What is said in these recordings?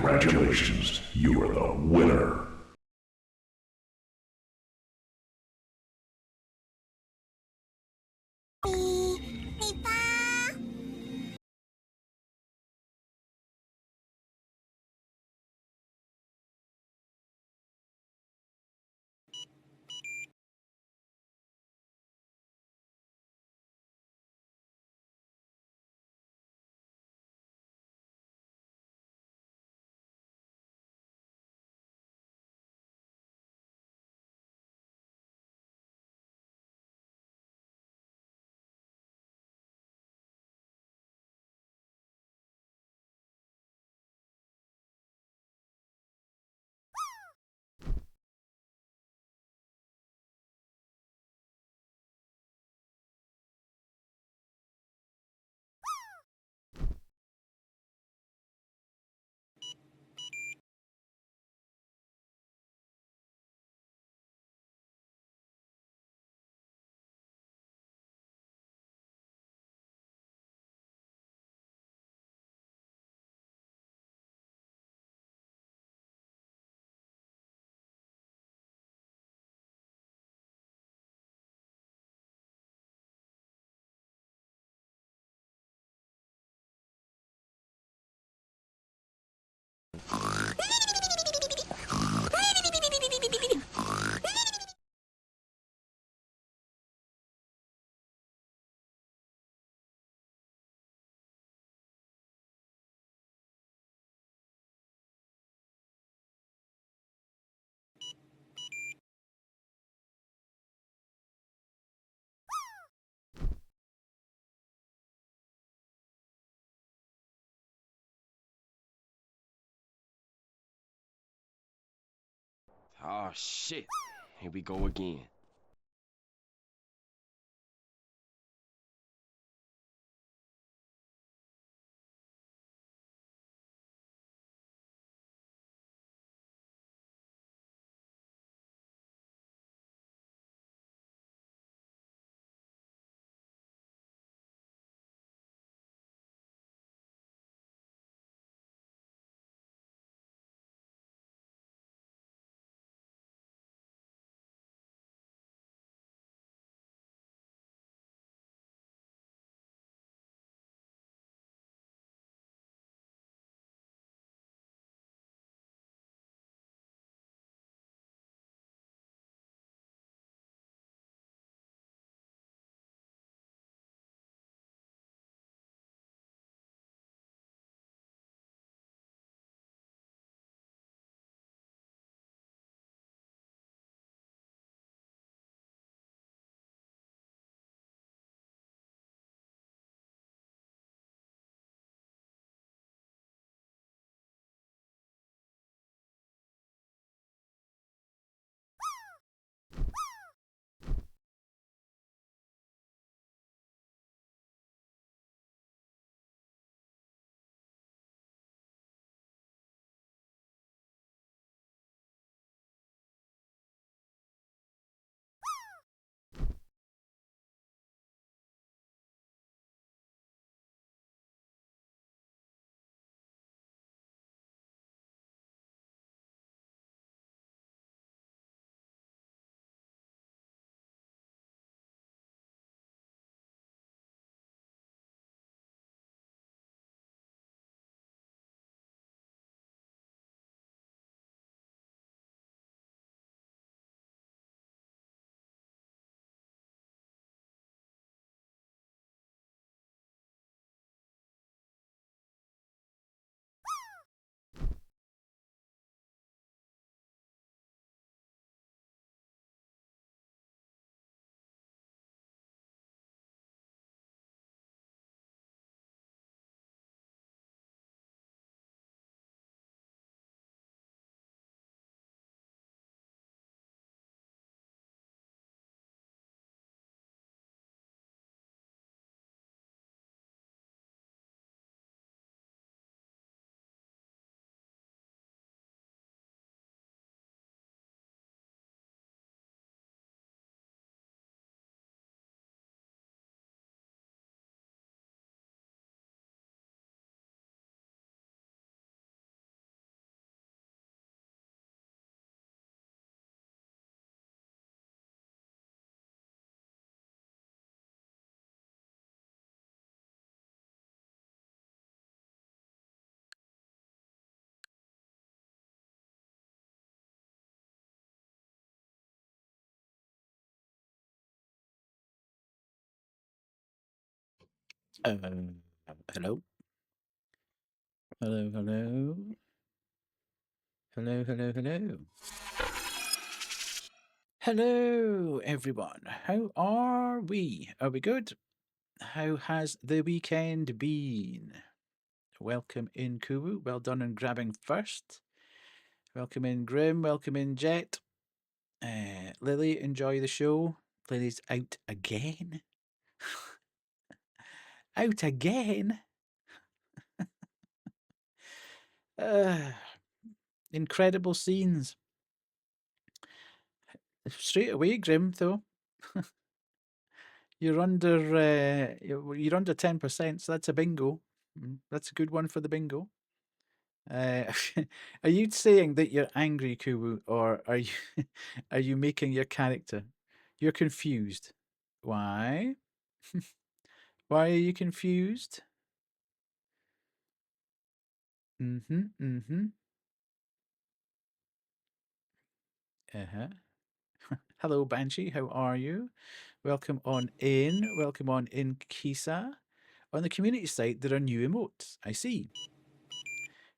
Congratulations, you are the winner. Oh shit. Here we go again. Uh, hello, hello, hello, hello, hello, hello, hello, everyone. How are we? Are we good? How has the weekend been? Welcome in, Kuwu. Well done on grabbing first. Welcome in, Grim. Welcome in, Jet. Lily, enjoy the show. Lily's out again. Out again. Uh, incredible scenes. Straight away, Grim, though. You're under 10%, so that's a bingo. That's a good one for the bingo. Uh, are you saying that you're angry, Kuwu, or are you are you making your character? You're confused. Why? Why are you confused? Mm-hmm. Mm-hmm. Uh-huh. Hello, Banshee. How are you? Welcome on in. Welcome on in, Kisa. On the community site, there are new emotes. I see.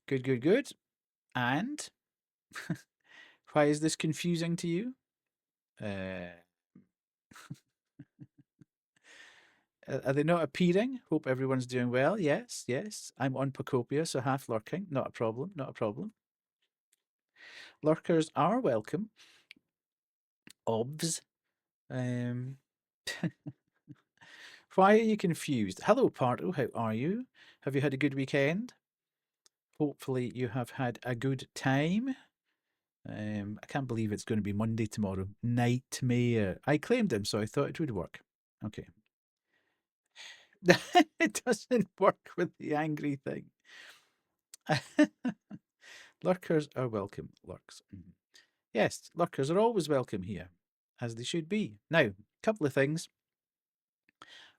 Good, good, good. And why is this confusing to you? Uh, are they not appearing? Hope everyone's doing well. Yes, yes. I'm on Pokopia, so half lurking. Not a problem. Not a problem. Lurkers are welcome. Obs. Um, why are you confused? Hello, Parto. How are you? Have you had a good weekend? Hopefully, you have had a good time. I can't believe it's going to be Monday tomorrow. Nightmare. I claimed him, so I thought it would work. Okay. It doesn't work with the angry thing. Lurkers are welcome. Lurks. Yes, lurkers are always welcome here, as they should be. Now, a couple of things.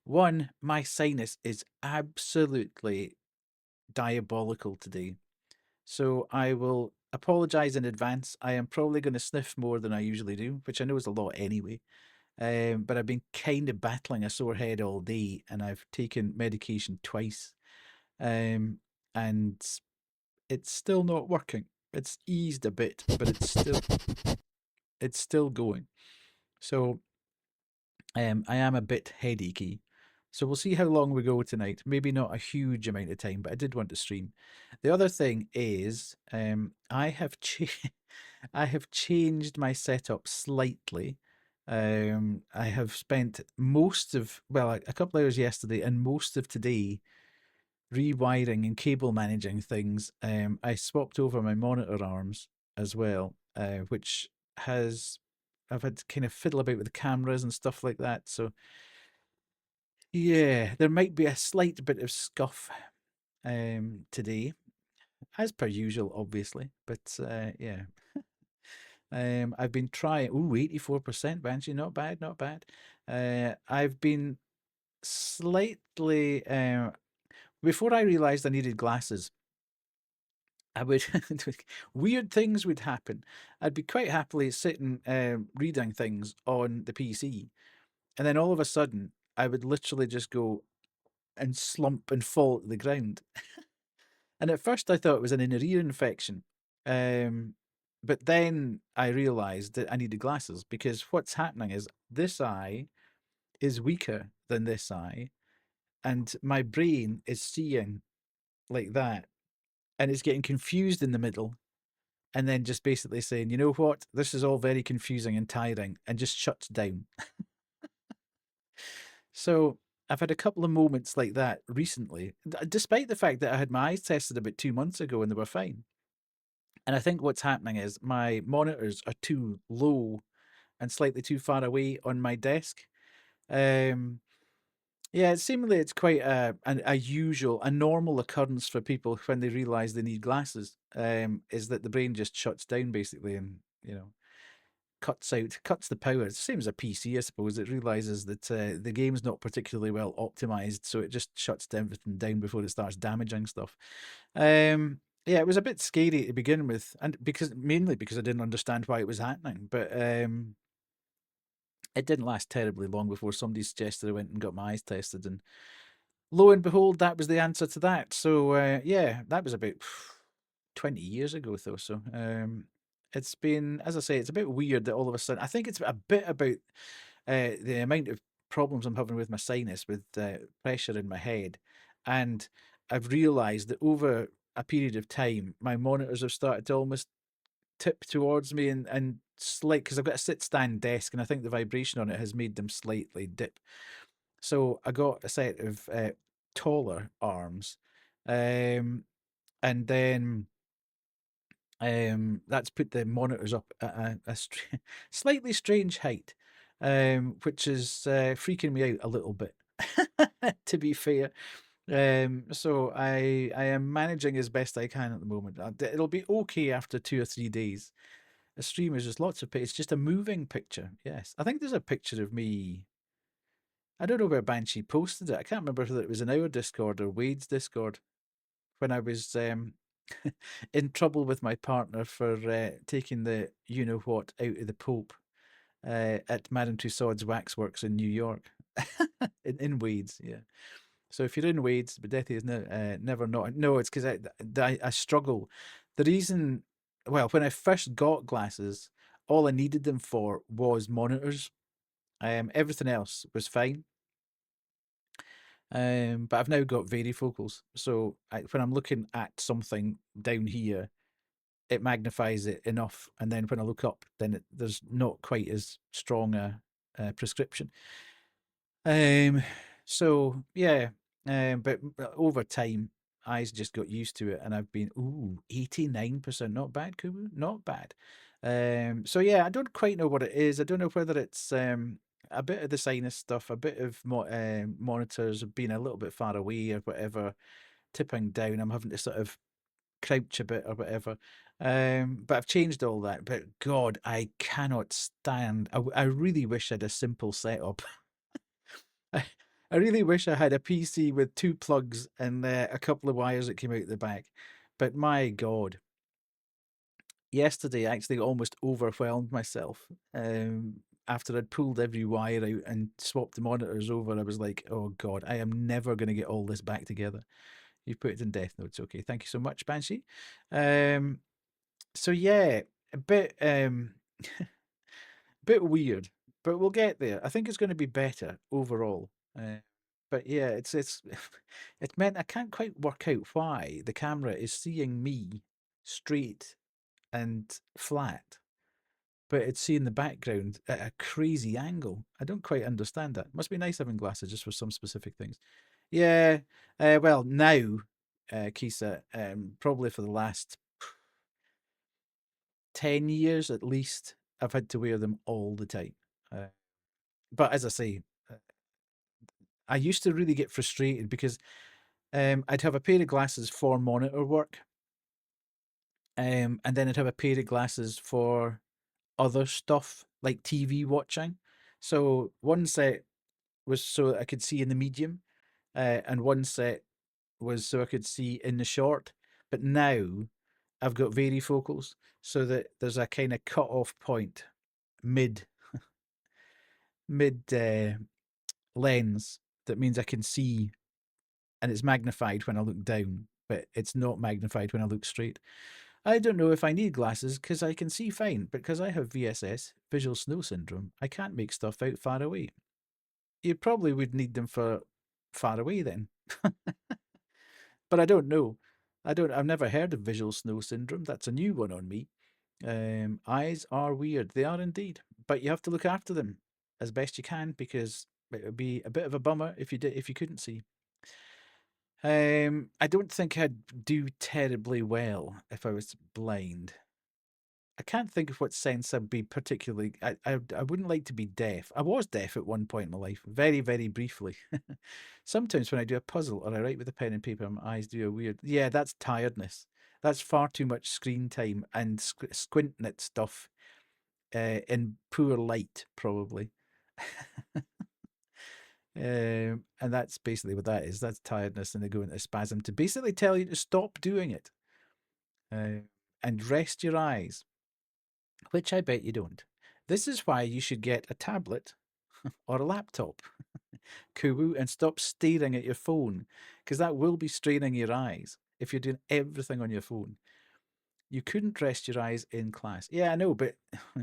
One, my sinus is absolutely diabolical today. So I will apologize in advance. I am probably going to sniff more than I usually do, which I know is a lot anyway. But I've been kind of battling a sore head all day, and I've taken medication twice. And it's still not working. It's eased a bit, but it's still going. So I am a bit headachy. So we'll see how long we go tonight. Maybe not a huge amount of time, but I did want to stream. The other thing is I have I have changed my setup slightly. I have spent most of a couple hours yesterday and most of today rewiring and cable managing things. I swapped over my monitor arms as well, which has I've had to kind of fiddle about with the cameras and stuff like that. So yeah, there might be a slight bit of scuff today, as per usual, obviously. But yeah, I've been trying. Ooh, 84%, Banshee, not bad, not bad. I've been slightly before I realised I needed glasses. I would weird things would happen. I'd be quite happily sitting reading things on the PC, and then all of a sudden, I would literally just go and slump and fall to the ground. And at first, I thought it was an inner ear infection, um, but then I realised that I needed glasses because what's happening is this eye is weaker than this eye, and my brain is seeing like that, and it's getting confused in the middle and then just basically saying, you know what, this is all very confusing and tiring, and just shuts down. So I've had a couple of moments like that recently, despite the fact that I had my eyes tested about 2 months ago and they were fine. And I think what's happening is my monitors are too low and slightly too far away on my desk. Um, yeah, seemingly it's quite a normal occurrence for people when they realize they need glasses. Is that the brain just shuts down basically, and cuts the power. It's the same as a PC, I suppose. It realizes that the game's not particularly well optimized, so it just shuts everything down before it starts damaging stuff. Yeah, it was a bit scary to begin with, and mainly because I didn't understand why it was happening. But it didn't last terribly long before somebody suggested I went and got my eyes tested, and lo and behold, that was the answer to that. So yeah, that was about 20 years ago, though. So it's been, as I say, it's a bit weird that all of a sudden, I think it's a bit about the amount of problems I'm having with my sinus, with pressure in my head. And I've realized that over a period of time, my monitors have started to almost tip towards me and slight, because I've got a sit stand desk, and I think the vibration on it has made them slightly dip. So I got a set of taller arms, um, and then that's put the monitors up at slightly strange height, which is freaking me out a little bit, to be fair. So I am managing as best I can at the moment. It'll be okay after 2 or 3 days. A stream is just lots of it's just a moving picture. Yes, I think there's a picture of me. I don't know where Banshee posted it. I can't remember whether it was in our Discord or Wade's Discord, when I was in trouble with my partner for taking the you know what out of the Pope at Madame Tussauds Waxworks in New York, in Wade's. Yeah. So if you're in Wade's, but Deathy is never not. No, it's because I struggle. The reason, well, when I first got glasses, all I needed them for was monitors. Everything else was fine. But I've now got varifocals, so when I'm looking at something down here, it magnifies it enough, and then when I look up, then there's not quite as strong a prescription. Um, so yeah, but over time, eyes just got used to it, and I've been 89%, not bad, Kubu, not bad. So yeah, I don't quite know what it is. I don't know whether it's a bit of the sinus stuff, a bit of monitors being a little bit far away or whatever, tipping down. I'm having to sort of crouch a bit or whatever. But I've changed all that. But God, I cannot stand. I really wish I had a simple setup. I, I really wish I had a PC with two plugs and a couple of wires that came out the back. But my God, yesterday I actually almost overwhelmed myself. After I'd pulled every wire out and swapped the monitors over, I was like, oh God, I am never going to get all this back together. You've put it in death notes. Okay, thank you so much, Banshee. So yeah, a bit weird, but we'll get there. I think it's going to be better overall. But yeah, it's it meant I can't quite work out why the camera is seeing me straight and flat, but it's seeing the background at a crazy angle. I don't quite understand that. Must be nice having glasses just for some specific things. Yeah, well now, Kisa, probably for the last 10 years at least, I've had to wear them all the time. But as I say, uh, I used to really get frustrated because I'd have a pair of glasses for monitor work, and then I'd have a pair of glasses for other stuff like TV watching. So one set was so that I could see in the medium, and one set was so I could see in the short. But now I've got varifocals so that there's a kind of cut off point mid mid lens that means I can see, and it's magnified when I look down, but it's not magnified when I look straight. I don't know if I need glasses because I can see fine, but because I have VSS, visual snow syndrome, I can't make stuff out far away. You probably would need them for far away then. But I don't know. I've never heard of visual snow syndrome. That's a new one on me. Eyes are weird. They are indeed, but you have to look after them as best you can because it would be a bit of a bummer if you couldn't see. I don't think I'd do terribly well if I was blind. I can't think of what sense I'd be particularly. I wouldn't like to be deaf. I was deaf at one point in my life, very very briefly. Sometimes when I do a puzzle or I write with a pen and paper, my eyes do a weird. Yeah, that's tiredness. That's far too much screen time and squinting at stuff in poor light, probably. And that's basically what that is. That's tiredness, and they go into spasm to basically tell you to stop doing it and rest your eyes, which I bet you don't. This is why you should get a tablet or a laptop. Kuwoo, and stop staring at your phone, because that will be straining your eyes if you're doing everything on your phone. You couldn't rest your eyes in class. Yeah, I know, but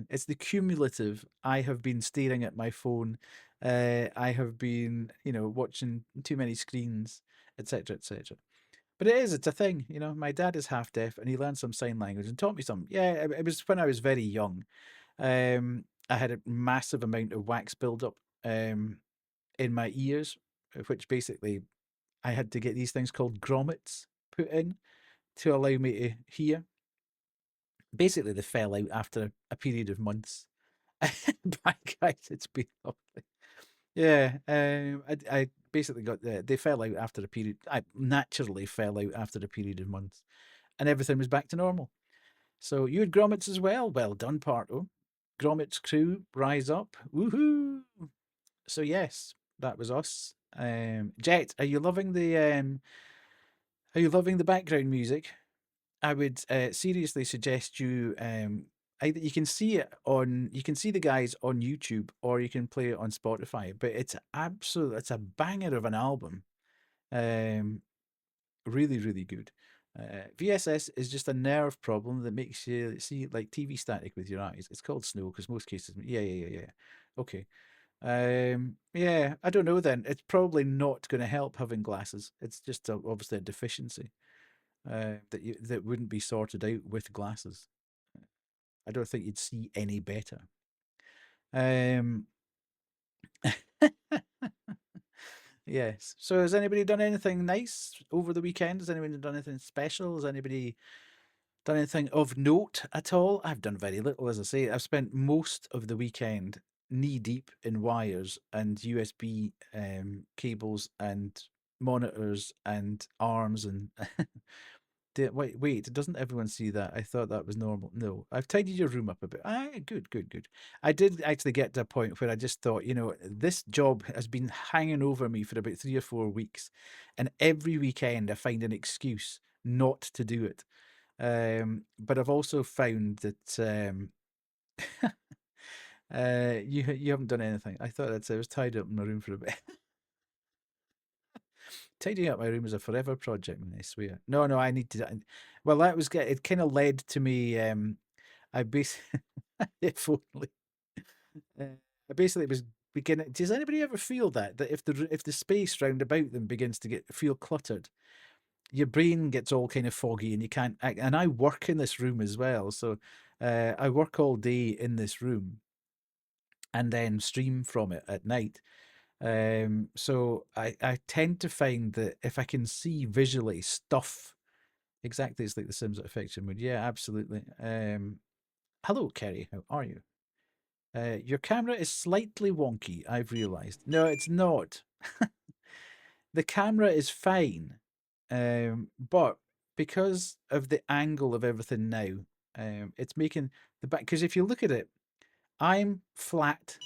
it's the cumulative. I have been staring at my phone. I have been, watching too many screens, etc., etc. But it's a thing. My dad is half deaf and he learned some sign language and taught me some. Yeah, it was when I was very young. I had a massive amount of wax buildup in my ears, which basically I had to get these things called grommets put in to allow me to hear. Basically, they fell out after a period of months. By guys, it's been lovely. Yeah, I basically they fell out after a period. I naturally fell out after a period of months, and everything was back to normal. So you had grommets as well. Well done, Parto. Grommets crew, rise up. Woohoo! So yes, that was us. Jet, are you loving the background music? I would seriously suggest you either you can see the guys on YouTube or you can play it on Spotify. But it's a banger of an album. Um, really, really good. VSS is just a nerve problem that makes you see like TV static with your eyes. It's called snow because most cases, yeah. Okay. Yeah, I don't know then. It's probably not going to help having glasses. It's just obviously a deficiency that wouldn't be sorted out with glasses. I don't think you'd see any better. Um, yes. So has anybody done anything nice over the weekend? Has anybody done anything special? Has anybody done anything of note at all? I've done very little, as I say. I've spent most of the weekend knee deep in wires and USB cables and monitors and arms and wait, doesn't everyone see that? I thought that was normal. No, I've tidied your room up a bit. Ah, good. I did actually get to a point where I just thought, this job has been hanging over me for about 3 or 4 weeks, and every weekend I find an excuse not to do it. But I've also found that you haven't done anything. I thought I was tied up in my room for a bit. Tidying up my room is a forever project, man, I swear. No, I need to. Well, that was it. Kind of led to me. I basically, if only, uh, I basically was beginning. Does anybody ever feel that if the space round about them begins to feel cluttered, your brain gets all kind of foggy and you can't. And I work in this room as well, so I work all day in this room, and then stream from it at night. So I tend to find that if I can see visually stuff, exactly, it's like the Sims affection mood. Yeah, absolutely. Hello, Kerry. How are you? Your camera is slightly wonky, I've realized. No, it's not. The camera is fine. But because of the angle of everything now, it's making the back. Because if you look at it, I'm flat.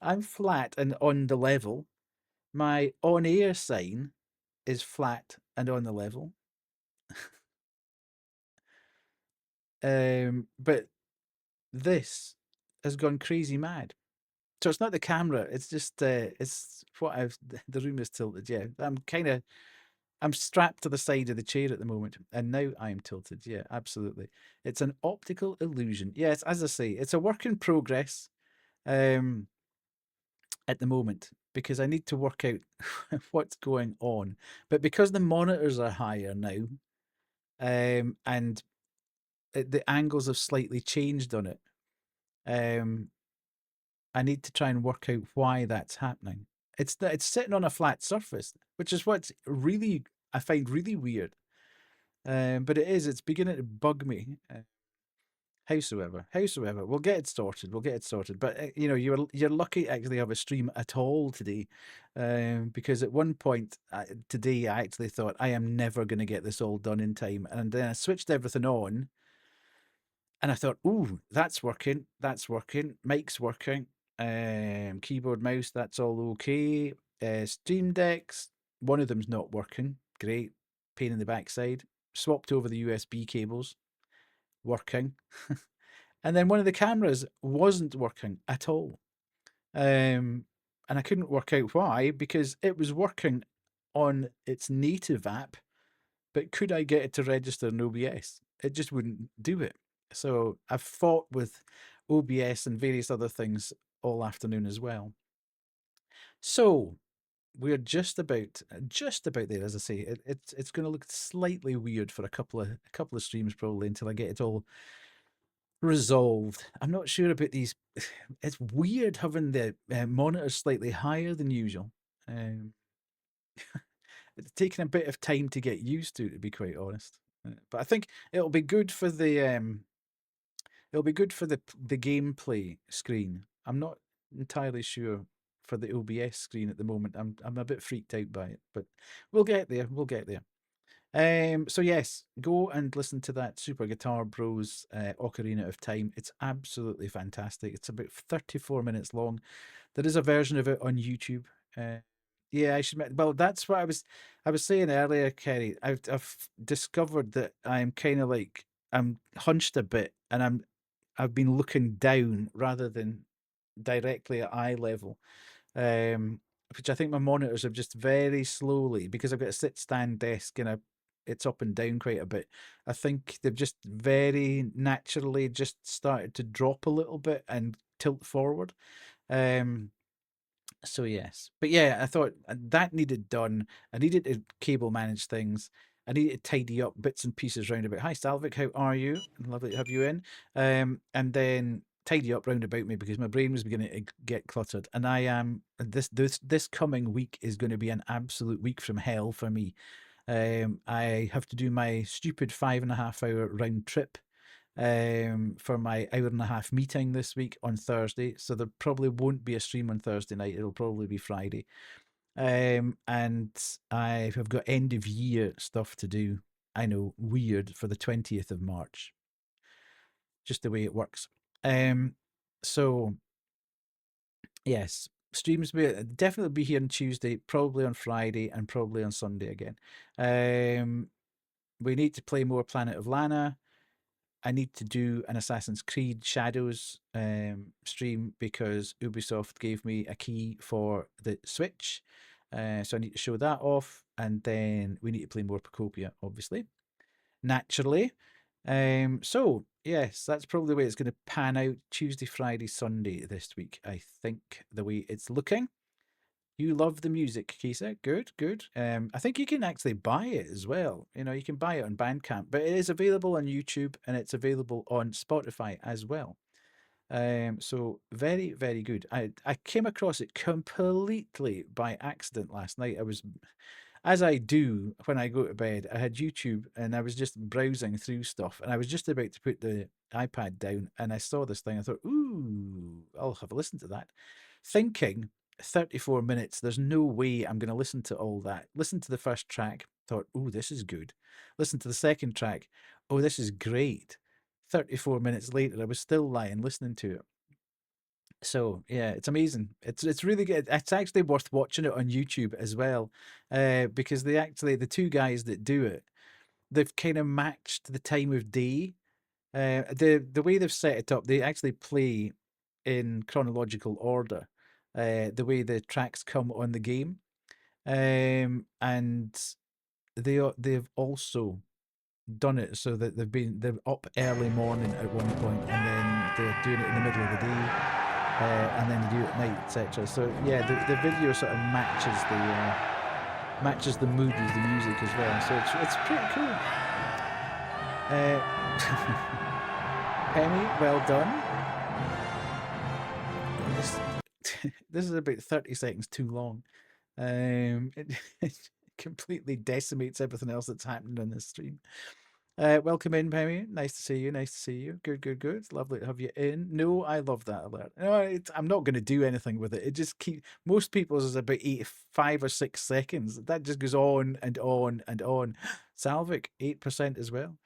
I'm flat and on the level. My on air sign is flat and on the level. But this has gone crazy mad. So it's not the camera, it's just it's what I've the room is tilted. Yeah. I'm strapped to the side of the chair at the moment, and now I am tilted. Yeah, absolutely. It's an optical illusion. Yes, as I say, it's a work in progress. Um at the moment because I need to work out what's going on. But because the monitors are higher now, and the angles have slightly changed on it, um, I need to try and work out why that's happening. It's sitting on a flat surface, which is what's really I find really weird. But it's beginning to bug me. Howsoever, we'll get it sorted. We'll get it sorted. But you're lucky to actually have a stream at all today, because at one point today I actually thought I am never going to get this all done in time, and then I switched everything on, and I thought, ooh, that's working. That's working. Mic's working. Keyboard, mouse, that's all okay. Stream decks, one of them's not working. Great, pain in the backside. Swapped over the USB cables, working. And then one of the cameras wasn't working at all. Um, and I couldn't work out why, because it was working on its native app, but could I get it to register in OBS? It just wouldn't do it. So I've fought with OBS and various other things all afternoon as well. So we're just about there. As I say, it's going to look slightly weird for a couple of streams probably until I get it all resolved. I'm not sure about these. It's weird having the monitors slightly higher than usual. Um, it's taken a bit of time to get used to be quite honest. But I think it'll be good for the gameplay screen. I'm not entirely sure for the OBS screen at the moment. I'm a bit freaked out by it, but we'll get there. We'll get there. So yes, go and listen to that Super Guitar Bros Ocarina of Time. It's absolutely fantastic. It's about 34 minutes long. There is a version of it on YouTube. Yeah, I should. Well, that's what I was saying earlier, Kerry. I've discovered that I'm kind of like I'm hunched a bit, and I've been looking down rather than directly at eye level, which I think my monitors have just very slowly, because I've got a sit stand desk and it's up and down quite a bit. I think they've just very naturally just started to drop a little bit and tilt forward. Um, so yes, but yeah, I thought that needed done. I needed to cable manage things. I needed to tidy up bits and pieces round about. Hi, Salvik, how are you? Lovely to have you in. And then tidy up round about me because my brain was beginning to get cluttered. And I am this coming week is going to be an absolute week from hell for me. I have to do my stupid 5.5 hour round trip for my hour-and-a-half meeting this week on Thursday. So there probably won't be a stream on Thursday night. It'll probably be Friday. And I have got end of year stuff to do. I know, weird, for the 20th of March. Just the way it works. So yes, streams will definitely be here on Tuesday, probably on Friday, and probably on Sunday again. We need to play more Planet of Lana. I need to do an Assassin's Creed Shadows stream because Ubisoft gave me a key for the Switch. So I need to show that off. And then we need to play more Pokopia, obviously, naturally. So, yes, that's probably the way it's going to pan out Tuesday, Friday, Sunday this week, I think, the way it's looking. You love the music, Kisa. Good, good. I think you can actually buy it as well. You can buy it on Bandcamp, but it is available on YouTube and it's available on Spotify as well. So very, very good. I came across it completely by accident last night. As I do when I go to bed, I had YouTube and I was just browsing through stuff and I was just about to put the iPad down and I saw this thing. I thought, ooh, I'll have a listen to that. Thinking 34 minutes, there's no way I'm going to listen to all that. Listen to the first track, thought, oh, this is good. Listen to the second track, oh, this is great. 34 minutes later, I was still lying listening to it. So yeah, it's amazing. It's really good. It's actually worth watching it on YouTube as well, because the two guys that do it, they've kind of matched the time of day. The way they've set it up, they actually play in chronological order, the way the tracks come on the game, and they've also done it so that they're up early morning at one point, and then they're doing it in the middle of the day, and then they do it at night, etc. So yeah, the video sort of matches the mood of the music as well. So it's pretty cool. Penny, well done. This is about 30 seconds too long. It completely decimates everything else that's happened on this stream. Welcome in, Penny. Nice to see you. Nice to see you. Good, good, good. Lovely to have you in. No, I love that alert. No, I'm not going to do anything with it. It just most people's is about 5 or 6 seconds. That just goes on and on and on. Salvik, 8% as well.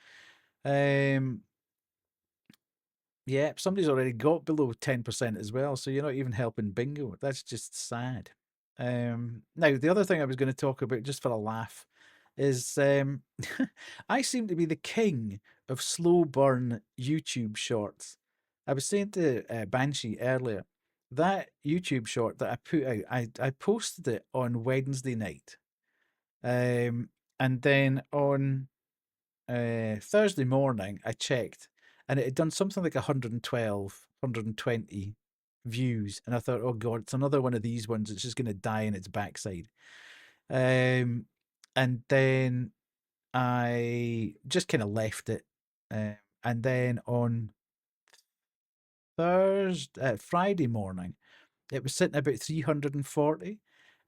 Yeah, somebody's already got below 10% as well, so you're not even helping bingo. That's just sad. Now, the other thing I was going to talk about, just for a laugh, is I seem to be the king of slow burn YouTube shorts. I was saying to Banshee earlier that YouTube short that I put out, I posted it on Wednesday night. And then on Thursday morning, I checked and it had done something like 112, 120 views. And I thought, oh God, it's another one of these ones. It's just going to die in its backside. Um, and then I just kind of left it. And then on Friday morning, it was sitting about 340.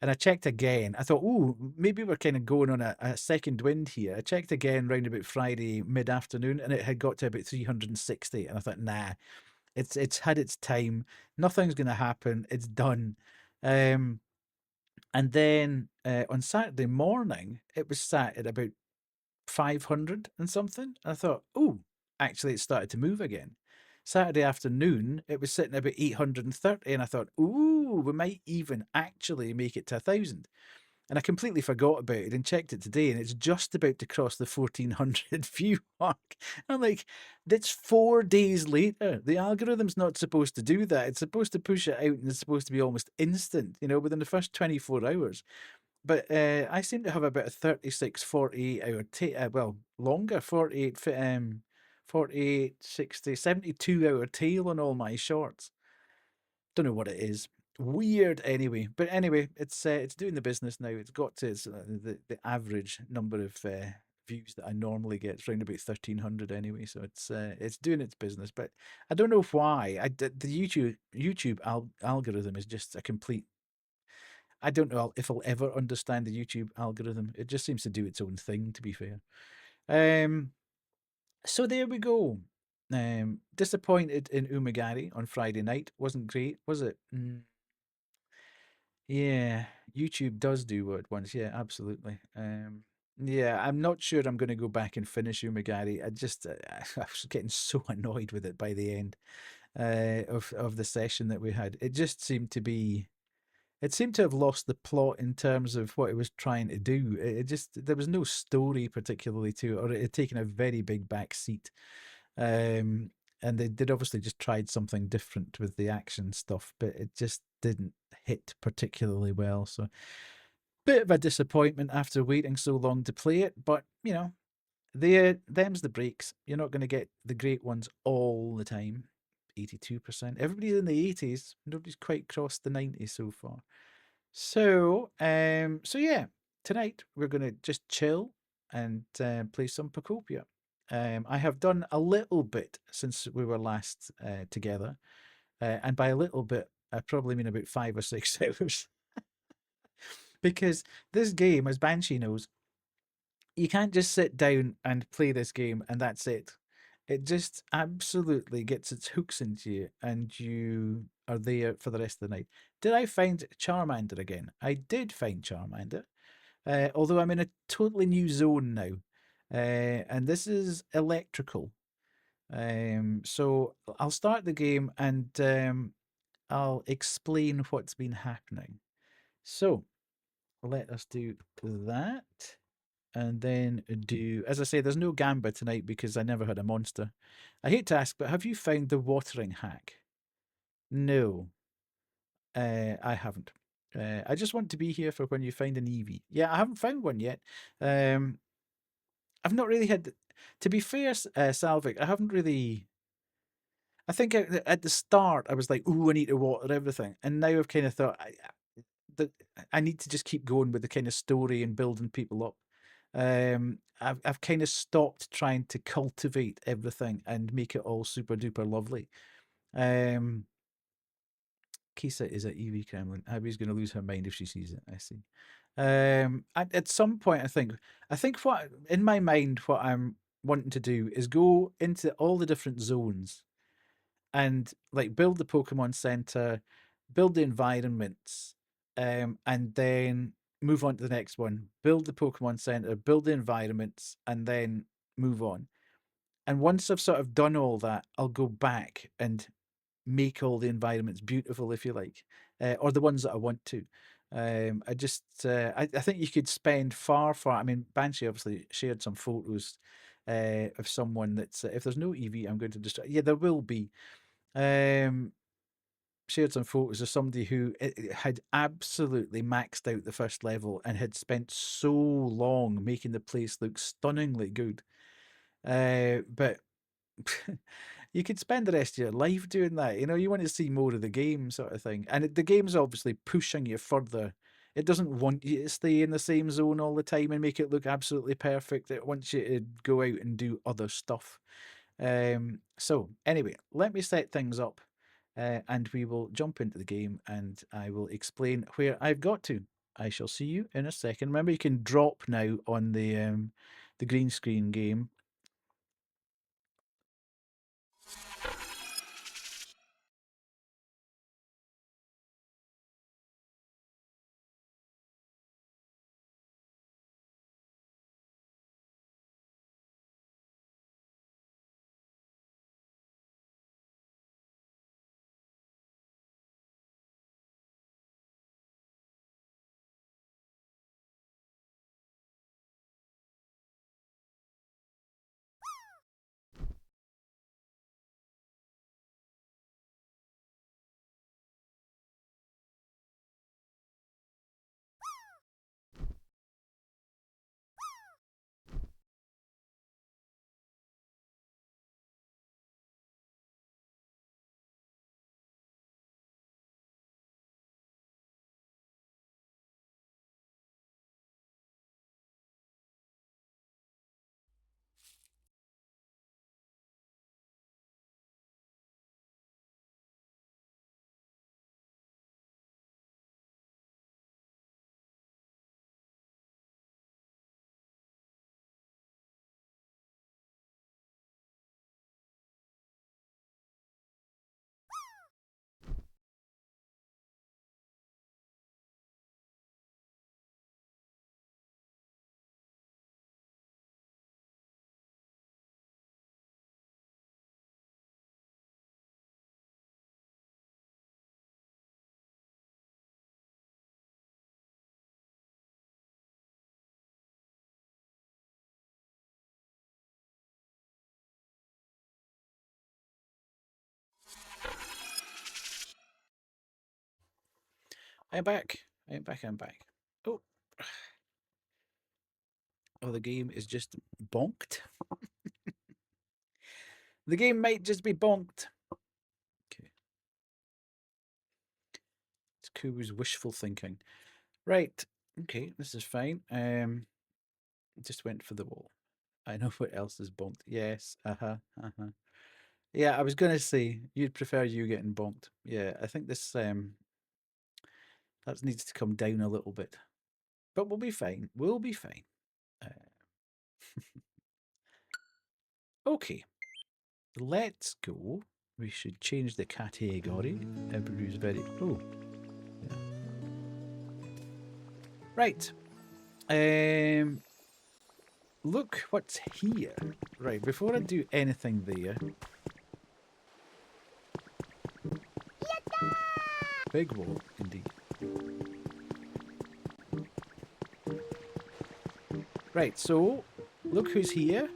And I checked again. I thought, oh, maybe we're kind of going on a second wind here. I checked again round about Friday mid afternoon and it had got to about 360. And I thought, nah, it's had its time. Nothing's going to happen. It's done. Um, and then on Saturday morning, it was sat at about 500 and something. And I thought, oh, actually, it started to move again. Saturday afternoon, it was sitting about 830, and I thought, ooh, we might even actually make it to 1,000. And I completely forgot about it and checked it today, and it's just about to cross the 1,400 view mark. I'm like, that's 4 days later. The algorithm's not supposed to do that. It's supposed to push it out, and it's supposed to be almost instant, within the first 24 hours. But I seem to have about a 36, 48 hour, well, longer, 48, 60, 72 hour tail on all my shorts. Don't know what it is. Weird anyway. But anyway, it's doing the business now. It's got to the average number of views that I normally get. It's around about 1,300 anyway. So it's doing its business. But I don't know why. The YouTube algorithm is just a complete. I don't know if I'll ever understand the YouTube algorithm. It just seems to do its own thing, to be fair. So there we go. Disappointed in Umagari on Friday night. Wasn't great, was it? Yeah, YouTube does do what it wants. Yeah, absolutely. Yeah, I'm not sure I'm going to go back and finish Umagari. I was getting so annoyed with it by the end of the session that we had. It just seemed to be. It seemed to have lost the plot in terms of what it was trying to do. It just there was no story particularly to it, or it had taken a very big back seat. Um, and they did obviously just tried something different with the action stuff, but it just didn't hit particularly well. So bit of a disappointment after waiting so long to play it, but them's the breaks. You're not going to get the great ones all the time. 82%. Everybody's in the 80s. Nobody's quite crossed the 90s so far. So yeah, tonight we're going to just chill and play some Pokopia. I have done a little bit since we were last together, and by a little bit, I probably mean about 5 or 6 hours, because this game, as Banshee knows, you can't just sit down and play this game and that's it. It just absolutely gets its hooks into you, and you are there for the rest of the night. Did I find Charmander again? I did find Charmander, although I'm in a totally new zone now, and this is electrical. So I'll start the game and I'll explain what's been happening. So let us do that. And then do, as I say, there's no Gamba tonight because I never had a monster. I hate to ask, but have you found the watering hack? No, I haven't. I just want to be here for when you find an Eevee. Yeah, I haven't found one yet. I've not really had, to be fair, Salvik, I haven't really. I think at the start I was like, "Ooh, I need to water everything," and now I've kind of thought that I need to just keep going with the kind of story and building people up. I've kind of stopped trying to cultivate everything and make it all super duper lovely. Um, Kisa is at EV Kremlin. Abby's going to lose her mind if she sees it. I see. At some point, I think what in my mind, what I'm wanting to do is go into all the different zones and like build the Pokemon Center, build the environments, and then move on to the next one. Build the Pokemon Center, build the environments, and then move on. And once I've sort of done all that, I'll go back and make all the environments beautiful, if you like, or the ones that I want to. I think you could spend far, far. I mean, Banshee obviously shared some photos of someone that's if there's no EV, I'm going to destroy. Yeah, there will be. Um, shared some photos of somebody who had absolutely maxed out the first level and had spent so long making the place look stunningly good. But you could spend the rest of your life doing that. You know, you want to see more of the game, sort of thing. And the game's obviously pushing you further. It doesn't want you to stay in the same zone all the time and make it look absolutely perfect. It wants you to go out and do other stuff. So, anyway, let me set things up and we will jump into the game and I will explain where I've got to. I shall see you in a second. Remember, you can drop now on the green screen game. I'm back. I'm back. I'm back. Oh, oh, the game is just bonked. The game might just be bonked. Okay. It's Kubu's wishful thinking. Right. Okay, this is fine. Just went for the wall. I know what else is bonked. Yes. Uh-huh. Uh-huh. Yeah, I was gonna say you'd prefer you getting bonked. Yeah, I think this that needs to come down a little bit. But we'll be fine. We'll be fine. Uh, okay. Let's go. We should change the category. Everybody's very. Oh. Yeah. Right. Look what's here. Right, before I do anything there. Big wall, indeed. Right, so look who's here.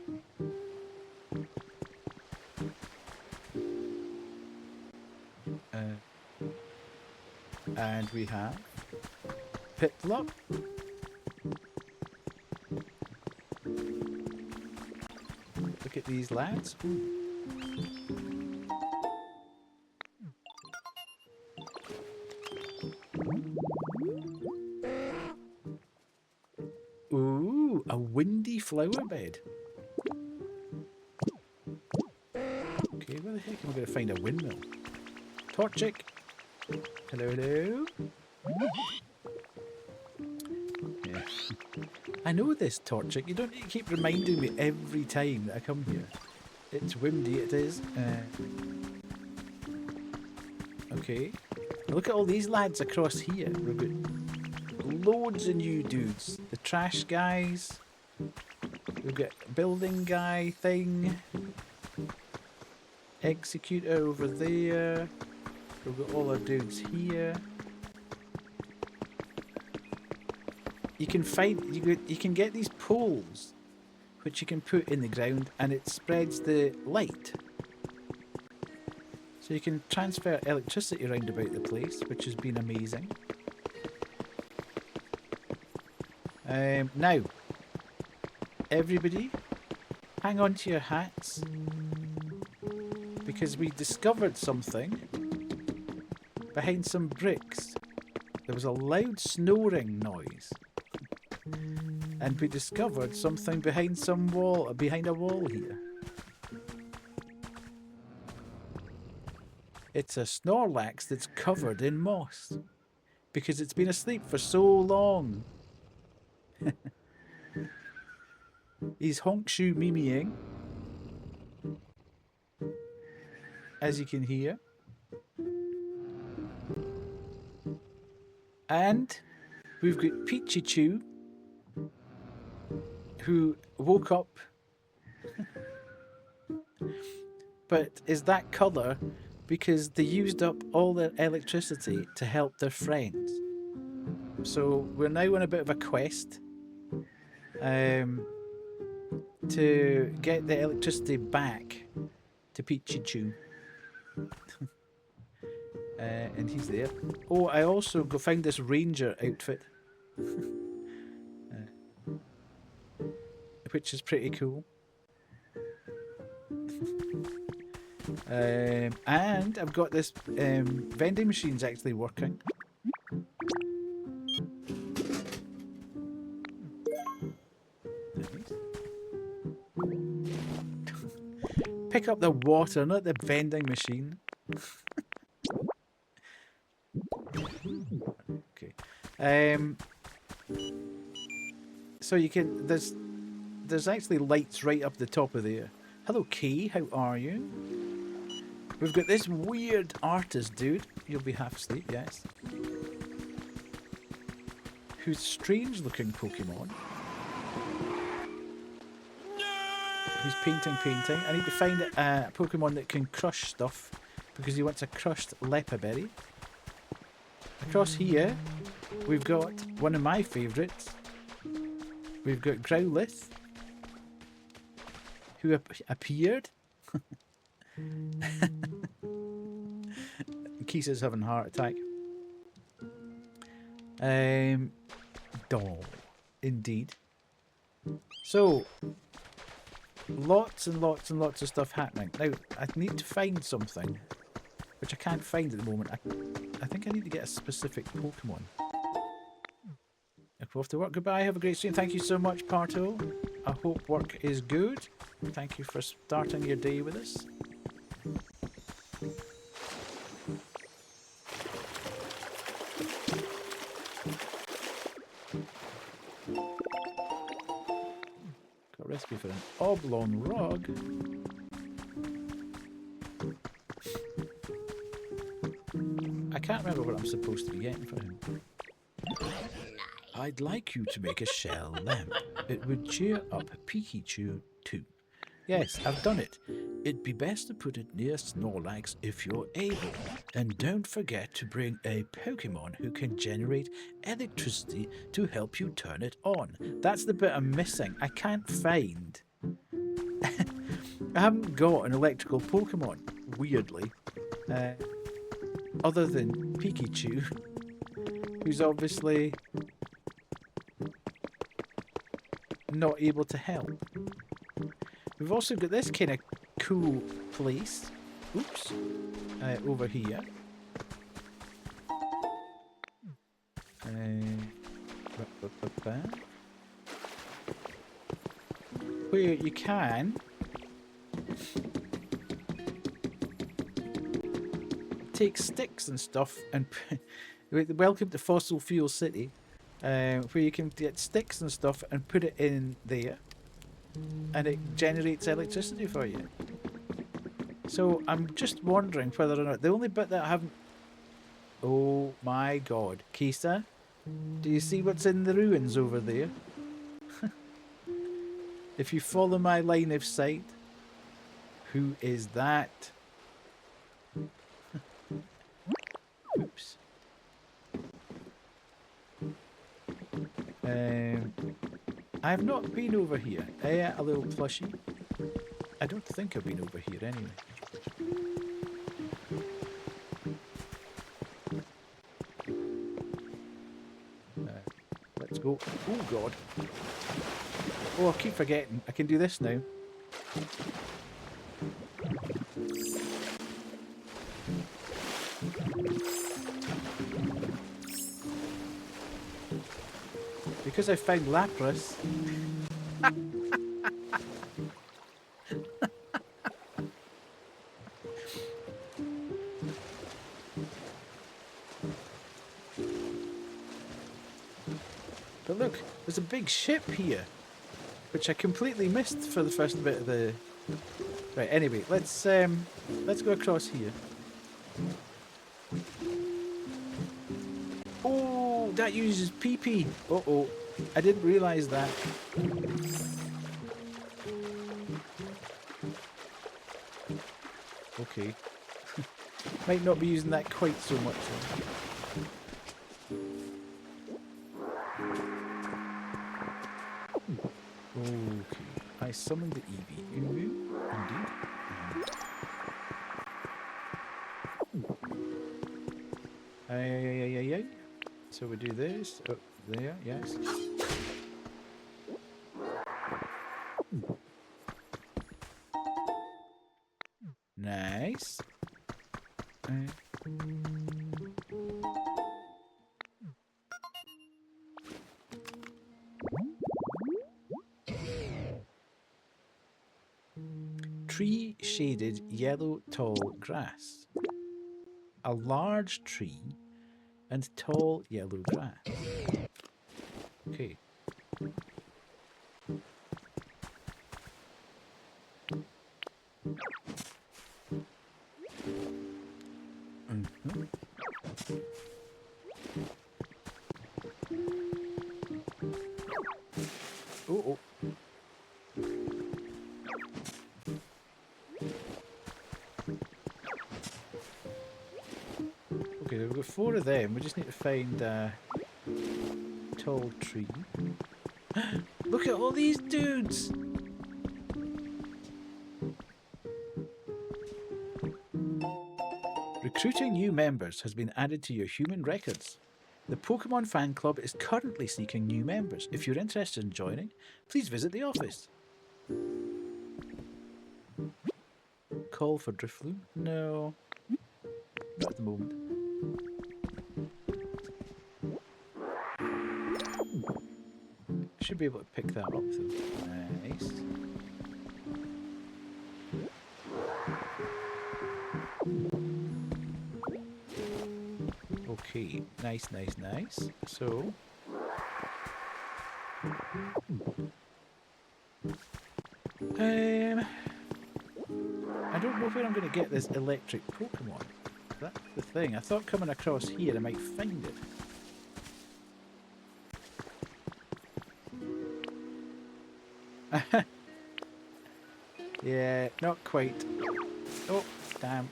And we have Pitlop. Look at these lads. Ooh, a windy flower bed. Okay, where the heck am I going to find a windmill? Torchic. Hello, hello. Yeah. I know this, Torchic. You don't need to keep reminding me every time that I come here. It's windy, it is. Okay. Look at all these lads across here. We've got loads of new dudes. The trash guys. We've got building guy thing. Executor over there. We've got all our dudes here. You can find you can get these poles which you can put in the ground and it spreads the light. So So you can transfer electricity around about the place, which has been amazing. Now, everybody, hang on to your hats, because we discovered something behind some bricks. There was a loud snoring noise, and we discovered something behind some wall, behind a wall here. It's a Snorlax that's covered in moss because it's been asleep for so long. He's honk-shoe mimying, as you can hear. And we've got Pichichu, who woke up, but is that colour because they used up all their electricity to help their friends. So we're now on a bit of a quest to get the electricity back to Pichichu. And he's there. Oh, I also found this ranger outfit, which is pretty cool. And I've got this vending machine's actually working. Nice. Pick up the water, not the vending machine. Okay. So you can there's actually lights right up the top of there. Hello Key, how are you? We've got this weird artist dude. You'll be half asleep, yes. Who's strange looking Pokemon. Who's painting. I need to find a Pokemon that can crush stuff because he wants a crushed Lepaberry. Across here, we've got one of my favourites. We've got Growlithe, who appeared. Kisa's having a heart attack. Doll, indeed. So, lots and lots and lots of stuff happening. Now, I need to find something, which I can't find at the moment. I think I need to get a specific Pokemon. I'll off to work. Goodbye. Have a great stream. Thank you so much, Parto. I hope work is good. Thank you for starting your day with us. Got a recipe for an oblong rug. I can't remember what I'm supposed to be getting for him. I'd like you to make a shell lamp. It would cheer up Pikachu too. Yes, I've done it. It'd be best to put it near Snorlax if you're able. And don't forget to bring a Pokemon who can generate electricity to help you turn it on. That's the bit I'm missing. I can't find. I haven't got an electrical Pokemon, weirdly. Other than Pikachu, who's obviously not able to help. We've also got this kind of cool place. Oops. Over here. Where you can take sticks and stuff and welcome to Fossil Fuel City, where you can get sticks and stuff and put it in there and it generates electricity for you. So I'm just wondering whether or not the only bit that I haven't... Oh my god. Kisa, do you see what's in the ruins over there? If you follow my line of sight, who is that? Oops. I've not been over here. A little plushie. I don't think I've been over here anyway. let's go. Oh, God. Oh, I keep forgetting. I can do this now. Because I found Lapras. But look, there's a big ship here, which I completely missed for the first bit of the... Right, anyway, let's go across here. Oh, that uses PP. Uh-oh, I didn't realise that. Okay. Might not be using that quite so much then. Okay, I summoned the Eevee. Indeed. Ay. So we do this. Oh, there, yes. Nice. Tree shaded yellow tall grass. A large tree and tall yellow grass. Okay. Oh. Okay, we've got 4 of them. We just need to find a tall tree. Look at all these dudes! Recruiting new members has been added to your human records. The Pokemon Fan Club is currently seeking new members. If you're interested in joining, please visit the office. Call for Drifloon? No. Not at the moment. Should be able to pick that up though. Nice. Okay, nice. So I don't know where I'm going to get this electric Pokemon. That's the thing. I thought coming across here I might find it. Yeah, not quite. Oh, damn.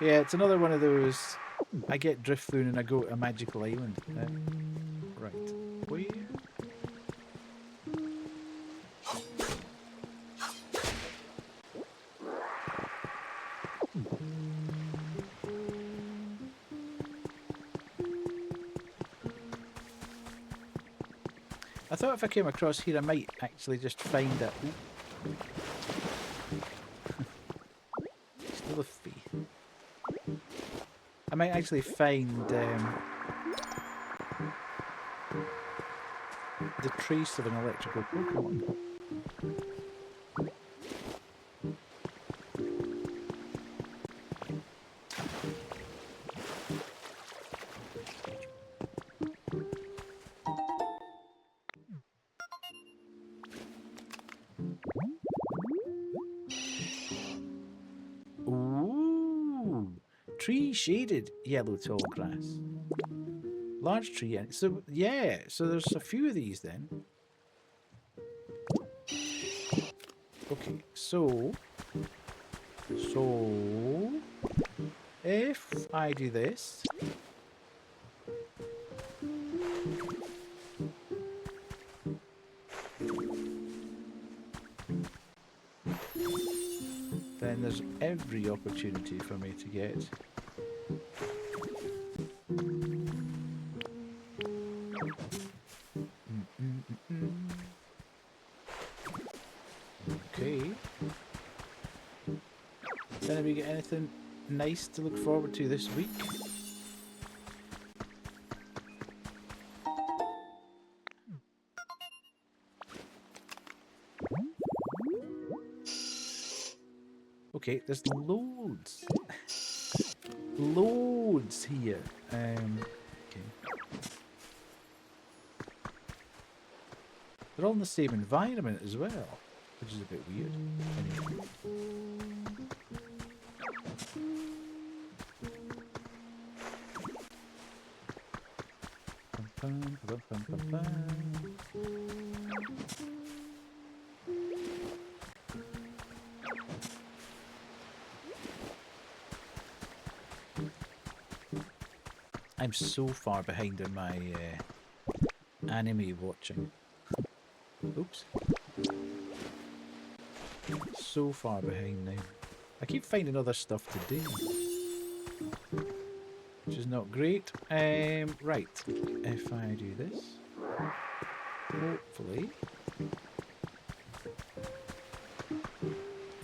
Yeah, it's another one of those. I get Drifloon and I go to a magical island. Right. Where? I thought if I came across here I might actually just find it. Still a fee. I might actually find the trace of an electrical Pokemon. Tree shaded yellow tall grass. Large tree. So yeah, so there's a few of these then. Okay, so if I do this, then there's every opportunity for me to get anything nice to look forward to this week? Okay, there's loads. Loads here. Okay. They're all in the same environment as well, which is a bit weird. Anyway. Bum, bum, bum, bum, bum. I'm so far behind in my anime watching. Oops. So far behind now. I keep finding other stuff to do, which is not great. Right. If I do this, hopefully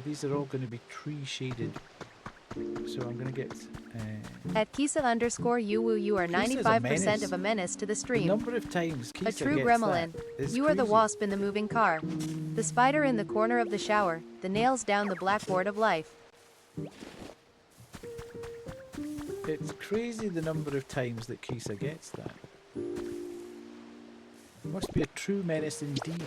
these are all going to be tree shaded. So I'm going to get... At Kisa_UWU, you are Kisa's a 95% of a menace to the the stream. number of times Kisa A true gets gremlin. that is You are the crazy. wasp in the moving car. The spider in the corner of the shower. The nails down the blackboard of life. It's crazy the number of times that Kisa gets that. Must be a true menace indeed.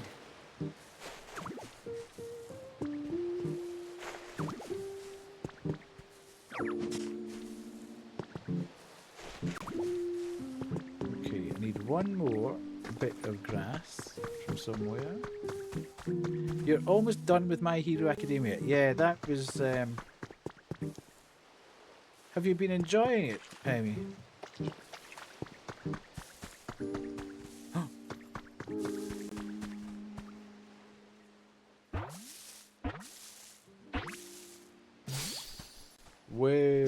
Okay, I need one more bit of grass from somewhere. You're almost done with My Hero Academia. Yeah, that was... Have you been enjoying it, Amy? Whoa.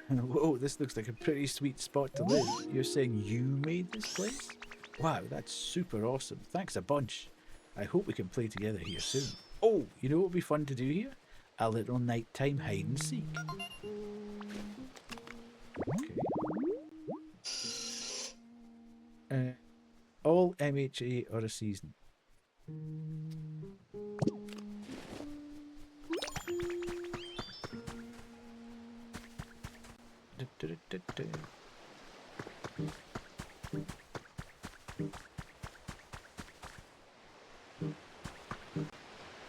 Whoa, this looks like a pretty sweet spot to live. You're saying you made this place? Wow, that's super awesome. Thanks a bunch. I hope we can play together here soon. Oh, you know what would be fun to do here? A little nighttime hide and seek. Okay. All MHA or a season.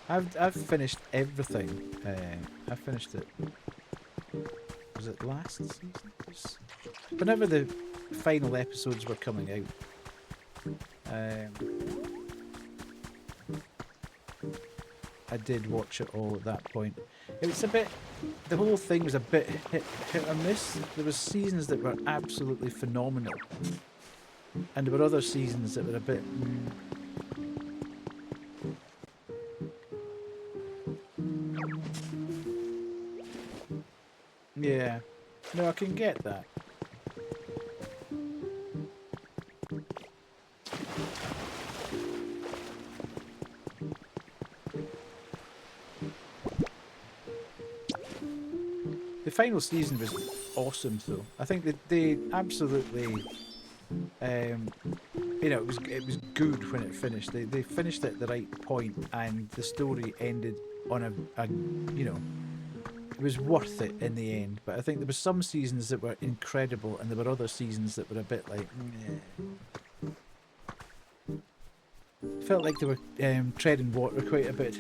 I've finished everything. I finished it. Was it last season? Whenever the final episodes were coming out, I did watch it all at that point. It was a bit. The whole thing was a bit hit or miss. There was seasons that were absolutely phenomenal, and there were other seasons that were a bit. Yeah, no, I can get that. The final season was awesome, though. I think that they absolutely, you know, it was good when it finished. They finished at the right point, and the story ended on a you know, it was worth it in the end. But I think there were some seasons that were incredible, and there were other seasons that were a bit like, felt like they were treading water quite a bit.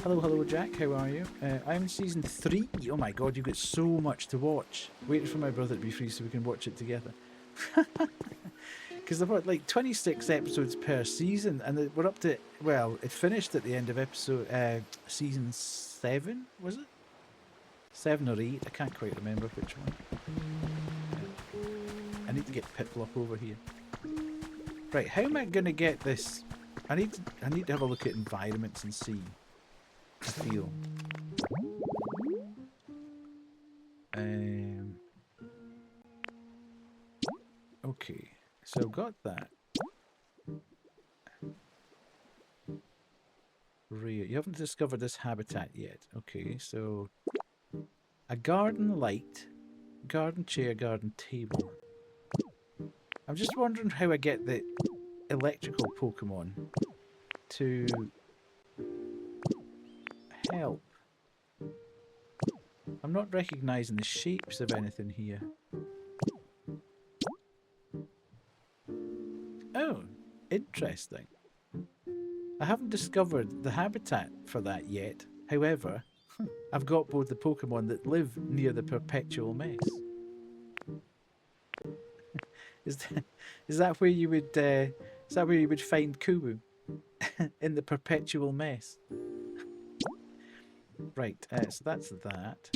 Hello, Jack. How are you? I'm in season 3. Oh my god, you've got so much to watch. Waiting for my brother to be free so we can watch it together. Because they've got like 26 episodes per season, and we're up to, well, it finished at the end of season 7, was it? 7 or 8, I can't quite remember which one. I need to get Piplup over here. Right, how am I going to get this? I need to have a look at environments and see. Feel. Okay, so I've got that. Rare. You haven't discovered this habitat yet. Okay, so a garden light, garden chair, garden table. I'm just wondering how I get the electrical Pokemon to help. I'm not recognizing the shapes of anything here. Oh, interesting. I haven't discovered the habitat for that yet. However, I've got both the Pokemon that live near the perpetual mess. Is that where you would find Kubu? In the perpetual mess. Right, so that's that.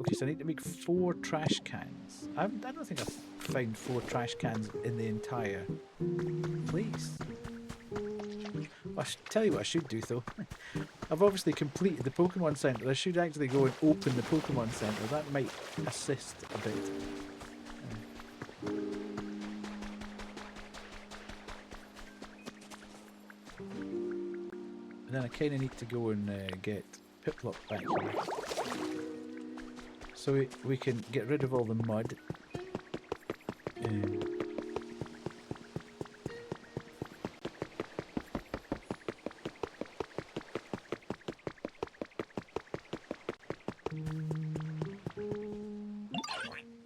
Okay, so I need to make 4 trash cans. I don't think I've found 4 trash cans in the entire place. Well, I should tell you what I should do though. I've obviously completed the Pokemon Center. I should actually go and open the Pokemon Center. That might assist a bit. And then I kind of need to go and get Piplup back here. So we can get rid of all the mud.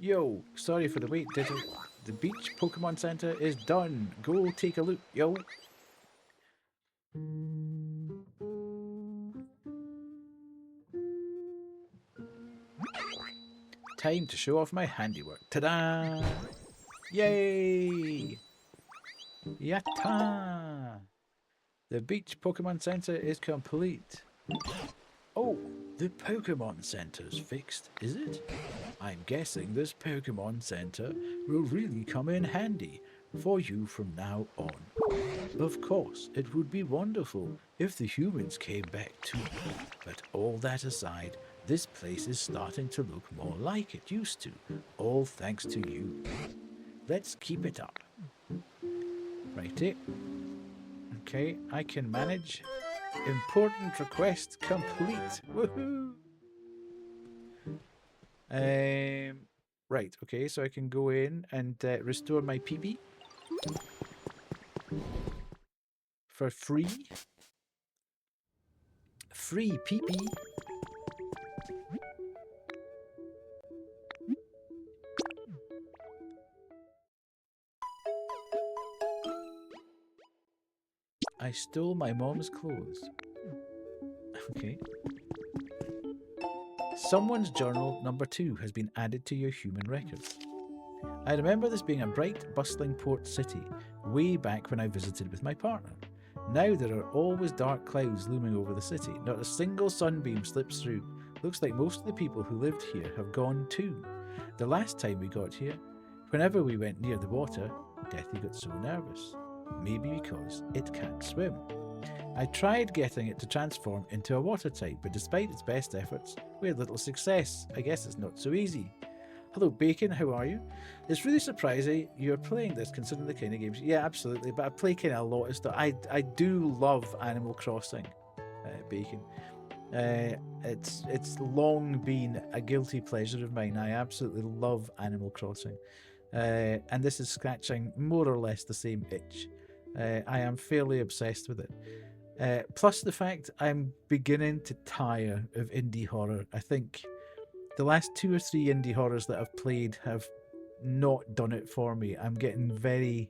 Yo, sorry for the wait, Ditto. The beach Pokemon Center is done. Go take a look, yo. Time to show off my handiwork. Ta-da! Yay! Yatta! The beach Pokemon Center is complete. Oh, the Pokemon Center's fixed, is it? I'm guessing this Pokemon Center will really come in handy for you from now on. Of course, it would be wonderful if the humans came back too, but all that aside, this place is starting to look more like it used to, all thanks to you. Let's keep it up. Righty. Okay, I can manage. Important request complete. Woohoo! Right, okay, so I can go in and restore my PB for free. Free PB. I stole my mom's clothes. Okay. Someone's journal number 2 has been added to your human records. I remember this being a bright, bustling port city, way back when I visited with my partner. Now there are always dark clouds looming over the city. Not a single sunbeam slips through. Looks like most of the people who lived here have gone too. The last time we got here, whenever we went near the water, Deathy got so nervous. Maybe because it can't swim. I tried getting it to transform into a water type, but despite its best efforts, we had little success. I guess it's not so easy. Hello Bacon, how are you? It's really surprising you're playing this considering the kind of games. Yeah, absolutely, but I play kind of a lot of stuff. I do love Animal Crossing, Bacon. It's long been a guilty pleasure of mine. I absolutely love Animal Crossing. And this is scratching more or less the same itch. I am fairly obsessed with it. Plus the fact I'm beginning to tire of indie horror. I think the last 2 or 3 indie horrors that I've played have not done it for me. I'm getting very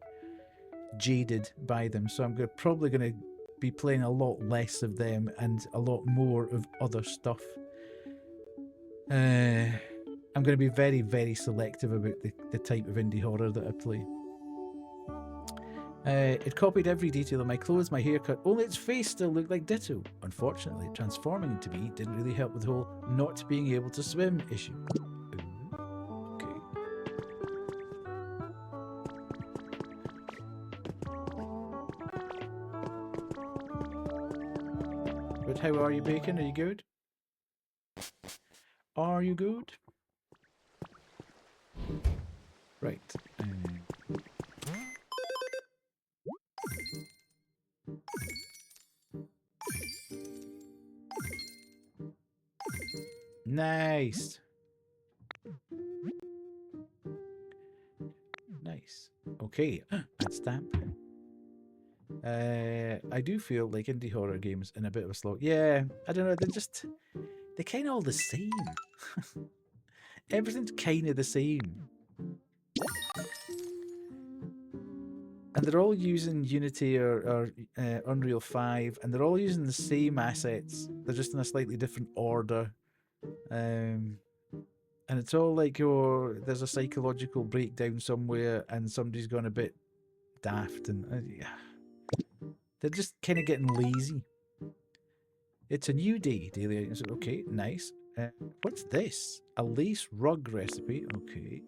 jaded by them, so I'm probably going to be playing a lot less of them and a lot more of other stuff. I'm going to be very, very selective about the type of indie horror that I play. It copied every detail of my clothes, my haircut, only its face still looked like Ditto. Unfortunately, transforming into me didn't really help with the whole not being able to swim issue. Okay. But how are you, Bacon? Are you good? Are you good? Right. Nice. Nice. Okay. Add stamp. I do feel like indie horror games in a bit of a slog. Yeah, I don't know. They're kind of all the same. Everything's kind of the same. And they're all using Unity or Unreal 5, and they're all using the same assets. They're just in a slightly different order. And it's all like, there's a psychological breakdown somewhere, and somebody's gone a bit daft, and they're just kind of getting lazy. It's a new day, daily items. Okay, nice. What's this? A lace rug recipe. Okay.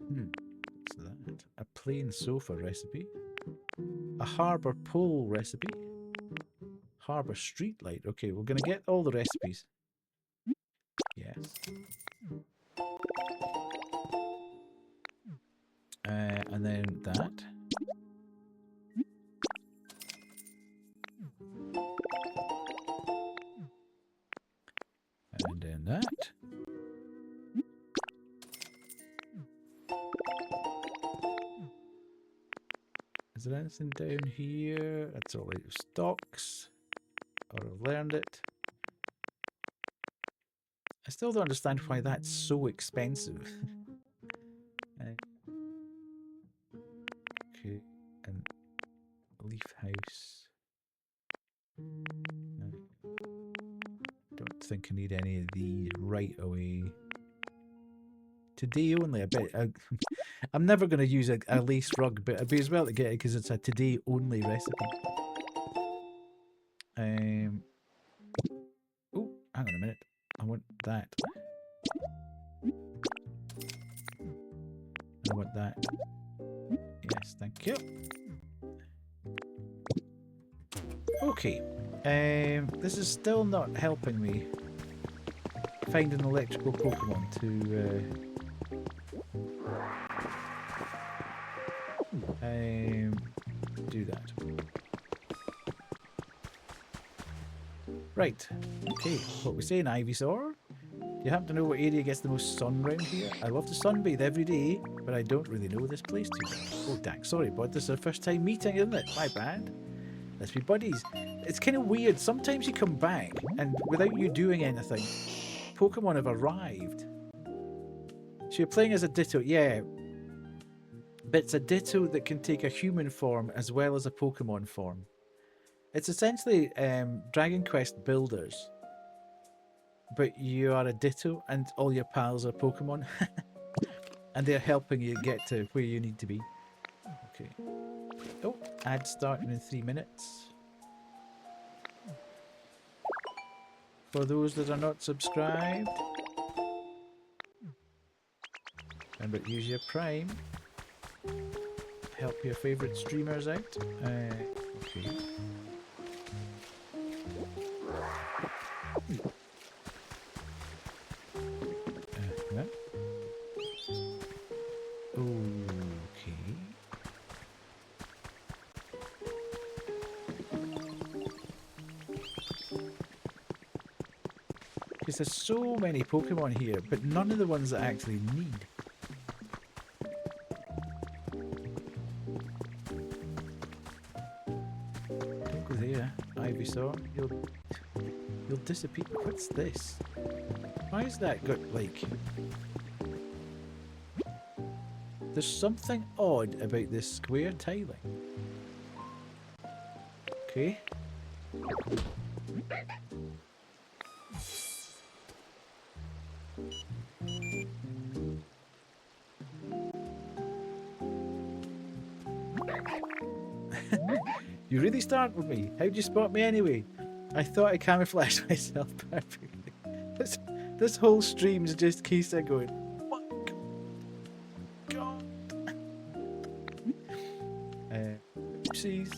What's that? A plain sofa recipe. A harbour pole recipe. Harbour street light. Okay, we're going to get all the recipes. Yes. And then that. And then that. Is there anything down here? That's all out of stocks. Or I've learned it. I still don't understand why that's so expensive. Okay, and leaf house. Don't think I need any of these right away. Today only, I bet. I'm never going to use a lace rug, but I'd be as well to get it because it's a today only recipe. Oh, hang on a minute. I want that. I want that. Yes, thank you. Okay. This is still not helping me find an electrical Pokemon to do that. Right. Okay. What we saying, Ivysaur? Do you happen to know what area gets the most sun round here? I love to sunbathe every day, but I don't really know this place too well. Oh, dang. Sorry, bud. This is our first time meeting, isn't it? My bad. Let's be buddies. It's kind of weird. Sometimes you come back, and without you doing anything, Pokemon have arrived. So you're playing as a Ditto. Yeah. But it's a Ditto that can take a human form as well as a Pokemon form. It's essentially Dragon Quest builders. But you are a Ditto and all your pals are Pokemon. And they're helping you get to where you need to be. Okay. Oh, ad starting in 3 minutes. For those that are not subscribed, remember to use your Prime. Help your favourite streamers out. Okay. Okay. Because there's so many Pokemon here, but none of the ones that I actually need. Don't go there, Ivysaur. You'll disappear. What's this? Why is that got like... There's something odd about this square tiling. Okay. You really startled me. How'd you spot me anyway? I thought I camouflaged myself perfectly. This whole stream's just Kisa going, fuck. God. Oopsies.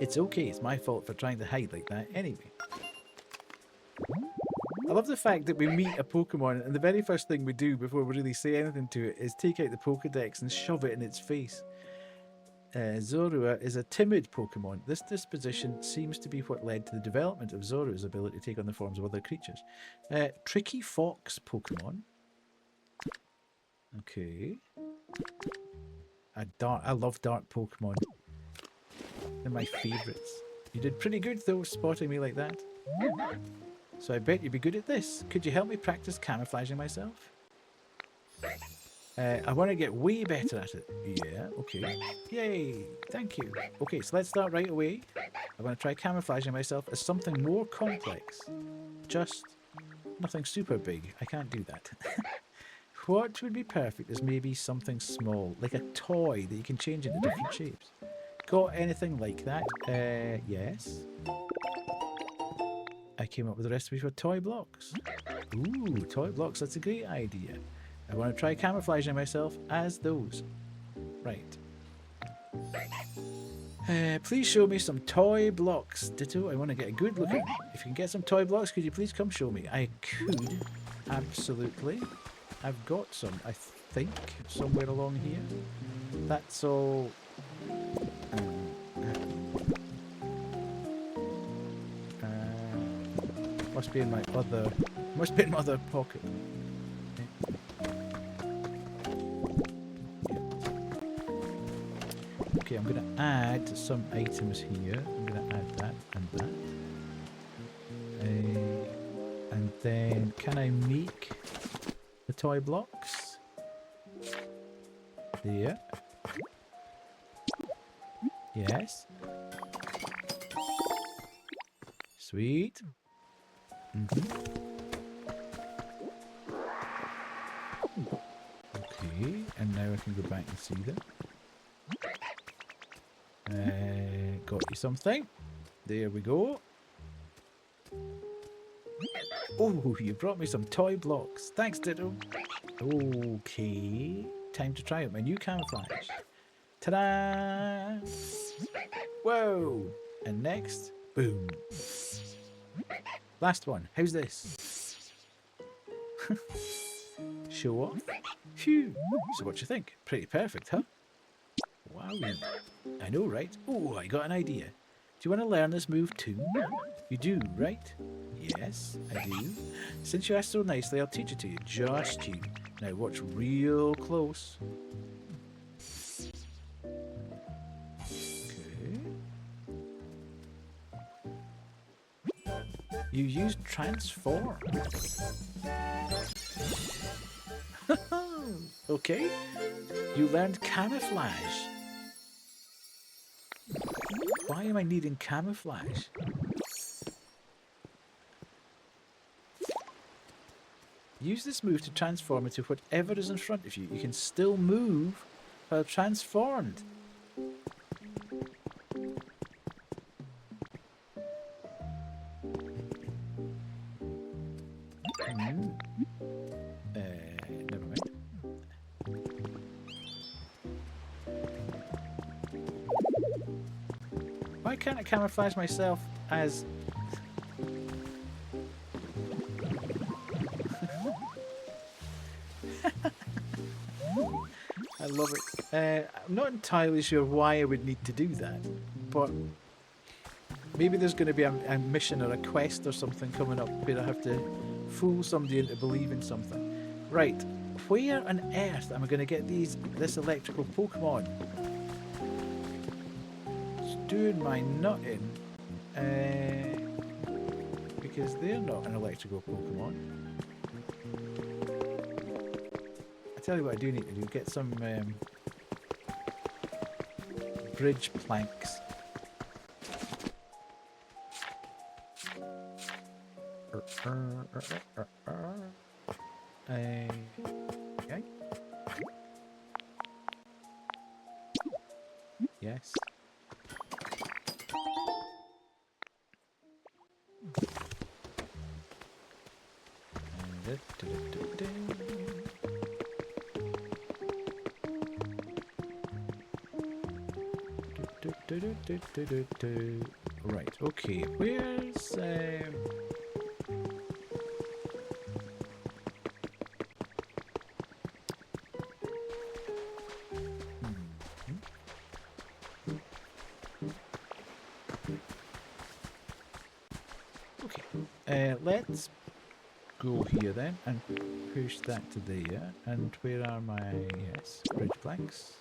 It's okay, it's my fault for trying to hide like that anyway. I love the fact that we meet a Pokemon and the very first thing we do before we really say anything to it is take out the Pokedex and shove it in its face. Zorua is a timid Pokemon. This disposition seems to be what led to the development of Zorua's ability to take on the forms of other creatures. Tricky Fox Pokemon. Okay. I love dark Pokemon. They're my favourites. You did pretty good though, spotting me like that. So I bet you'd be good at this. Could you help me practice camouflaging myself? I want to get way better at it. Yeah, okay. Yay, thank you. Okay, so let's start right away. I want to try camouflaging myself as something more complex. Just nothing super big. I can't do that. What would be perfect is maybe something small, like a toy that you can change into different shapes. Got anything like that? Yes. I came up with a recipe for toy blocks. Ooh, toy blocks, that's a great idea. I want to try camouflaging myself as those. Right. Please show me some toy blocks. Ditto, I want to get a good look at them. If you can get some toy blocks, could you please come show me? I could. Absolutely. I've got some, I think, somewhere along here. That's all. Must be in my other pocket. Okay, I'm going to add some items here. I'm going to add that and that. And then, can I make the toy blocks? There. Yes. Sweet. Okay, and now I can go back and see them. Got you something. There we go. Oh, you brought me some toy blocks. Thanks, Ditto. Okay, time to try out my new camouflage. Ta-da! Whoa! And next, boom. Last one. How's this? Show off. Phew. So what you think? Pretty perfect, huh? Wow. I know, right? Oh, I got an idea. Do you want to learn this move too? You do, right? Yes, I do. Since you asked so nicely, I'll teach it to you. Just you. Now watch real close. Okay. You use transform. Okay. You learned camouflage. Why am I needing camouflage? Use this move to transform into whatever is in front of you. You can still move while transformed. Never mind. Why can't I camouflage myself as... I love it. I'm not entirely sure why I would need to do that, but maybe there's going to be a mission or a quest or something coming up where I have to fool somebody into believing something. Right, where on earth am I going to get this electrical Pokemon? It's doing my nutting, because they're not an electrical Pokemon. Tell you what I do need to do, get some bridge planks. Okay. Yes. Right, okay, where's Okay. Let's go here then and push that to there. And where are my bridge planks?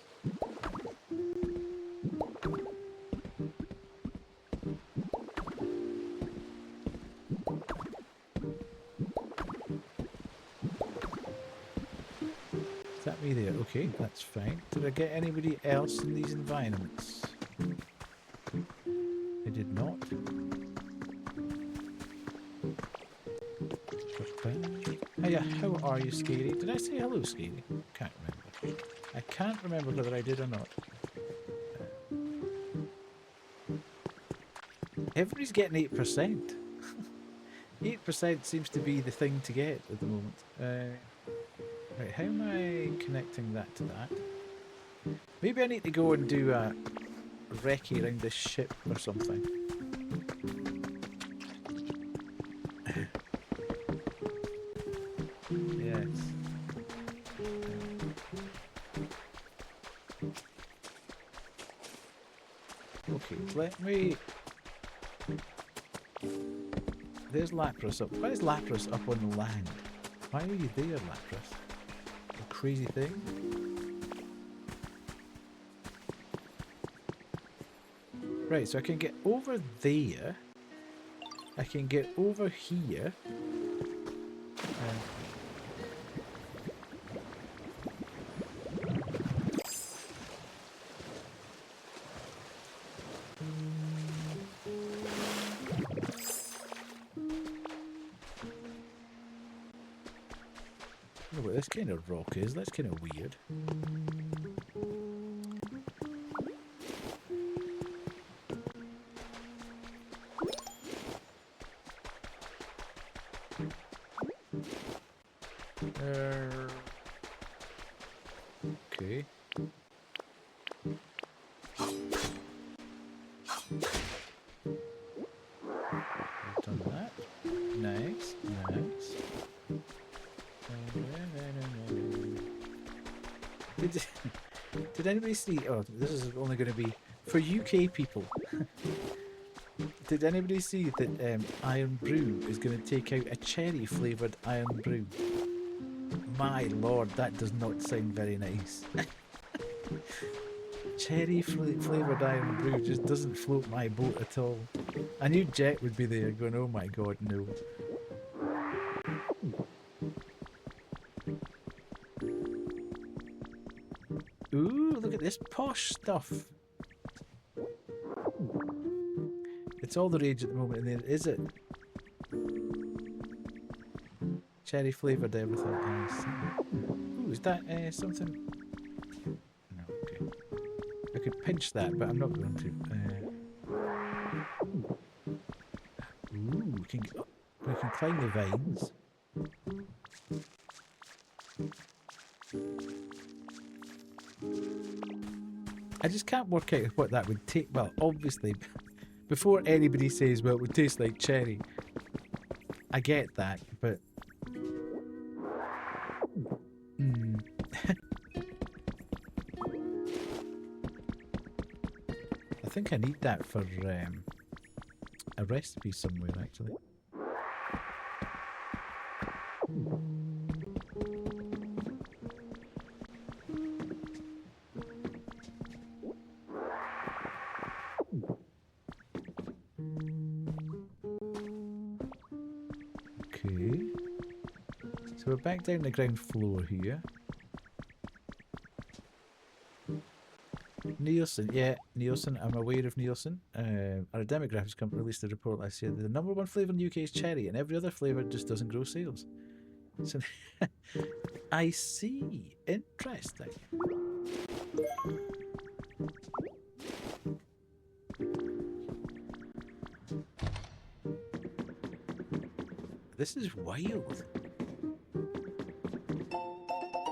Is that me there? Okay, that's fine. Did I get anybody else in these environments? I did not. Hiya, how are you, Scary? Did I say hello, Scary? Can't remember. I can't remember whether I did or not. Everybody's getting 8%. 8% seems to be the thing to get at the moment. Right, how am I connecting that to that? Maybe I need to go and do a recce around this ship or something. Yes. Okay, let me... There's Lapras up. Why is Lapras up on the land? Why are you there, Lapras? A crazy thing? Right, so I can get over there. I can get over here. I don't know what this kind of rock is. That's kind of weird. Okay. We've done that. Nice, nice. Did anybody see? Oh, this is only going to be for UK people. Did anybody see that Iron Brew is going to take out a cherry flavoured Iron Brew? My lord, that does not sound very nice. Cherry flavoured Iron Brew just doesn't float my boat at all. I knew Jet would be there going, oh my god, no. Ooh, look at this posh stuff. It's all the rage at the moment, and is it? Cherry flavoured everything. Nice. Ooh, is that something? No, okay. I could pinch that, but I'm not going to. Ooh, we can climb the vines. I just can't work out what that would take. Well, obviously, before anybody says, well, it would taste like cherry. I get that, but... I think I need that for a recipe somewhere, actually. Okay. So we're back down the ground floor here. Nielsen, yeah, Nielsen, I'm aware of Nielsen. Our demographics company released a report last year that the #1 flavour in the UK is cherry, and every other flavour just doesn't grow sales. So, I see. Interesting. This is wild.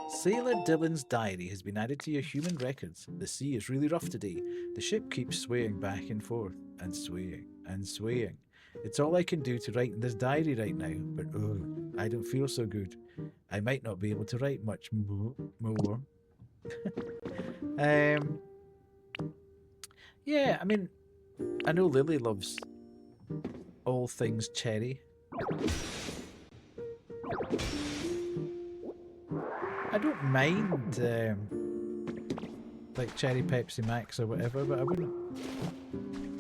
Sailor Dylan's diary has been added to your human records. The sea is really rough today. The ship keeps swaying back and forth, and swaying, and swaying. It's all I can do to write in this diary right now, but I don't feel so good. I might not be able to write much more. Yeah, I mean, I know Lily loves all things cherry. I don't mind like cherry Pepsi Max or whatever, but it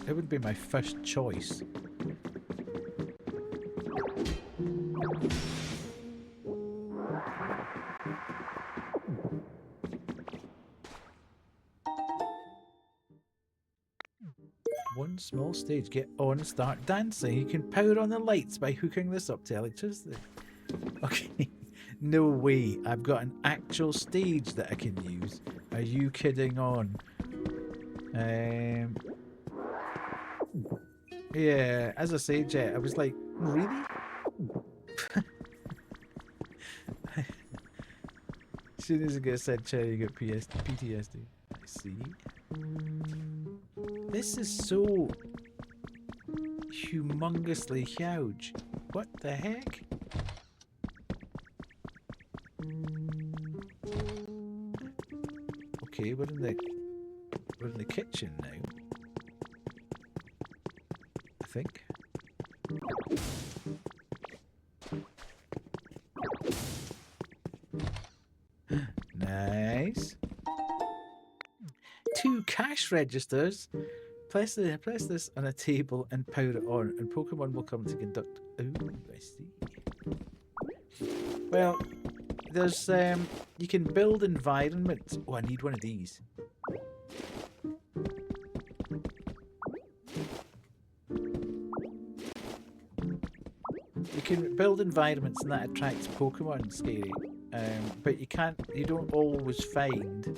wouldn't be my first choice. One small stage. Get on and start dancing. You can power on the lights by hooking this up to electricity. Okay. No way. I've got an actual stage that I can use. Are you kidding on? Yeah, as I say, Jet, I was like, really? As soon as I get said cherry, you get PTSD. I see. This is so humongously huge. What the heck? Okay, we're in the kitchen now. I think. Nice. 2 cash registers. Press this on a table and power it on, and Pokemon will come to conduct. Oh, I see. Well, there's you can build environments. Oh, I need one of these. You can build environments and that attracts Pokemon, Scary. But you don't always find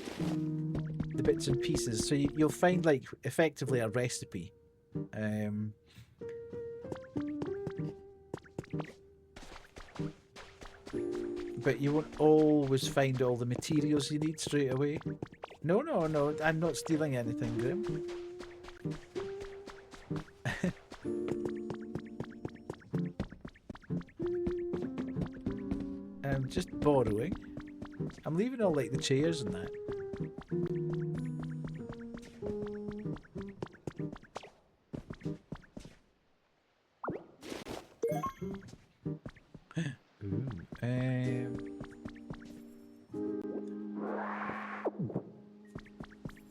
the bits and pieces. So you'll find like effectively a recipe. But you won't always find all the materials you need straight away. No, I'm not stealing anything, Grim. I'm just borrowing. I'm leaving all like the chairs and that.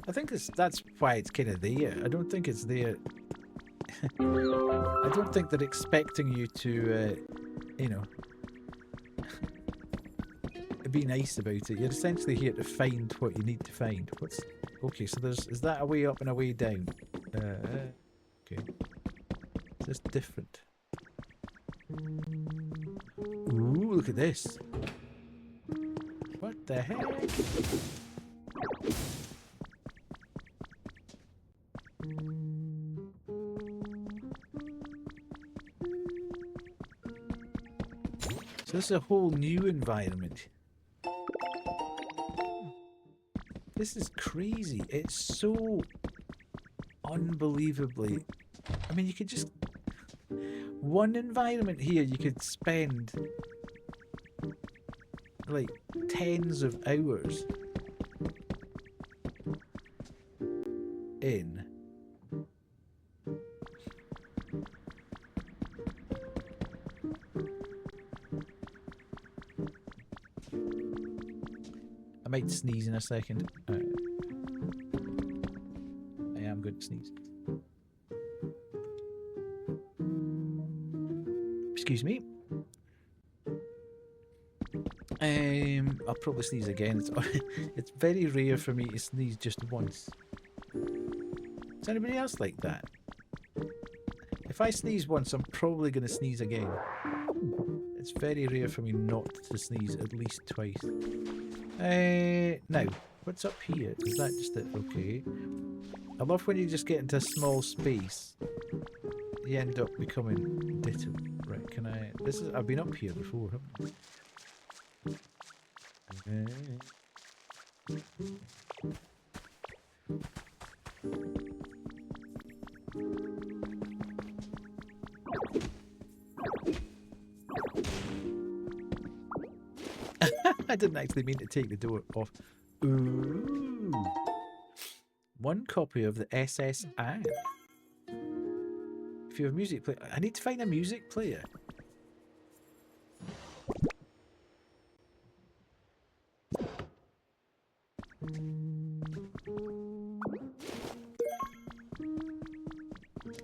I think that's why it's kind of there. I don't think it's there. I don't think they're expecting you to, you know, be nice about it. You're essentially here to find what you need to find. Okay? So is that a way up and a way down? Okay. Is this different? Ooh, look at this. What the heck? So this is a whole new environment. This is crazy. It's so unbelievably... I mean, you could just... One environment here you could spend like tens of hours in. I might sneeze in a second. I am going to sneeze. Excuse me. I'll probably sneeze again. It's very rare for me to sneeze just once. Is anybody else like that? If I sneeze once, I'm probably going to sneeze again. It's very rare for me not to sneeze at least twice. Now, what's up here? Is that just it? Okay. I love when you just get into a small space. You end up becoming ditto. Right, can I... I've been up here before, haven't I? I didn't actually mean to take the door off. Ooh. One copy of the SS Anne. If you have a music player, I need to find a music player.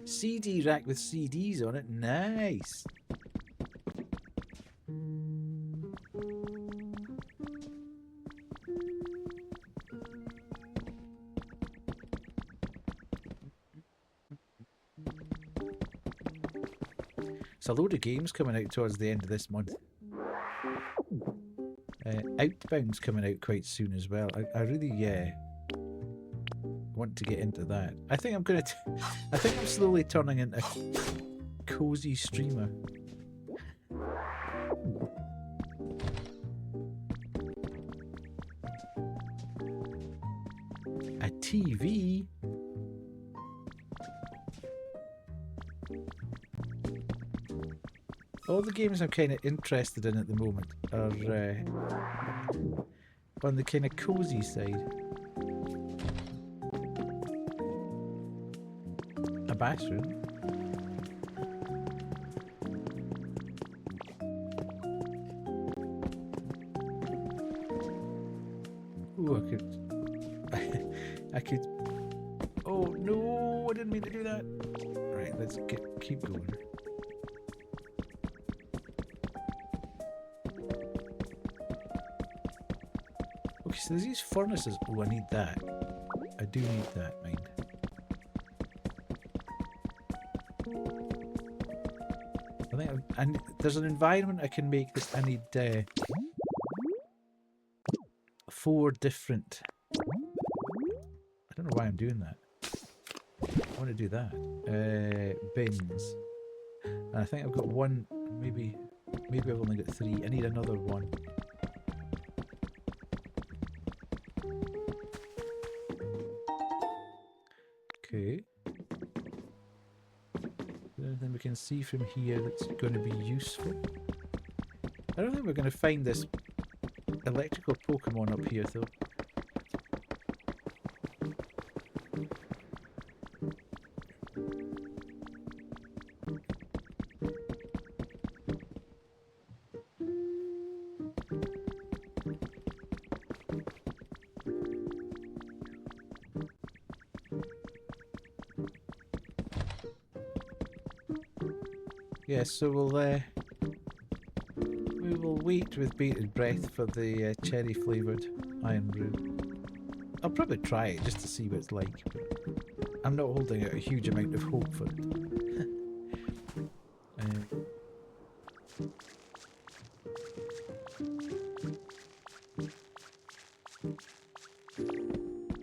CD rack with CDs on it. Nice. There's a load of games coming out towards the end of this month. Outbound's coming out quite soon as well. I really want to get into that. I think I'm gonna. I think I'm slowly turning into a cozy streamer. A TV. All the games I'm kind of interested in at the moment are on the kind of cozy side. A bathroom. Ooh, I could. Oh no! I didn't mean to do that. Right, let's keep going. Okay, so there's these furnaces. Oh, I need that. I do need that, mind. I think there's an environment I can make that I need 4 different. I don't know why I'm doing that. I want to do that. Bins. And I think I've got one. Maybe I've only got 3. I need another one. Okay. Anything we can see from here that's going to be useful? I don't think we're going to find this electrical Pokemon up here though. Yes, so we will wait with bated breath for the cherry flavoured iron brew. I'll probably try it just to see what it's like, but I'm not holding out a huge amount of hope for it.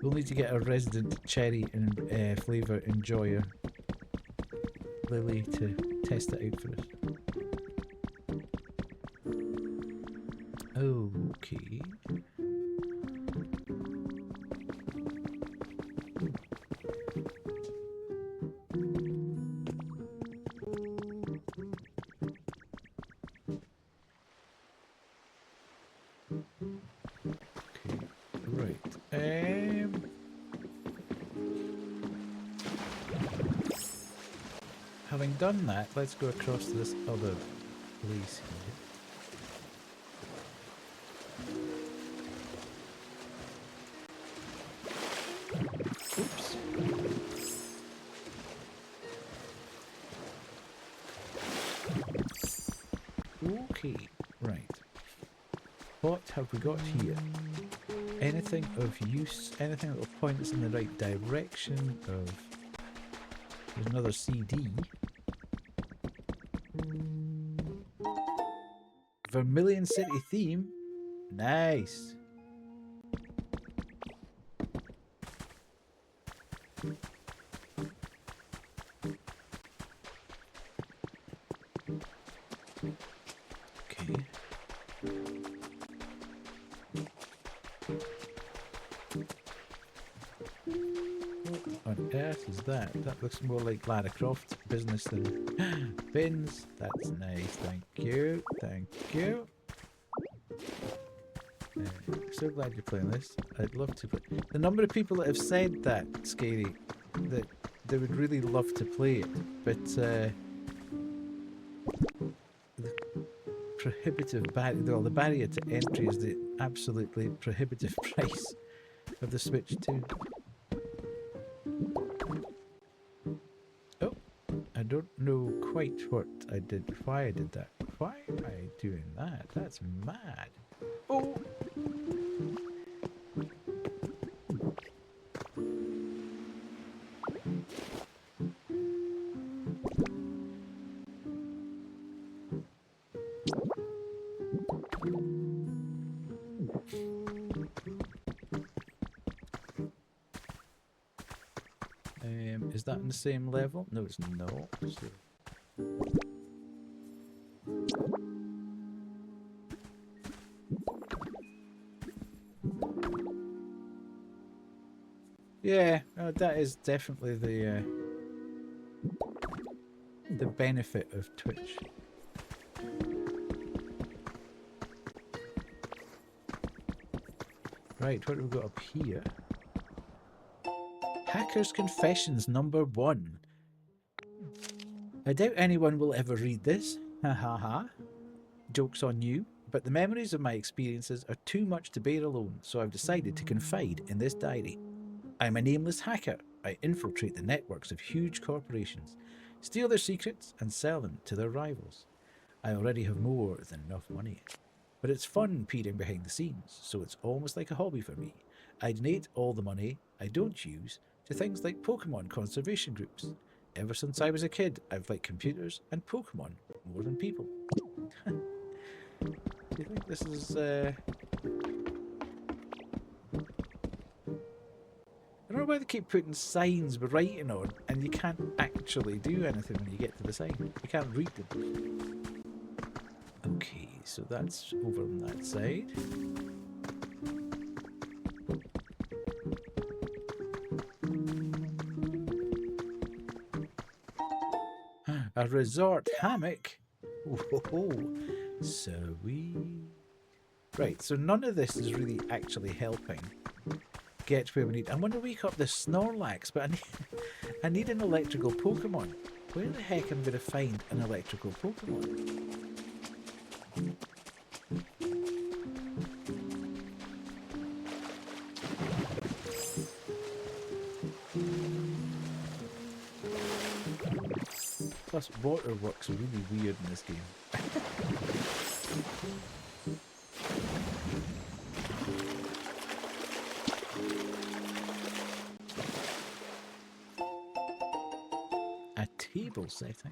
We'll need to get a resident cherry and flavour enjoyer, Lily, to test it out for us. Okay. Right. Having done that, let's go across to this other place here. Oops. Okay, right. What have we got here? Anything of use? Anything that will point us in the right direction of... There's another CD. Vermilion City theme. Nice. Okay. What on earth is that? That looks more like Lara Croft's business than bins. That's nice. Thank you. Thank you. So glad you're playing this. I'd love to play. The number of people that have said that, Scary, that they would really love to play it, but the prohibitive the barrier to entry is the absolutely prohibitive price of the Switch 2. Oh, I don't know quite what I did, why I did that. Why am I doing that? That's mad. Oh! Is that on the same level? No, it's not. So yeah, that is definitely the benefit of Twitch. Right, what have we got up here? Hacker's Confessions #1. I doubt anyone will ever read this. Ha ha ha. Joke's on you. But the memories of my experiences are too much to bear alone, so I've decided to confide in this diary. I'm a nameless hacker. I infiltrate the networks of huge corporations, steal their secrets, and sell them to their rivals. I already have more than enough money. But it's fun peering behind the scenes, so it's almost like a hobby for me. I donate all the money I don't use to things like Pokemon conservation groups. Ever since I was a kid, I've liked computers and Pokemon more than people. Do you think this is... I don't know why they keep putting signs with writing on and you can't actually do anything when you get to the sign. You can't read them. Okay, so that's over on that side. A resort hammock. Whoa, sweet. Right, so none of this is really actually helping get where we need. I want to wake up the Snorlax, but I need an electrical Pokemon. Where the heck am I going to find an electrical Pokemon? Plus, water works really weird in this game. A table setting.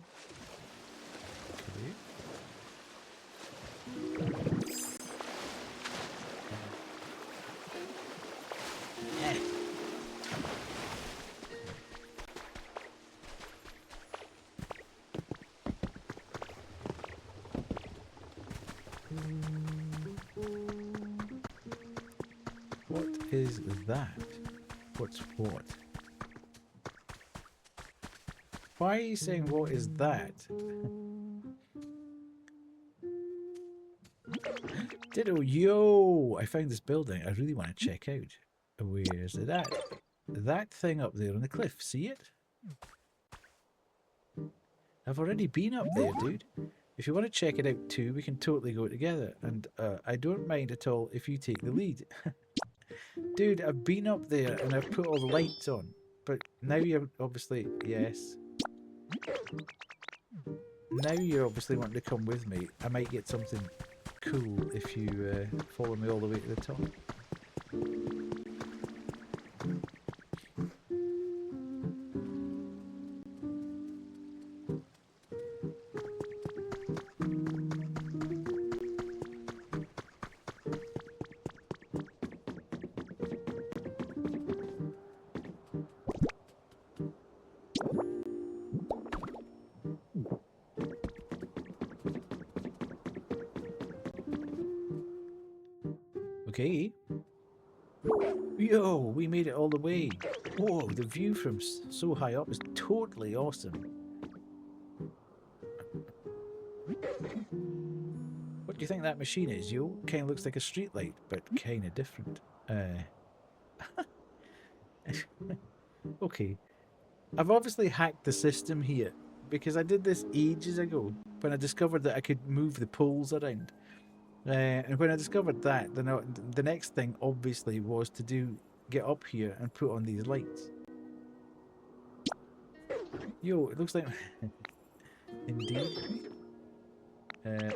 Okay. What is that? What's what? Why are you saying what is that? Ditto, yo! I found this building I really want to check out. Where's it at? That thing up there on the cliff, see it? I've already been up there, dude. If you want to check it out too, we can totally go together. And I don't mind at all if you take the lead. Dude, I've been up there and I've put all the lights on. But now you're obviously... Yes. Now you're obviously wanting to come with me. I might get something cool if you follow me all the way to the top. Okay. Yo, we made it all the way. Whoa, the view from so high up is totally awesome. What do you think that machine is, yo? Kinda looks like a streetlight, but kinda different. Okay. I've obviously hacked the system here because I did this ages ago when I discovered that I could move the poles around. And when I discovered that, the next thing obviously was to get up here and put on these lights. Yo, it looks like indeed.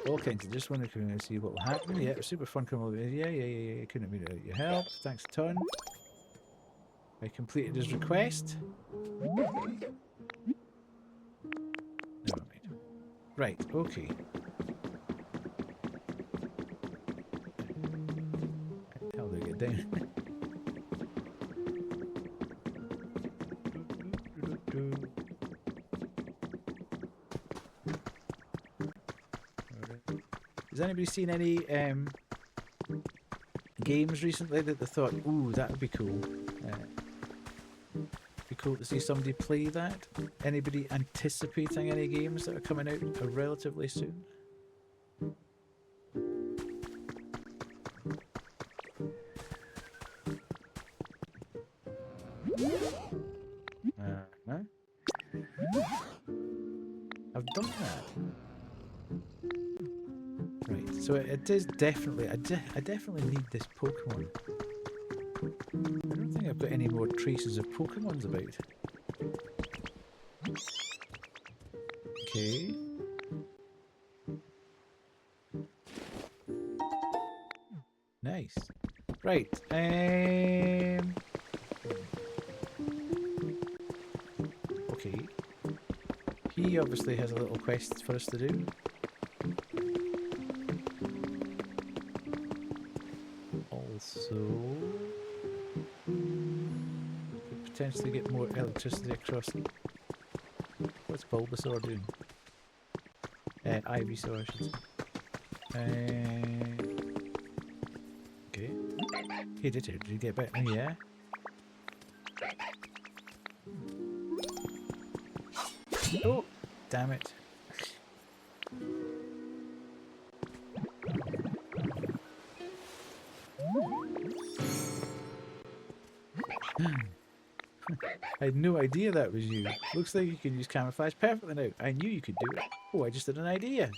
All kinds of just want to see what will happen. Yeah, super fun coming over. Yeah. Couldn't have been without your help. Thanks a ton. I completed his request. Never mind. Right, okay. How do I get down? Has anybody seen any games recently that they thought, ooh, that would be cool? Be cool to see somebody play that. Anybody anticipating any games that are coming out relatively soon? No? I've done that. Right, so it is definitely, I definitely need this Pokemon. I don't think I've got any more traces of Pokemons about. Okay. Nice. Right, okay. He obviously has a little quest for us to do. Also, could potentially get more electricity across. What's Bulbasaur doing? Ivysaur, I should say. Okay. He did it. Did he get back? Oh, yeah. Oh, damn it. I had no idea that was you. Looks like you can use camouflage perfectly now. I knew you could do it. Oh, I just had an idea.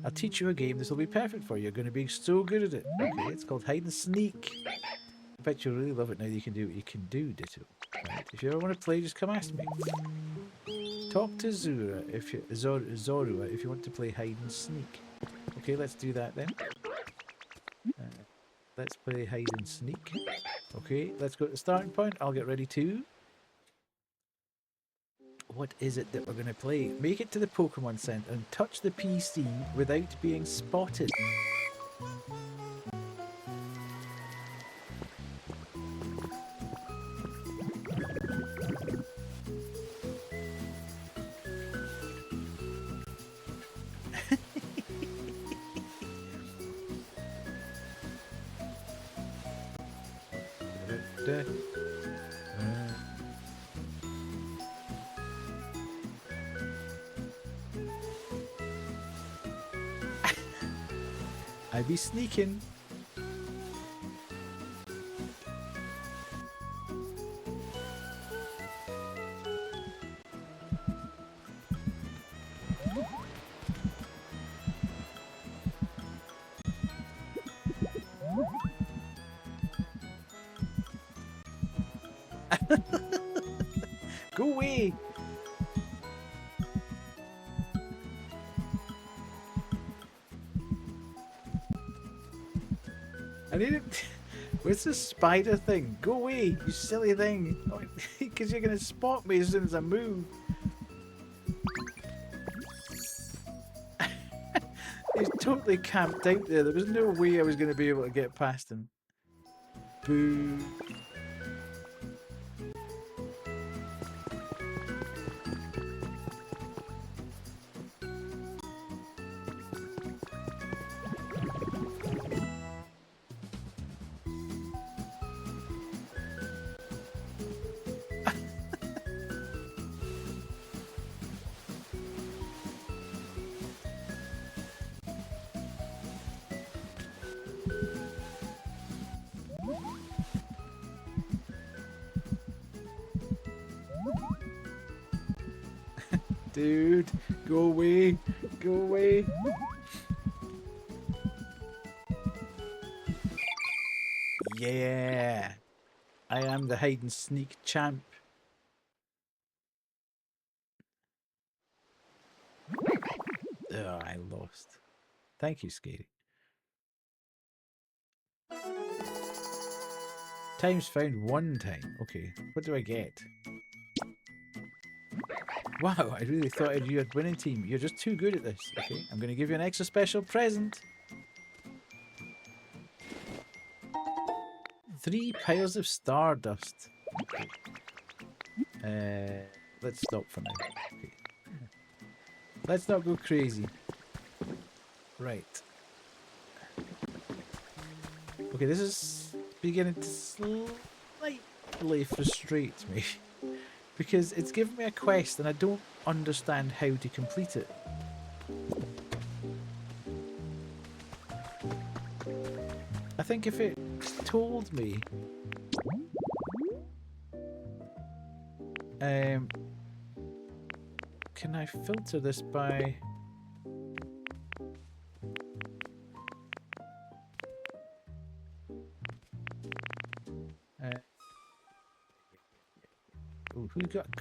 I'll teach you a game. This will be perfect for you. You're going to be so good at it. Okay, it's called hide and sneak. I bet you'll really love it now that you can do what you can do, Ditto. Right, if you ever want to play, just come ask me. Talk to Zorua if you want to play hide and sneak. Okay, let's do that then. Let's play hide and sneak. Okay, let's go to the starting point. I'll get ready too. What is it that we're going to play? Make it to the Pokemon Center and touch the PC without being spotted. I be sneaking. Go away. I need it. Where's the spider thing? Go away, you silly thing. Because you're going to spot me as soon as I move. He's totally camped out there. There was no way I was going to be able to get past him. Boo. Dude, go away. Go away. Yeah. I am the hide and sneak champ. Oh, I lost. Thank you, Scary. Times found 1 time. Okay, what do I get? Wow, I really thought you had winning team. You're just too good at this. Okay, I'm going to give you an extra special present. 3 piles of stardust. Let's stop for now. Okay. Let's not go crazy. Right. Okay, this is beginning to slightly frustrate me. Because it's given me a quest and I don't understand how to complete it. I think if it told me can I filter this by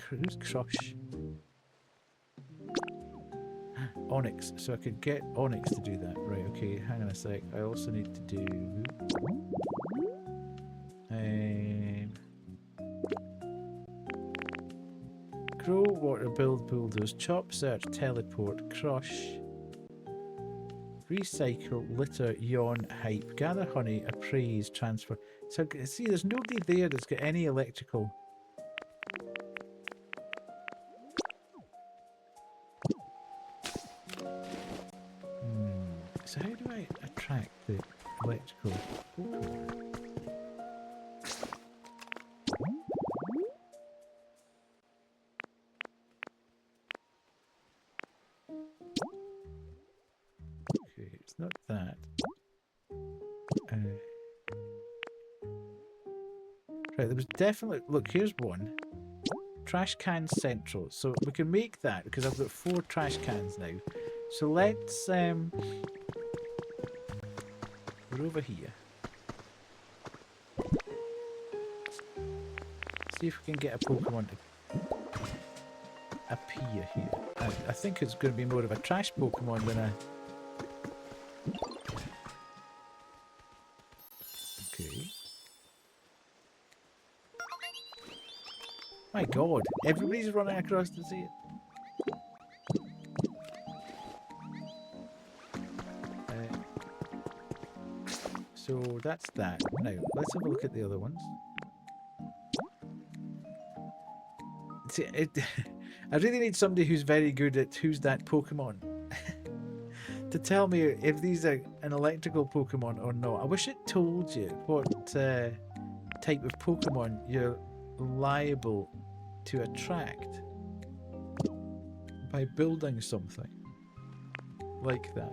who's Crush? Onyx, so I could get Onyx to do that. Right, okay, hang on a sec. I also need to do grow, water, build, bulldoze, chop, search, teleport, crush, recycle, litter, yawn, hype, gather honey, appraise, transfer. So see, there's nobody there that's got any electrical. So how do I attract the electrical Pokemon? Okay, it's not that. Right, there was definitely... Look, here's one. Trash can central. So we can make that because I've got 4 trash cans now. So let's... we're over here. See if we can get a Pokemon to appear here. I think it's going to be more of a trash Pokemon than a... Okay. My god, everybody's running across to see it. So that's that. Now, let's have a look at the other ones. See, I really need somebody who's very good at who's that Pokemon to tell me if these are an electrical Pokemon or not. I wish it told you what type of Pokemon you're liable to attract by building something like that.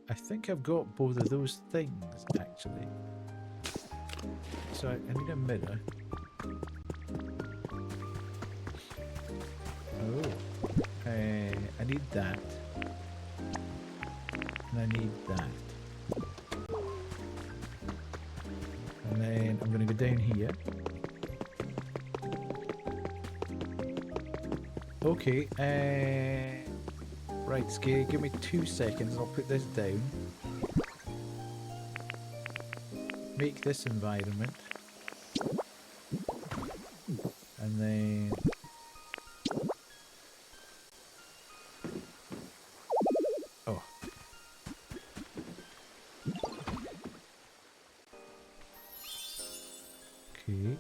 I think I've got both of those things actually. So I need a mirror. Oh, I need that, and I need that, and then I'm going to go down here. Okay, right, Scary, give me 2 seconds and I'll put this down. Make this environment. And then... Oh. Okay.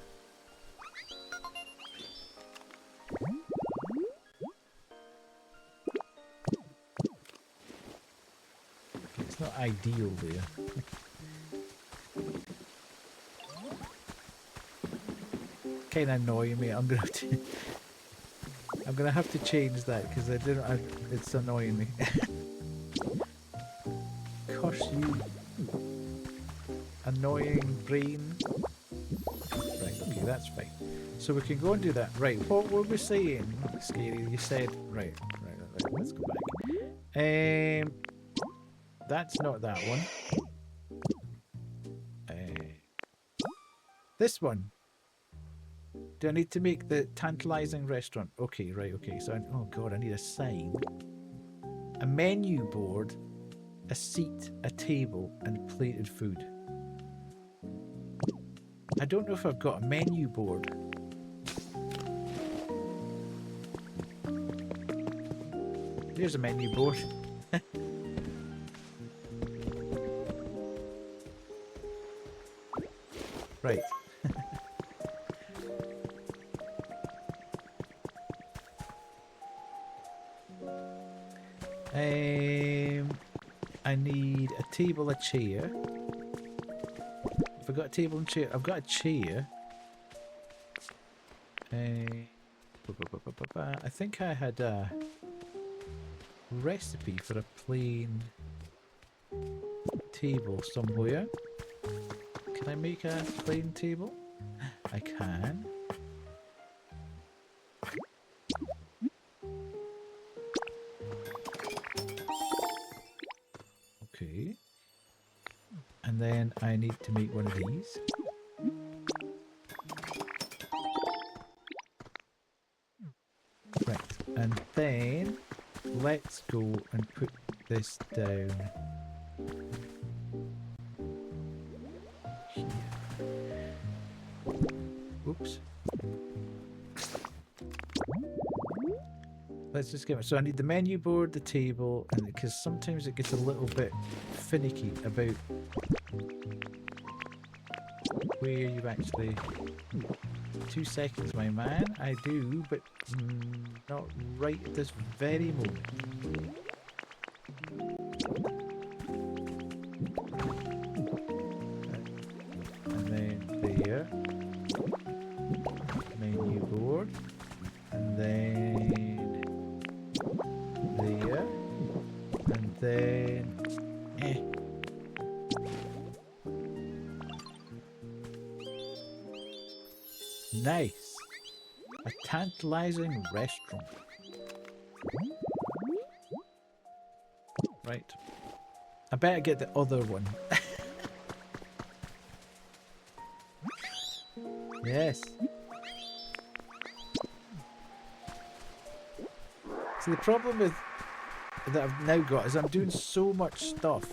It's not ideal there. Kind of annoying me. I'm gonna have to change that because I didn't. It's annoying me. Gosh, you annoying brain. Right. Okay, that's fine. So we can go and do that. Right, what were we saying, Scary? You said... Right, let's go back. That's not that one. This one. Do I need to make the tantalizing restaurant? Okay, right, okay. So, oh god, I need a sign. A menu board, a seat, a table, and plated food. I don't know if I've got a menu board. There's a menu board. Right. I need a table, a chair. Have I got a table and chair? I've got a chair. I think I had a recipe for a plain table somewhere. Can I make a plain table? I can. Okay. And then I need to make one of these. Right. And then let's go and put this down here. Oops. Let's just get... So I need the menu board, the table, and because sometimes it gets a little bit finicky about where you've actually... 2 seconds, my man. I do, but not right at this very moment. And then there. Menu board. And then there. And then... Nice. A tantalizing restaurant. Right. I better get the other one. Yes. So the problem with that I've now got is I'm doing so much stuff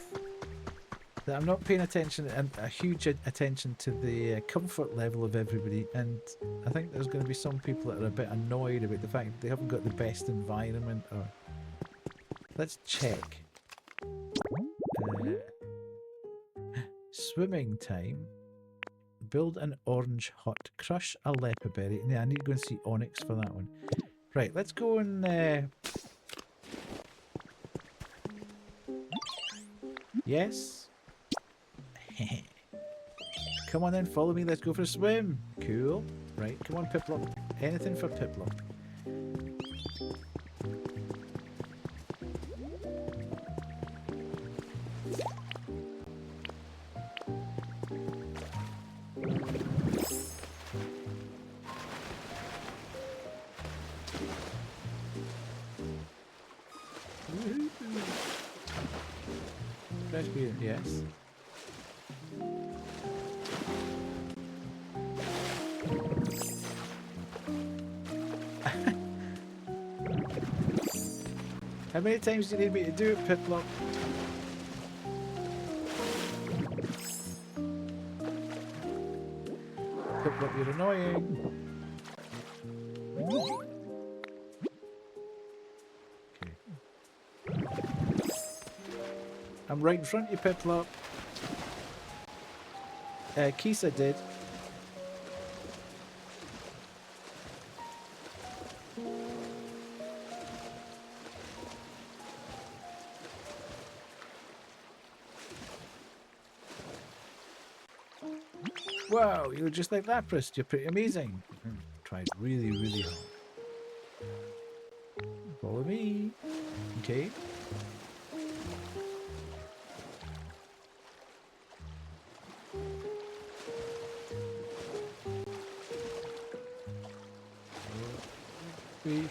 that I'm not paying attention and a huge attention to the comfort level of everybody, and I think there's going to be some people that are a bit annoyed about the fact that they haven't got the best environment. Or let's check. Swimming time. Build an orange hut. Crush a leopard berry. Yeah, I need to go and see Onyx for that one. Right, let's go and... Yes. Come on then, follow me, let's go for a swim. Cool. Right, come on Piplup. Anything for Piplup. Fresh beer, yes. How many times do you need me to do it, Piplup? Piplup, you're annoying. Okay. I'm right in front of you, Piplup. Kisa did. Wow, you're just like Lapras. You're pretty amazing. Tried really, really hard. Follow me. Okay.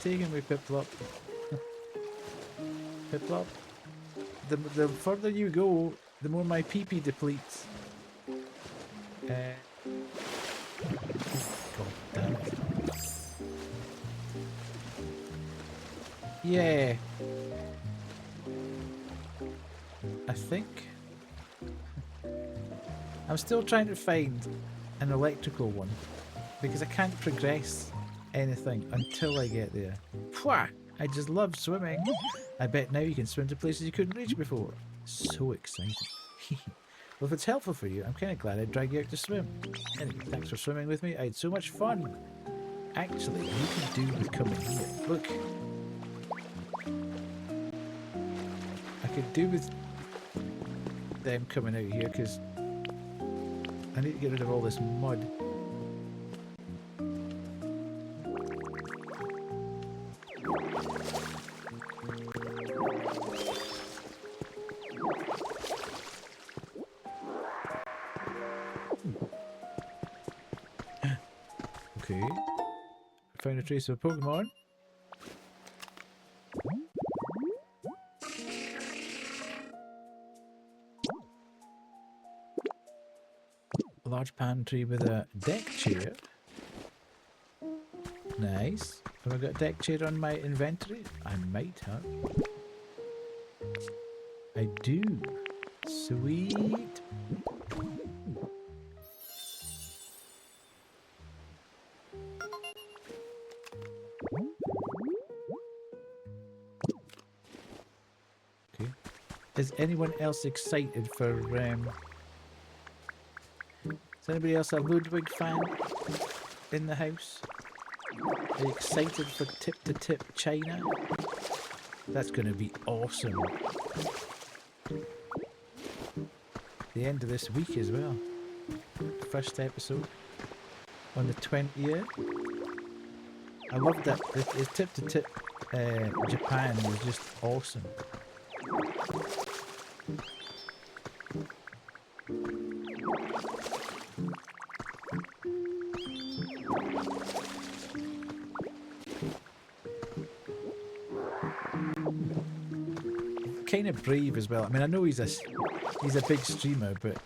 taking me, Piplup? Piplup? The further you go, the more my pee-pee depletes. God damn it. Yeah. I think I'm still trying to find an electrical one because I can't progress anything until I get there. Pwah! I just love swimming. I bet now you can swim to places you couldn't reach before. So exciting. Well, if it's helpful for you, I'm kind of glad I dragged you out to swim. Anyway, thanks for swimming with me. I had so much fun. Actually, you could do with coming here. Look. I could do with them coming out here because I need to get rid of all this mud. Okay. Found a trace of a Pokemon. A large palm tree with a deck chair. Nice. Have I got a deck chair on my inventory? I might have. I do. Sweet. Okay. Is anyone else excited for is anybody else a Ludwig fan in the house? Are you excited for Tip to Tip China? That's going to be awesome. The end of this week as well. First episode on the 20th. I love that. The Tip to Tip Japan was just awesome. Kind of brave as well. I mean, I know he's a big streamer, but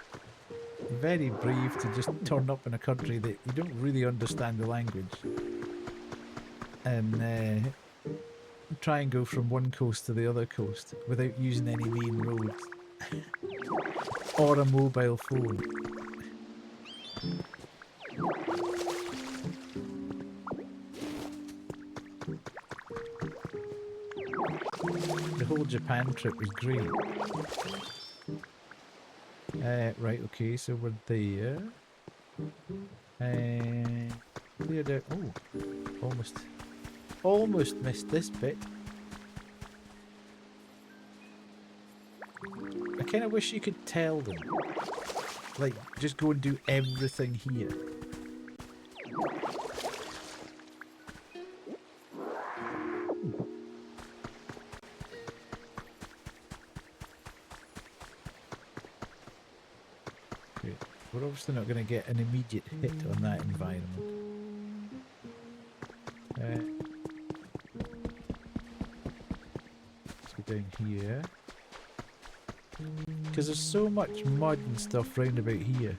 very brave to just turn up in a country that you don't really understand the language and try and go from one coast to the other coast without using any main roads or a mobile phone. The whole Japan trip was great. Right, okay, so we're there. Cleared out. Oh, almost missed this bit. I kind of wish you could tell them. Like, just go and do everything here. We're obviously not going to get an immediate hit on that environment. Let's go down here. Because there's so much mud and stuff round about here.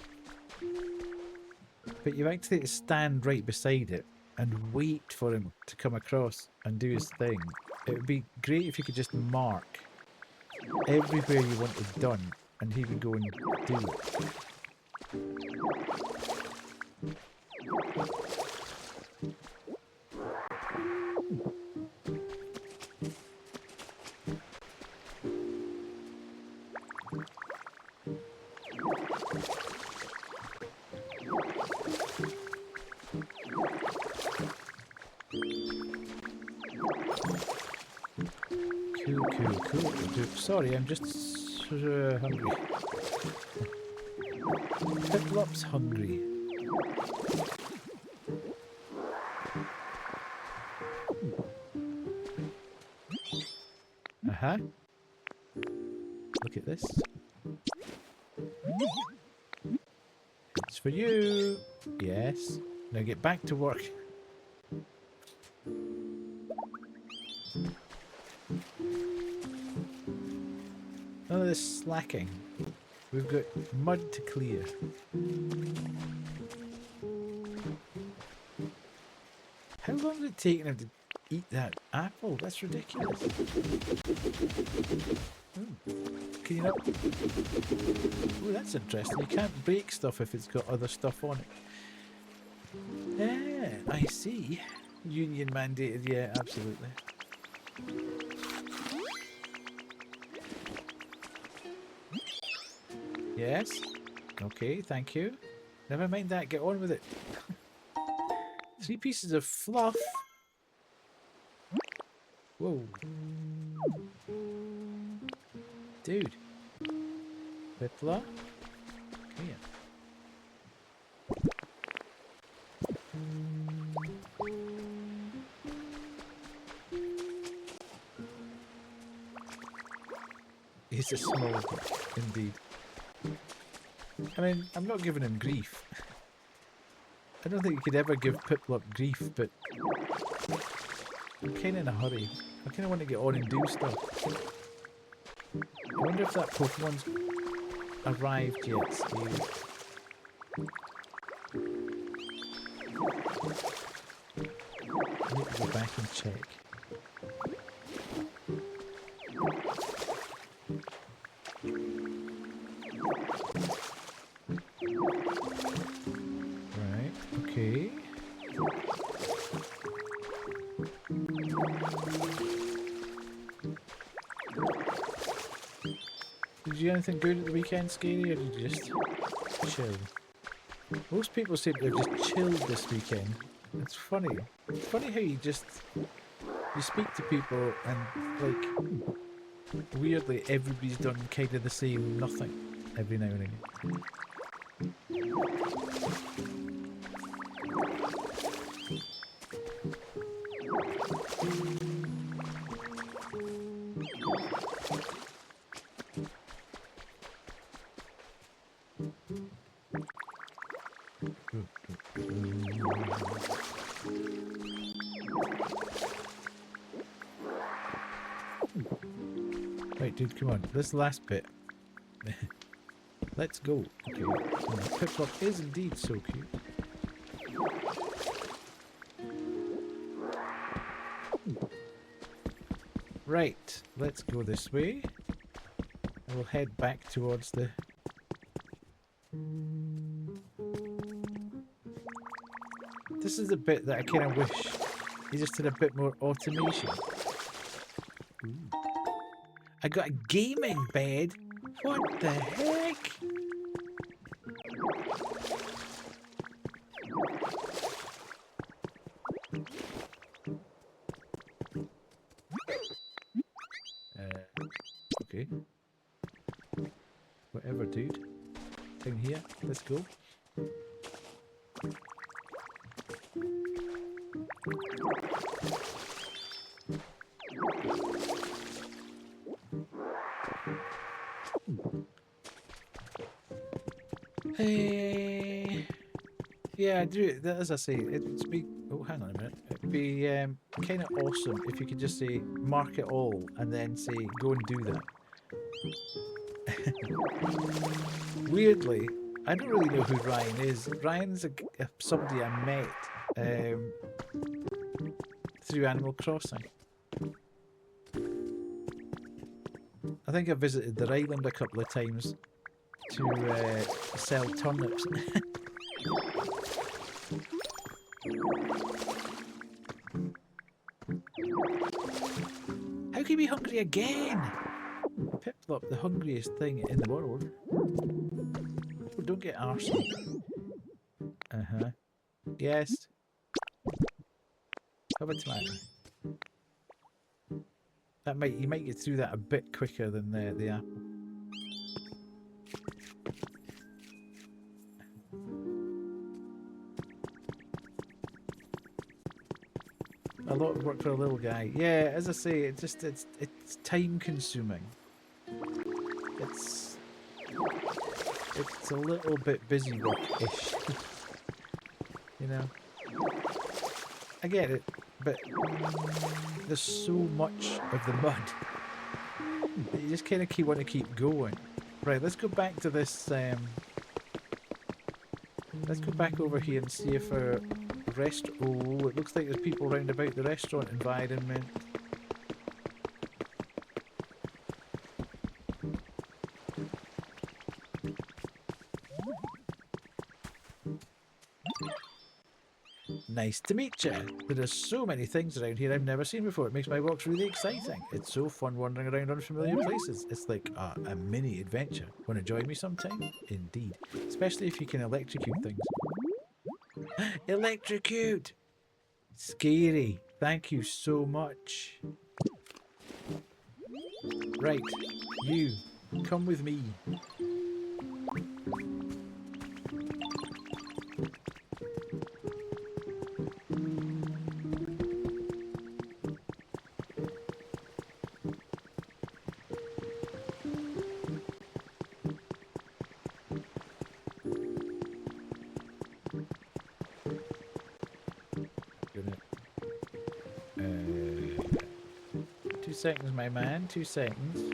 But you actually have to stand right beside it and wait for him to come across and do his thing. It would be great if you could just mark everywhere you want it done and he would go and do it. Cool. Sorry, I'm just hungry. Piplop's hungry. Uh-huh. Look at this. It's for you. Yes. Now get back to work. None of this slacking. We've got mud to clear. How long did it take him to eat that apple? That's ridiculous. Can you not? Oh, that's interesting. You can't break stuff if it's got other stuff on it. Yeah, I see. Union mandated, yeah, absolutely. Yes. Okay, thank you. Never mind that, get on with it. 3 pieces of fluff. Whoa. Dude. Pipla. Come here. He's a small, indeed. I mean, I'm not giving him grief. I don't think you could ever give Piplup grief, but I'm kind of in a hurry. I kind of want to get on and do stuff. I wonder if that Pokemon's arrived yet, Steve. I need to go back and check. Right, okay. Did you do anything good at the weekend, Scary, or did you just chill? Most people seem to have just chilled this weekend. It's funny. It's funny how you speak to people and, like, weirdly everybody's done kind of the same nothing every now and again. Right, dude, come on. This last bit. Let's go. Okay. Piplup is indeed so cute. Right, let's go this way. I will head back towards the... This is the bit that I kind of wish you just had a bit more automation. Ooh. I got a gaming bed? What the heck? Okay. Whatever, dude. Thing here. Let's go. Yeah, I do. As I say, it'd be. Oh, hang on a minute. It'd be kind of awesome if you could just say mark it all and then say go and do that. Weirdly, I don't really know who Ryan is. Ryan's somebody I met through Animal Crossing. I think I visited their island a couple of times to sell turnips. How can you be hungry again? Piplup, the hungriest thing in the world. Oh, don't get arsey. Uh-huh. Yes. Have a tomato. You might get through that a bit quicker than the apple. A lot of work for a little guy. Yeah, as I say, it's time consuming. It's a little bit busy work-ish. You know? I get it, but there's so much of the mud that you just kind of want to keep going. Right, let's go back to this. Let's go back over here and see if our Oh, it looks like there's people round about the restaurant environment. Nice to meet you. There are so many things around here I've never seen before. It makes my walks really exciting. It's so fun wandering around unfamiliar places. It's like a mini adventure. Want to join me sometime? Indeed. Especially if you can electrocute things. Electrocute! Scary. Thank you so much. Right. You. Come with me. Seconds, my man. 2 seconds.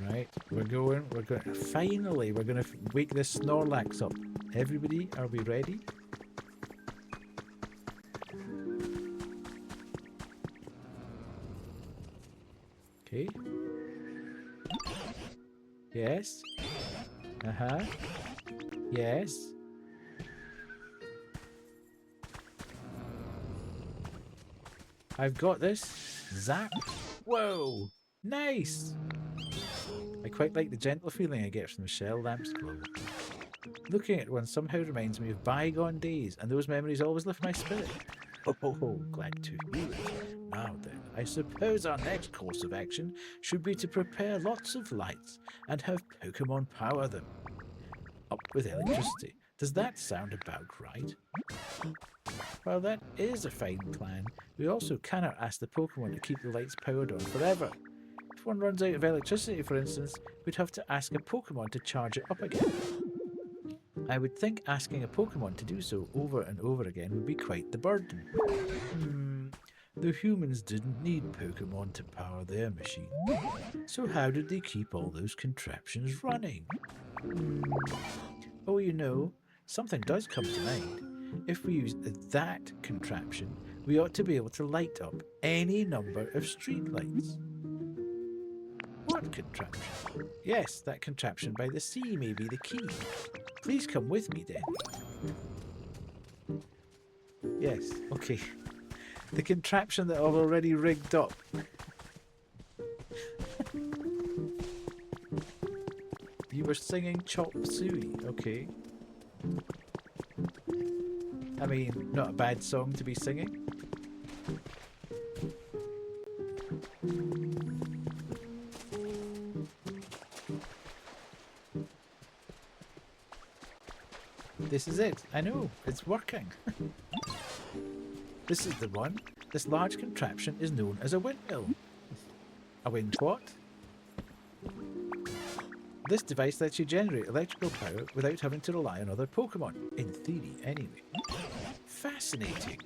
Right, we're going. Finally, we're going to wake this Snorlax up. Everybody, are we ready? Okay. Yes. Uh-huh. Yes. I've got this. Zap. Whoa. Nice. I quite like the gentle feeling I get from the shell lamp's glow. Looking at one somehow reminds me of bygone days, and those memories always lift my spirit. Oh, glad to hear it. Now then, I suppose our next course of action should be to prepare lots of lights and have Pokemon power them up with electricity. Does that sound about right? Well, that is a fine plan. We also cannot ask the Pokemon to keep the lights powered on forever. If one runs out of electricity, for instance, we'd have to ask a Pokemon to charge it up again. I would think asking a Pokemon to do so over and over again would be quite the burden. The humans didn't need Pokemon to power their machine. So how did they keep all those contraptions running? Oh, you know, something does come to mind. If we use that contraption, we ought to be able to light up any number of streetlights. What contraption? Yes, that contraption by the sea may be the key. Please come with me then. Yes, okay. The contraption that I've already rigged up. You were singing Chop Suey, okay. I mean, not a bad song to be singing. This is it. I know. It's working. This is the one. This large contraption is known as a windmill. A wind what? This device lets you generate electrical power without having to rely on other Pokemon. In theory, anyway. Fascinating.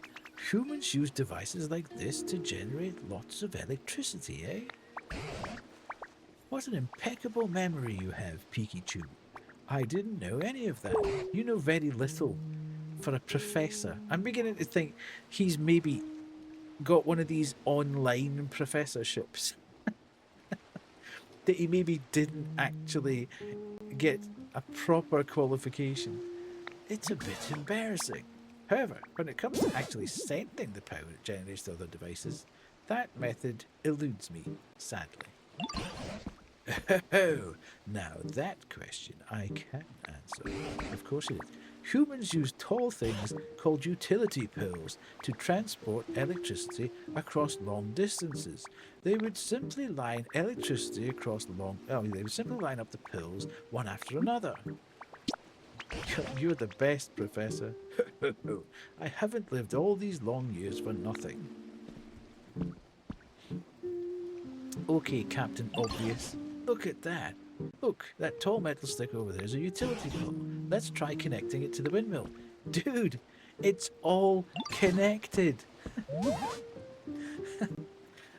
Humans use devices like this to generate lots of electricity, eh? What an impeccable memory you have, Pikachu. I didn't know any of that. You know very little for a professor. I'm beginning to think he's maybe got one of these online professorships. That he maybe didn't actually get a proper qualification. It's a bit embarrassing. However, when it comes to actually sending the power it generates to other devices, that method eludes me, sadly. Oh, now that question I can answer. Of course it is. Humans use tall things called utility poles to transport electricity across long distances. They would simply line electricity across they would simply line up the poles one after another. You're the best, Professor. I haven't lived all these long years for nothing. Okay, Captain Obvious. Look at that. Look, that tall metal stick over there is a utility pole. Let's try connecting it to the windmill. Dude, it's all connected.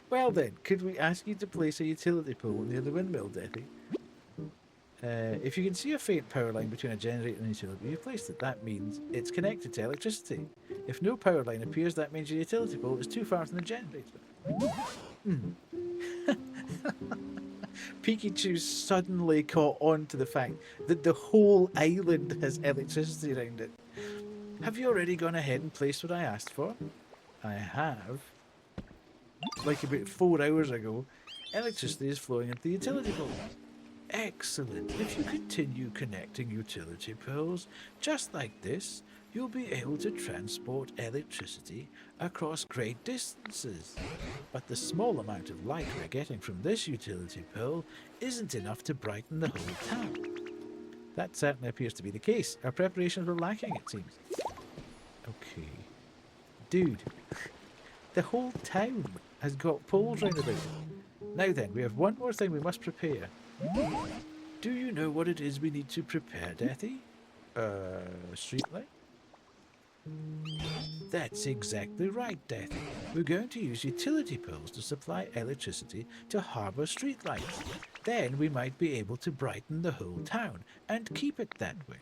Well then, could we ask you to place a utility pole near the windmill, Deathy? If you can see a faint power line between a generator and a utility, you placed it. That means it's connected to electricity. If no power line appears, that means your utility pole is too far from the generator. Pikachu suddenly caught on to the fact that the whole island has electricity around it. Have you already gone ahead and placed what I asked for? I have. Like about 4 hours ago, electricity is flowing into the utility pole. Excellent. If you continue connecting utility poles just like this, you'll be able to transport electricity across great distances. But the small amount of light we're getting from this utility pole isn't enough to brighten the whole town. That certainly appears to be the case. Our preparations were lacking, it seems. Okay. Dude, the whole town has got poles round about it. Now then, we have one more thing we must prepare. Do you know what it is we need to prepare, Deathy? Streetlight? That's exactly right, Deathy. We're going to use utility poles to supply electricity to harbour streetlights. Then we might be able to brighten the whole town and keep it that way.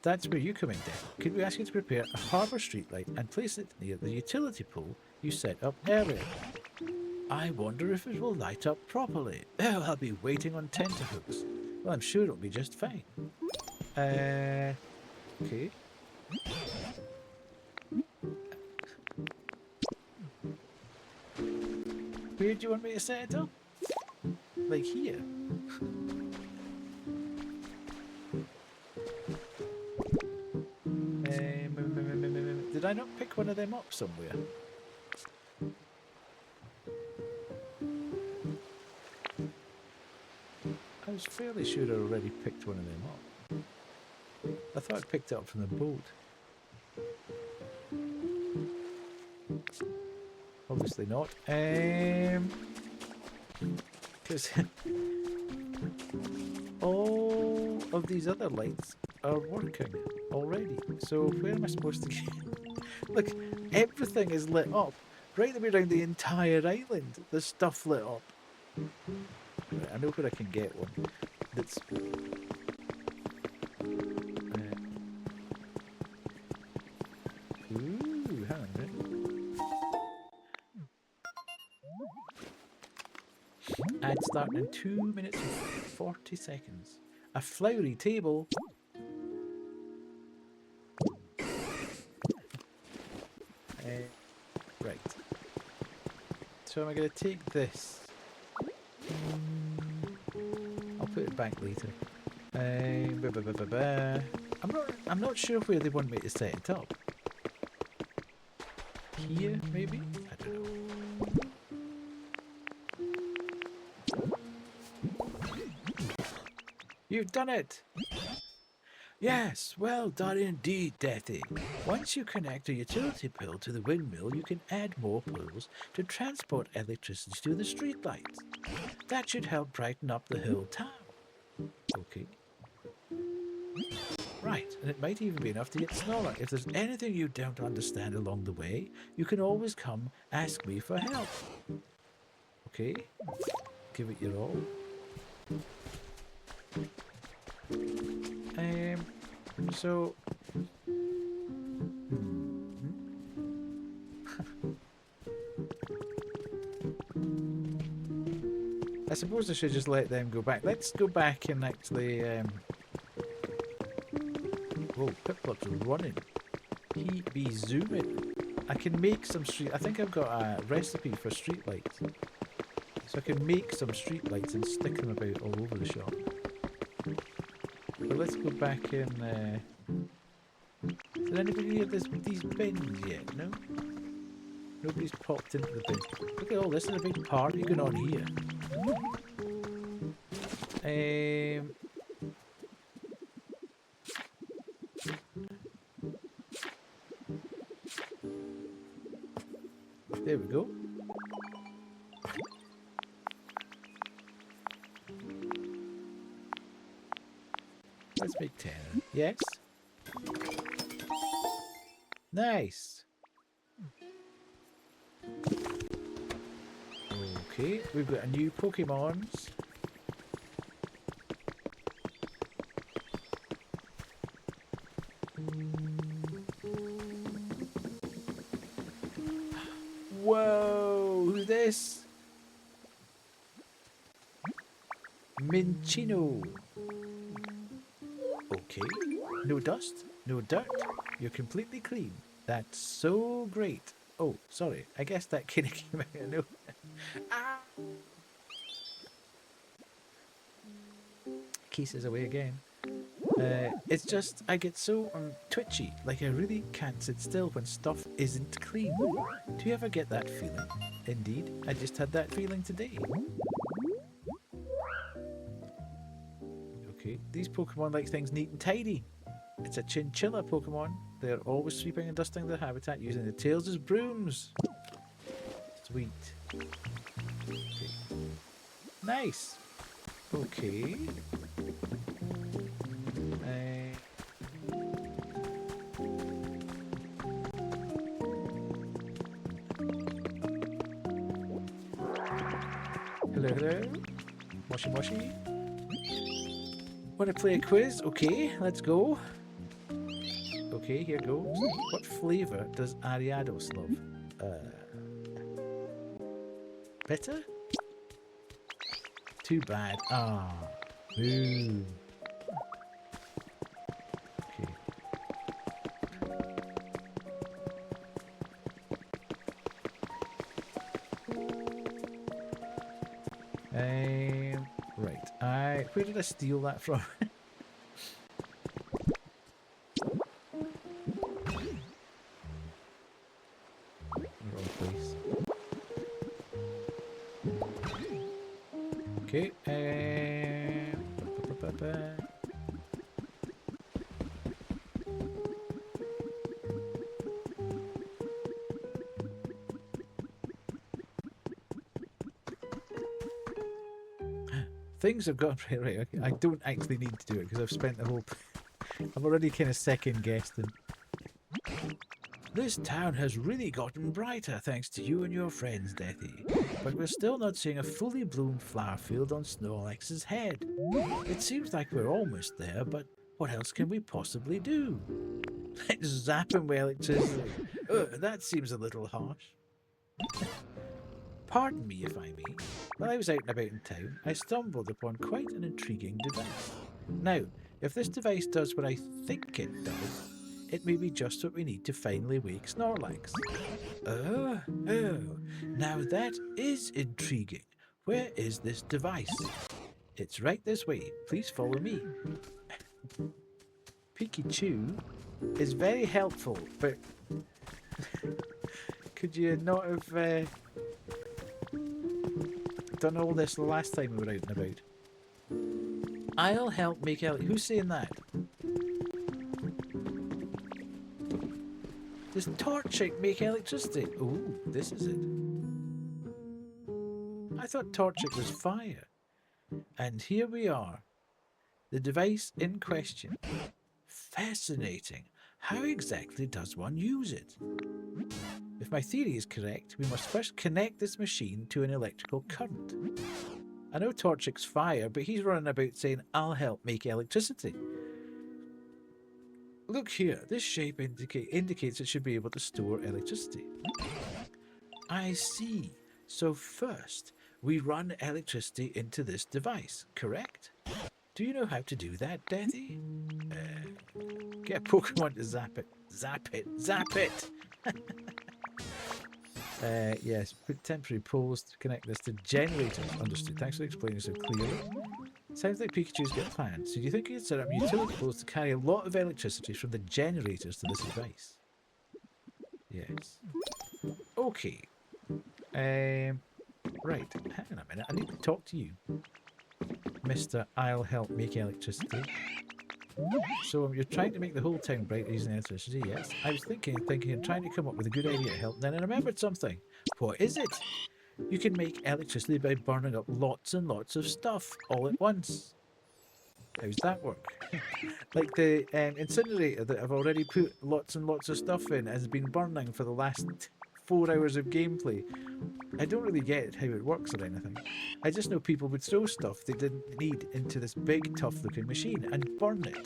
That's where you come in, Deathy. Could we ask you to prepare a harbour streetlight and place it near the utility pole you set up earlier? I wonder if it will light up properly. Oh, I'll be waiting on tenterhooks. Well, I'm sure it'll be just fine. Okay. Where do you want me to set it up? Like here? Did I not pick one of them up somewhere? I was fairly sure I already picked one of them up. I thought I picked it up from the boat. Obviously not. Because all of these other lights are working already. So where am I supposed to get? Look, everything is lit up. Right the way around the entire island, there's stuff lit up. Right, I know where I can get one. That's ooh, hang on a minute. Ad starting in 2 minutes and 40 seconds. A flowery table. Right. So am I going to take this? I'll put it back later. I'm not sure where they want me to set it up. Here, maybe? I don't know. You've done it! Yes, well done indeed, Deathy. Once you connect a utility pole to the windmill, you can add more poles to transport electricity to the streetlights. That should help brighten up the whole town. Okay. Right, and it might even be enough to get smaller. If there's anything you don't understand along the way, you can always come ask me for help. Okay, give it your all. So... I suppose I should just let them go back. Let's go back and actually... Whoa, Pipluck's running. He be zooming. I can make some street... I think I've got a recipe for street lights. So I can make some street lights and stick them about all over the shop. But let's go back and... Did anybody hear these bins yet? No? Nobody's popped into the bin. Look at all this, is a big party going on here. There we go. Let's make 10. Yes. Nice. Okay, we've got a new Pokemons. Whoa, who's this? Minchino. Okay, no dust, no dirt. You're completely clean. That's so great. Oh, sorry. I guess that kind of came out of nowhere. Ah! Keys away again. It's just I get so twitchy, like I really can't sit still when stuff isn't clean. Do you ever get that feeling? Indeed, I just had that feeling today. Okay, these Pokemon like things neat and tidy. It's a chinchilla Pokemon. They're always sweeping and dusting their habitat using their tails as brooms. Sweet. Okay. Nice. Okay. Hello, hello. Moshi moshi. Want to play a quiz? Okay, let's go. Okay, here goes. What flavor does Ariados love? Bitter? Too bad. Ah. Ooh. Okay. Right. Where did I steal that from? Wrong place. Okay. Things have gone right. Okay. I don't actually need to do it because I've spent the whole. I'm already kind of second guessing. This town has really gotten brighter thanks to you and your friends, Deathy. But we're still not seeing a fully bloomed flower field on Snorlax's head. It seems like we're almost there, but what else can we possibly do? Let's zap him with electricity. That seems a little harsh. Pardon me if I may. While I was out and about in town, I stumbled upon quite an intriguing device. Now, if this device does what I think it does, it may be just what we need to finally wake Snorlax. Oh, now that is intriguing. Where is this device? It's right this way. Please follow me. Pikachu is very helpful, but could you not have done all this the last time we were out and about? I'll help make Ellie. Who's saying that? Does Torchic make electricity? Ooh, this is it. I thought Torchic was fire. And here we are. The device in question. Fascinating. How exactly does one use it? If my theory is correct, we must first connect this machine to an electrical current. I know Torchic's fire, but he's running about saying, I'll help make electricity. Look here, this shape indicates it should be able to store electricity. I see. So first, we run electricity into this device, correct? Do you know how to do that, Deathy? Get a Pokemon to zap it. Zap it. Zap it! Yes, put temporary poles to connect this to generators. Understood. Thanks for explaining so clearly. Sounds like Pikachu's got plans. So do you think you could set up utility poles to carry a lot of electricity from the generators to this device? Yes. Okay. Right. Hang on a minute. I need to talk to you. Mr. I'll help make electricity. So you're trying to make the whole town bright using electricity, yes? I was thinking and trying to come up with a good idea to help. Then I remembered something. What is it? You can make electricity by burning up lots and lots of stuff all at once. How does that work? Like the incinerator that I've already put lots and lots of stuff in has been burning for the last 4 hours of gameplay. I don't really get how it works or anything. I just know people would throw stuff they didn't need into this big tough looking machine and burn it.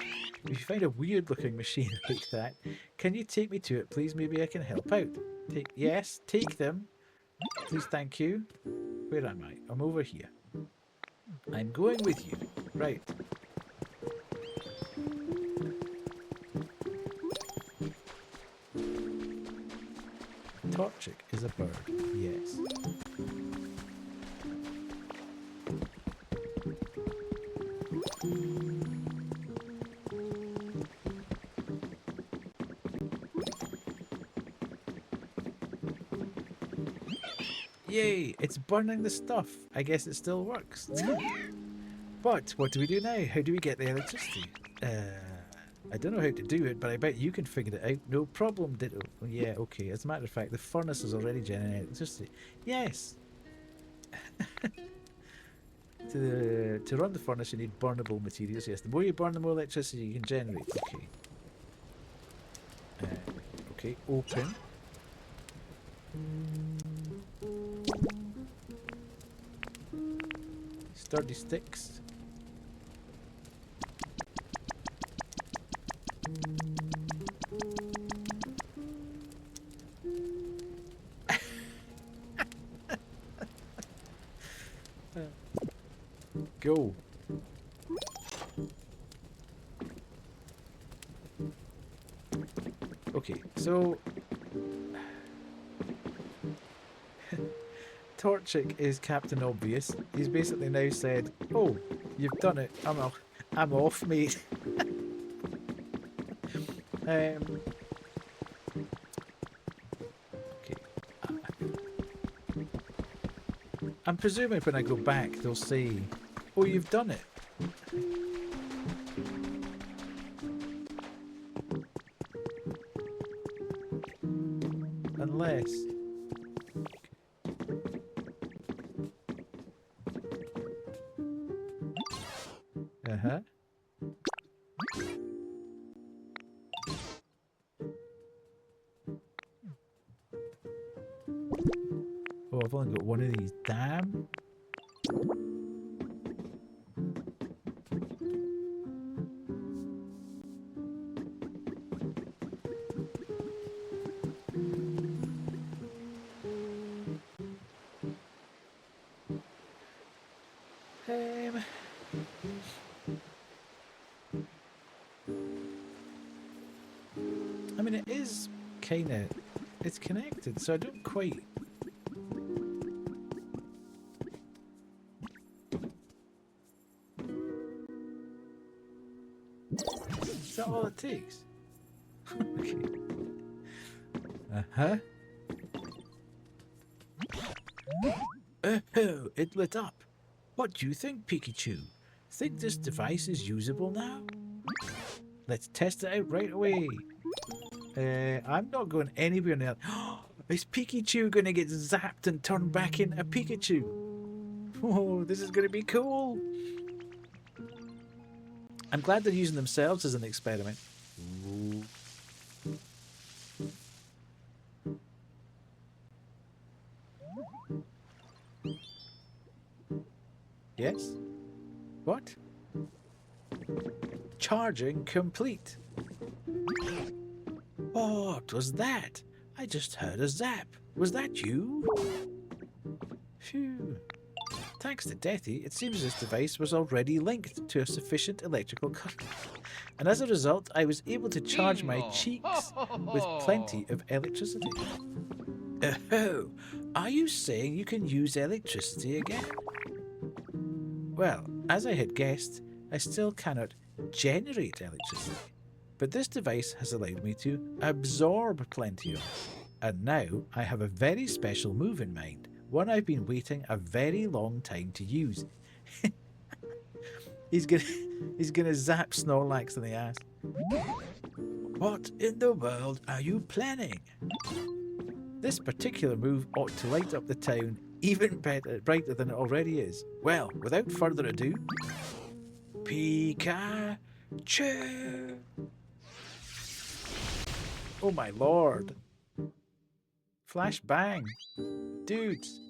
If you find a weird looking machine like that, can you take me to it please? Maybe I can help out. Yes, take them. Please, thank you. Where am I? I'm over here. I'm going with you. Right. Torchic is a bird, yes. Yay, it's burning the stuff. I guess it still works. But what do we do now? How do we get the electricity? I don't know how to do it, but I bet you can figure it out. No problem, Ditto. Yeah, okay. As a matter of fact, the furnace is already generating electricity. Yes! To run the furnace, you need burnable materials. Yes, the more you burn, the more electricity you can generate. Okay. Okay, open. Sturdy sticks. Go. Okay, so Torchic is Captain Obvious. He's basically now said, "Oh, you've done it. I'm off, mate." Okay. I'm presuming when I go back, they'll say, "Oh, you've done it." Unless. Uh-huh. Oh, I've only got one of these. Damn. I mean, it is kind of, it's connected, so I don't quite. Is that all it takes? Okay. Uh-huh. Oh, it lit up. What do you think, Pikachu? Think this device is usable now? Let's test it out right away. I'm not going anywhere near. Is Pikachu going to get zapped and turned back into Pikachu? Oh, this is going to be cool. I'm glad they're using themselves as an experiment. Yes? What? Charging complete. What was that? I just heard a zap. Was that you? Phew. Thanks to Deathy, it seems this device was already linked to a sufficient electrical current. And as a result, I was able to charge my cheeks with plenty of electricity. Oh, are you saying you can use electricity again? Well, as I had guessed, I still cannot generate electricity. But this device has allowed me to absorb plenty of it. And now I have a very special move in mind, one I've been waiting a very long time to use. He's gonna zap Snorlax in the ass. What in the world are you planning? This particular move ought to light up the town even brighter than it already is. Well, without further ado, Pikachu! Oh my lord. Flash bang. Dudes.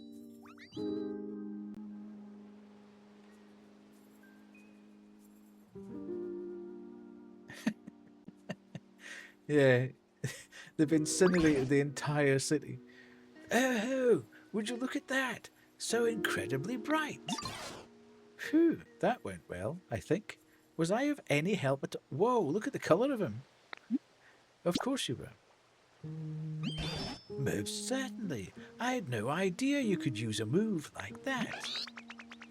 Yeah. They've incinerated the entire city. Oh, would you look at that? So incredibly bright. Phew, that went well, I think. Was I of any help at all? Whoa, look at the colour of him. Of course you were. Most certainly. I had no idea you could use a move like that.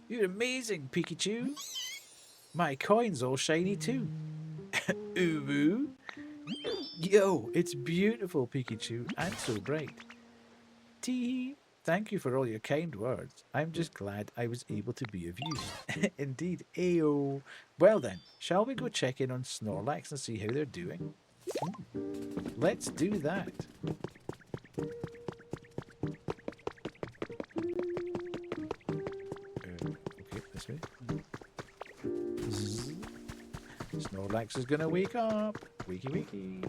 You're amazing, Pikachu. My coin's all shiny too. Ooh. Yo, it's beautiful, Pikachu, and so bright. Tee, thank you for all your kind words. I'm just glad I was able to be of use. Indeed, ayo. Well then, shall we go check in on Snorlax and see how they're doing? Let's do that. Okay, this way. Zzz. Snorlax is gonna wake up. Wakey wakey.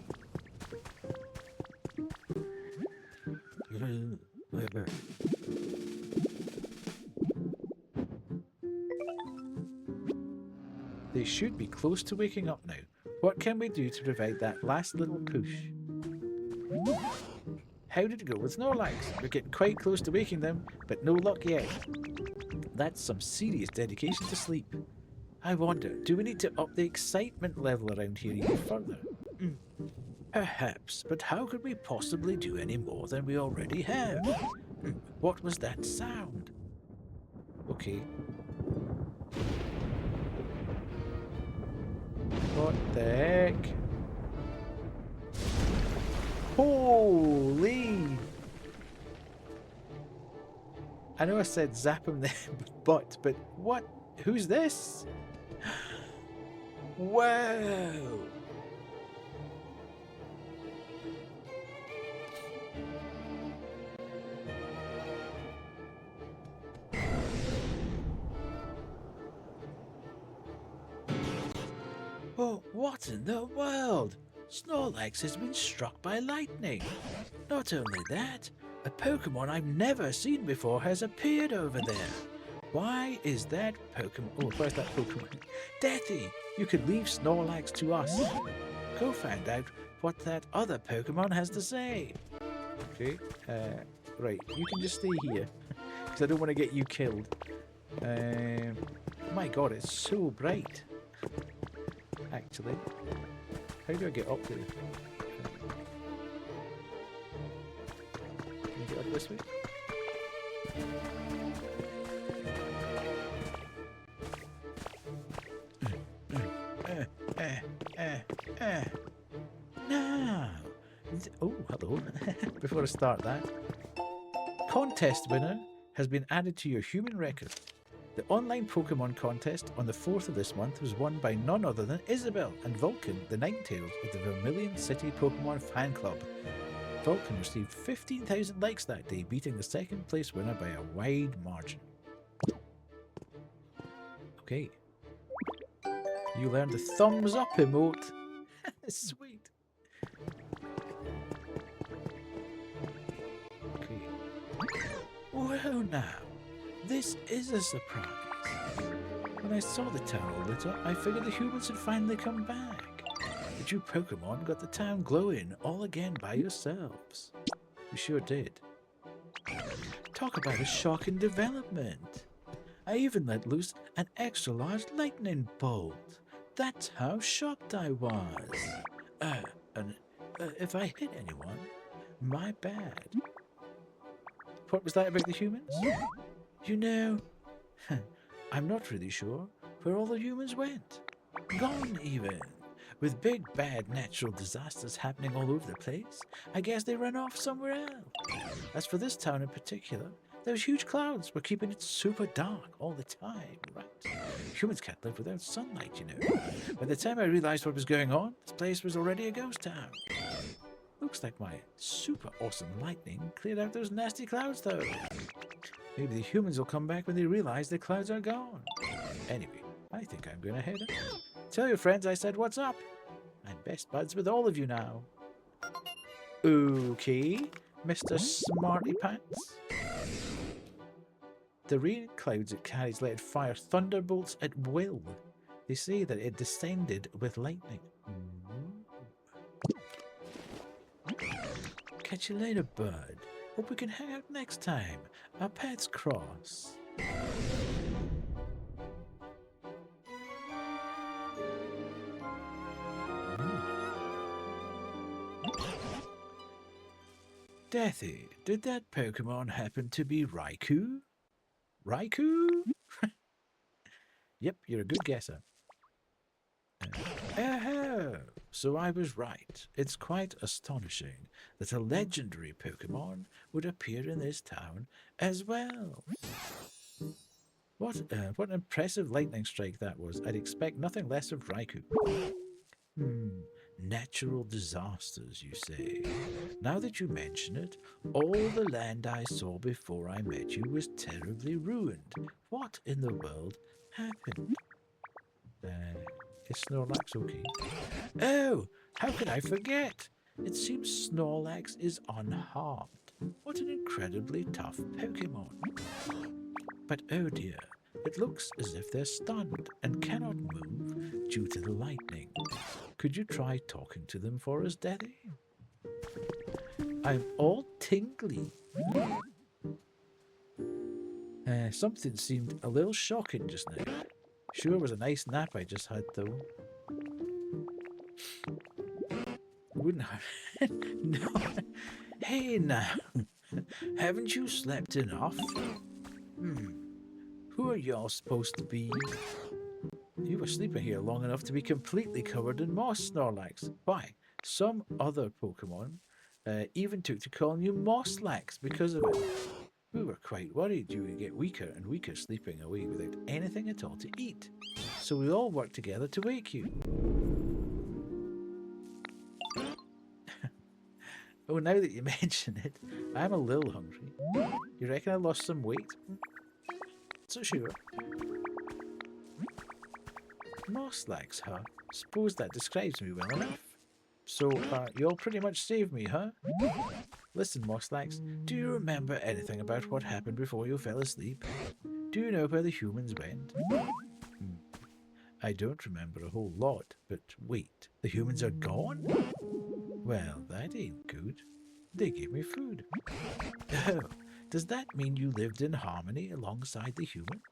They should be close to waking up now. What can we do to provide that last little push? How did it go with Snorlax? We're getting quite close to waking them, but no luck yet. That's some serious dedication to sleep. I wonder, do we need to up the excitement level around here even further? Perhaps, but how could we possibly do any more than we already have? What was that sound? Okay. What the heck? Holy! I know I said zap him there, but what? Who's this? Wow! Oh, what in the world? Snorlax has been struck by lightning. Not only that, a Pokemon I've never seen before has appeared over there. Why is that Pokemon? Oh, where's that Pokemon? Deathy, you could leave Snorlax to us. Go find out what that other Pokemon has to say. Okay, right, you can just stay here, because I don't want to get you killed. My god, it's so bright. Actually, how do I get up there? Can you get up this way? Now, oh, hello. Before I start that, contest winner has been added to your human record. The online Pokemon contest on the 4th of this month was won by none other than Isabel and Vulcan, the Ninetales of the Vermilion City Pokemon Fan Club. Vulcan received 15,000 likes that day, beating the second place winner by a wide margin. Okay. You learned the thumbs up emote. Sweet. Okay. Well now, this is a surprise. When I saw the town all lit up, I figured the humans had finally come back. But you Pokemon got the town glowing all again by yourselves. You sure did. Talk about a shocking development. I even let loose an extra large lightning bolt. That's how shocked I was. If I hit anyone, my bad. What was that about the humans? You know, I'm not really sure where all the humans went. Gone even. With big bad natural disasters happening all over the place, I guess they ran off somewhere else. As for this town in particular, Those huge clouds were keeping it super dark all the time, right? Humans can't live without sunlight, you know. By the time I realized what was going on, this place was already a ghost town. Looks like my super awesome lightning cleared out those nasty clouds, though. Maybe the humans will come back when they realize the clouds are gone. Anyway, I think I'm going to head out. Tell your friends I said what's up. I'm best buds with all of you now. Okay, Mr. Smarty Pants. The rain clouds it carries let it fire thunderbolts at will. They say that it descended with lightning. Catch you later, bud. Hope we can hang out next time. Our paths cross. Deathy, did that Pokemon happen to be Raikou? Raikou? Yep, you're a good guesser. Oh, so I was right. It's quite astonishing that a legendary Pokemon would appear in this town as well. What an impressive lightning strike that was. I'd expect nothing less of Raikou. Natural disasters, you say? Now that you mention it, all the land I saw before I met you was terribly ruined. What in the world happened? Is Snorlax okay? Oh, how could I forget? It seems Snorlax is unharmed. What an incredibly tough Pokemon. But oh dear, it looks as if they're stunned and cannot move due to the lightning. Could you try talking to them for us, Daddy? I'm all tingly. Something seemed a little shocking just now. Sure was a nice nap I just had, though. Wouldn't have... No. Hey, now. Haven't you slept enough? Who are y'all supposed to be? You were sleeping here long enough to be completely covered in moss, Snorlax. Why, some other Pokemon even took to calling you Mosslax because of it. We were quite worried you would get weaker and weaker sleeping away without anything at all to eat. So we all worked together to wake you. Oh, now that you mention it, I'm a little hungry. You reckon I lost some weight? So sure. Mosslax, huh? Suppose that describes me well enough. So, you all pretty much saved me, huh? Listen, Mosslax, do you remember anything about what happened before you fell asleep? Do you know where the humans went? I don't remember a whole lot, but wait, the humans are gone? Well, that ain't good. They gave me food. Oh, does that mean you lived in harmony alongside the humans?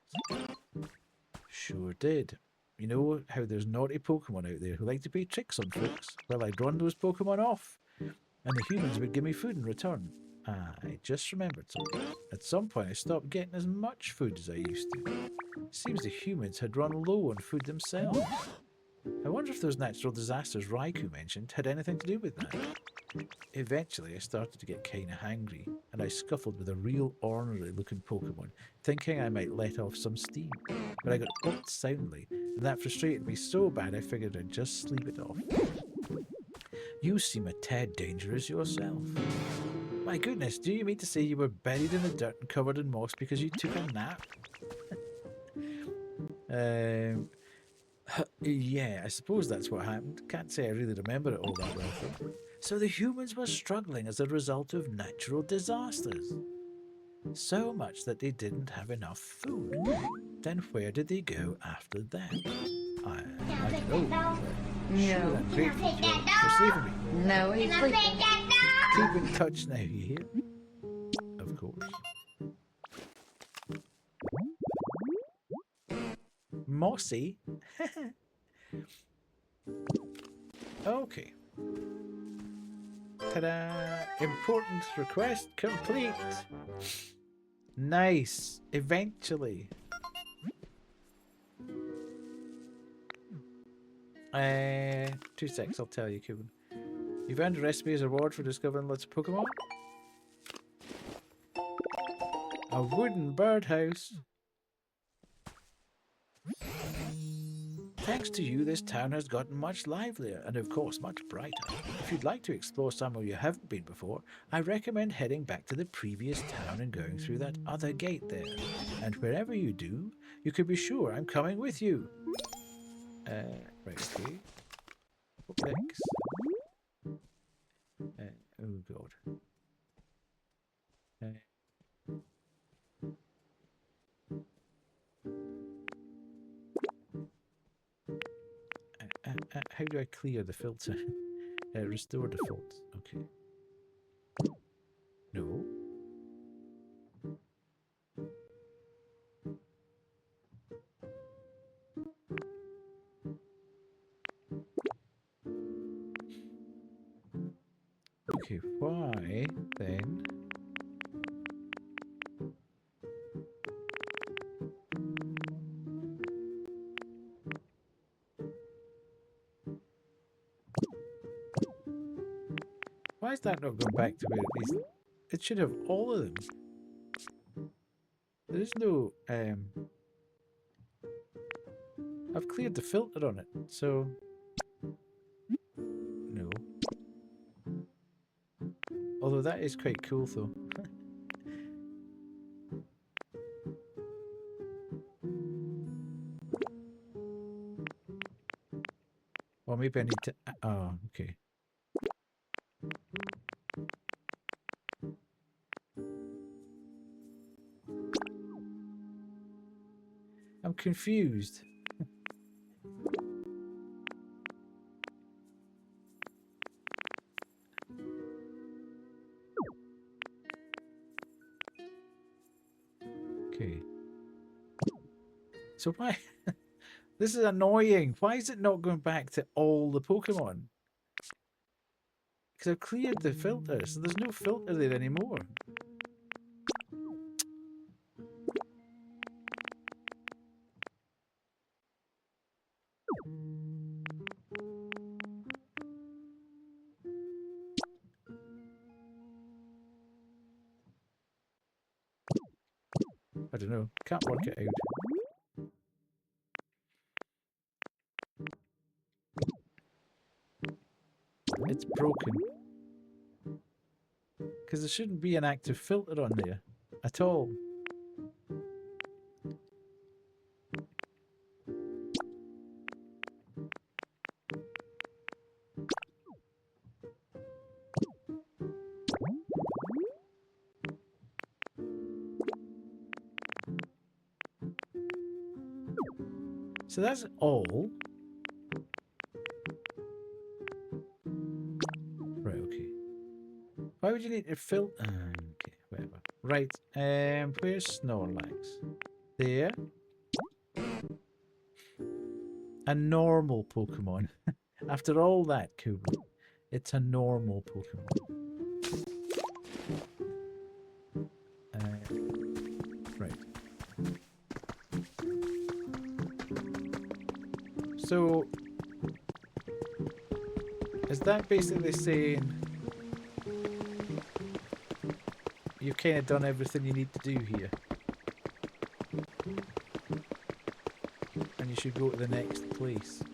Sure did. You know how there's naughty Pokemon out there who like to play tricks on folks? Well, I'd run those Pokemon off, and the humans would give me food in return. I just remembered something. At some point, I stopped getting as much food as I used to. Seems the humans had run low on food themselves. I wonder if those natural disasters Raikou mentioned had anything to do with that. Eventually, I started to get kinda hangry, and I scuffled with a real ornery looking Pokemon, thinking I might let off some steam. But I got hooked soundly, and that frustrated me so bad I figured I'd just sleep it off. You seem a tad dangerous yourself. My goodness, do you mean to say you were buried in the dirt and covered in moss because you took a nap? Yeah, I suppose that's what happened. Can't say I really remember it all that well, though. So the humans were struggling as a result of natural disasters. So much that they didn't have enough food. Then where did they go after that? I don't know. Sure, I'm grateful to you for saving me. No, he's sleeping. Keep in touch now, you hear? Of course. Mossy? Okay. Ta-da! Important request complete! Nice! Eventually. 2 seconds, I'll tell you, Cuban. You've earned a recipe as a reward for discovering lots of Pokemon. A wooden birdhouse. Thanks to you, this town has gotten much livelier and, of course, much brighter. If you'd like to explore somewhere you haven't been before, I recommend heading back to the previous town and going through that other gate there. And wherever you do, you can be sure I'm coming with you. Right, okay. Thanks. Oh, God. How do I clear the filter? Restore default. Okay. No. Okay, why then? Why is that not going back to where it is? It should have all of them. There is no I've cleared the filter on it, so no. Although that is quite cool though. Or maybe I need to oh, okay. I'm confused. Okay. So why? This is annoying. Why is it not going back to all the Pokemon? Because I've cleared the filter, so there's no filter there anymore. I don't know. Can't work it out. It's broken. Because there shouldn't be an active filter on there at all. So that's all. Right, okay. Why would you need to filter? Okay, whatever. Right, where's Snorlax? There. A normal Pokemon. After all that, Kubo, it's a normal Pokemon. Right. So, is that basically saying you've kind of done everything you need to do here? And you should go to the next place?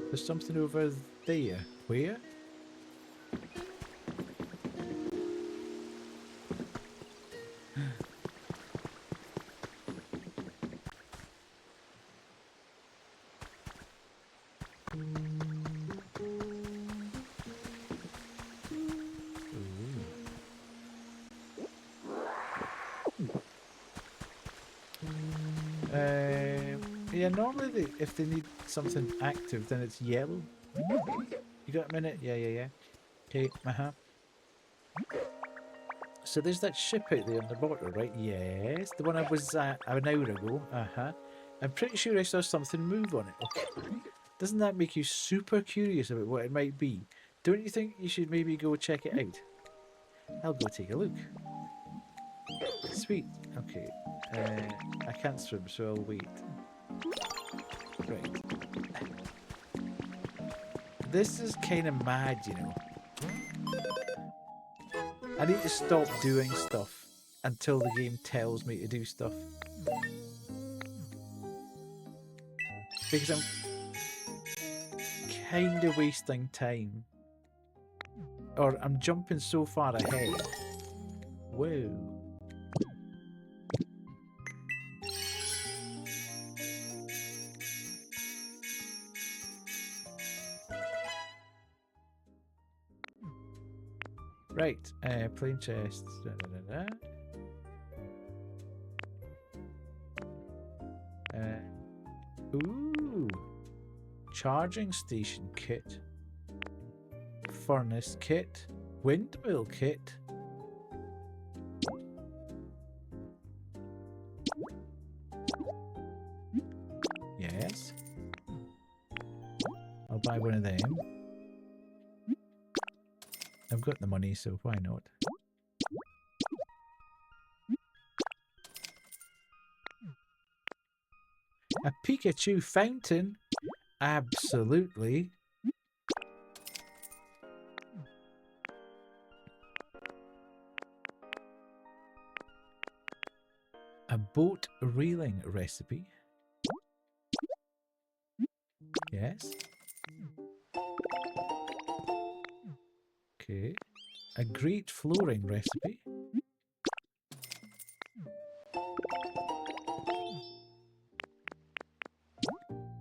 There's something over there. Where? Yeah, normally if they need something active, then it's yellow. You got a minute? Yeah. Okay, So there's that ship out there on the border, right? Yes, the one I was at an hour ago. I'm pretty sure I saw something move on it. Okay. Doesn't that make you super curious about what it might be? Don't you think you should maybe go check it out? I'll go take a look. Sweet. Okay. I can't swim, so I'll wait. Right. This is kind of mad, you know. I need to stop doing stuff until the game tells me to do stuff. Because I'm kind of wasting time. Or I'm jumping so far ahead. Whoa. Right, plain chests. Da, da, da, da. Ooh. Charging station kit. Furnace kit. Windmill kit. Yes. I'll buy one of them. I've got the money, so why not? A Pikachu fountain? Absolutely. A boat reeling recipe? Yes. Okay. A great flooring recipe?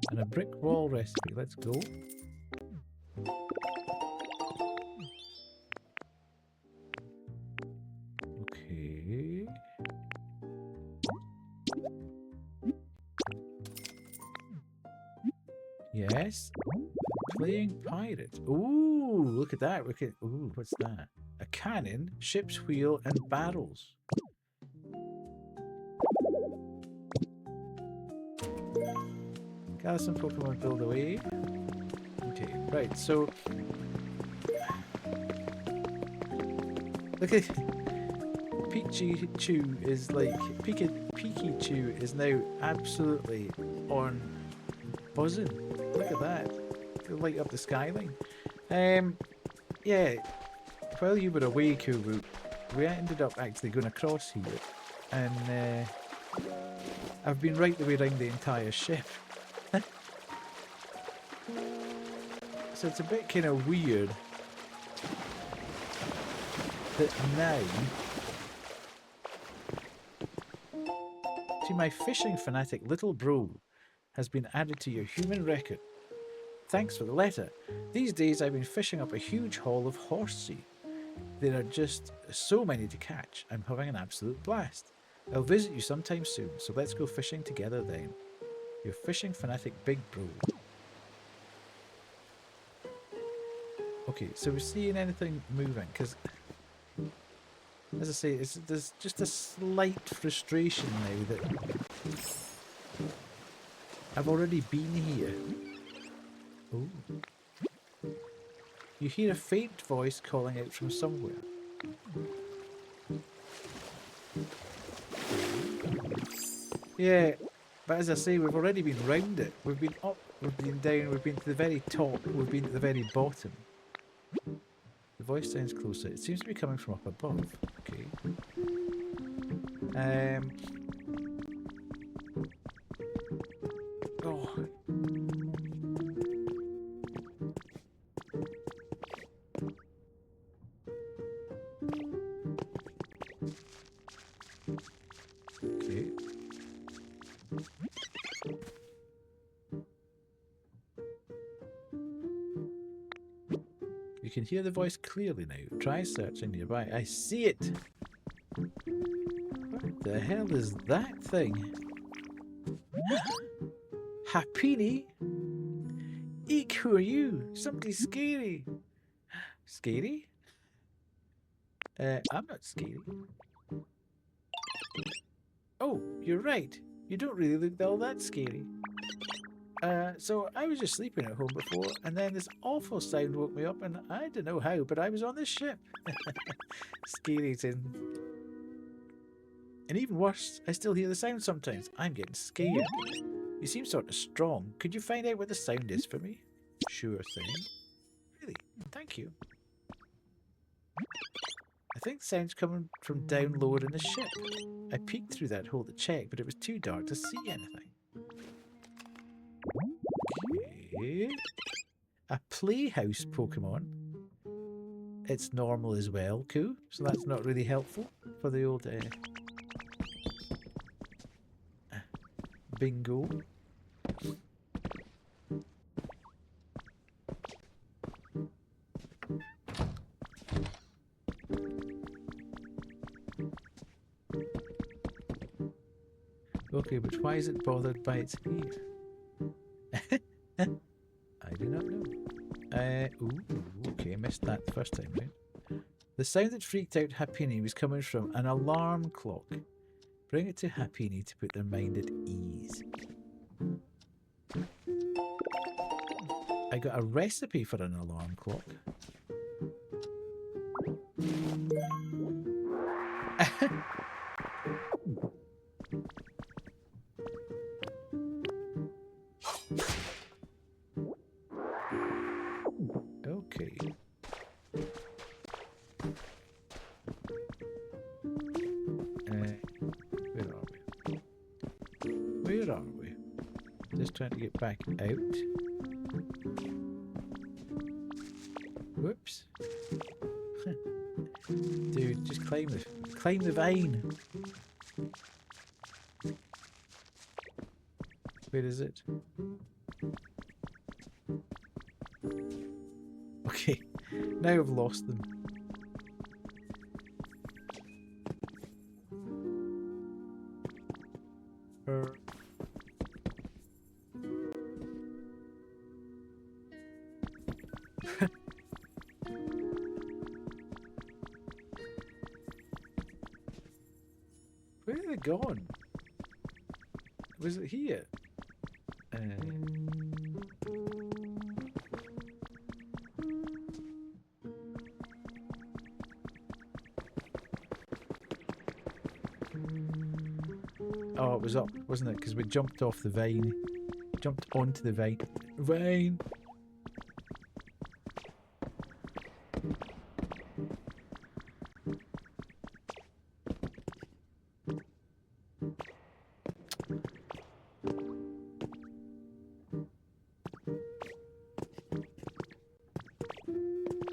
And a brick wall recipe. Let's go. Okay. Yes. Playing pirate. Ooh, look at that. Look at, ooh, what's that? A cannon, ship's wheel, and barrels. Gather some Pokemon, build away. Okay, right, so... Look at... Pikachu is like... Pikachu is now absolutely on buzzing. Look at that. It'll light up the skyline. Yeah, while you were away, Kubu, we ended up actually going across here. And I've been right the way around the entire ship. So it's a bit kind of weird that now... See, my fishing fanatic little bro has been added to your human record. Thanks for the letter. These days I've been fishing up a huge haul of horse sea. There are just so many to catch. I'm having an absolute blast. I'll visit you sometime soon, so let's go fishing together then. Your fishing fanatic big bro. Okay, so we're seeing anything moving, because, as I say, there's just a slight frustration now that I've already been here. Ooh. You hear a faint voice calling out from somewhere. Yeah, but as I say, we've already been round it. We've been up, we've been down, we've been to the very top, we've been to the very bottom. The voice sounds closer. It seems to be coming from up above. Okay. Oh. Okay. You can hear the voice clearly now. Try searching nearby. I see it! What the hell is that thing? Happini? Eek, who are you? Somebody scary. Scary? I'm not scary. Oh, you're right. You don't really look all that scary. So I was just sleeping at home before, and then this awful sound woke me up, and I don't know how, but I was on this ship. Scary thing. And even worse, I still hear the sound sometimes. I'm getting scared. You seem sort of strong. Could you find out what the sound is for me? Sure thing. Really? Thank you. I think the sound's coming from down lower in the ship. I peeked through that hole to check, but it was too dark to see anything. Okay. A playhouse Pokemon. It's normal as well, cool. So that's not really helpful for the old bingo. Okay, but why is it bothered by its ear? I do not know. Ooh, okay, missed that the first time, right? The sound that freaked out Happini was coming from an alarm clock. Bring it to Happini to put their mind at ease. I got a recipe for an alarm clock. Okay. Where are we? Where are we? Just trying to get back out. Whoops. Dude, just climb the vine. Where is it? Okay, now I've lost them. Where are they gone? Was it here? Oh, it was up, wasn't it? Because we jumped off the vine. Jumped onto the vine. Vine!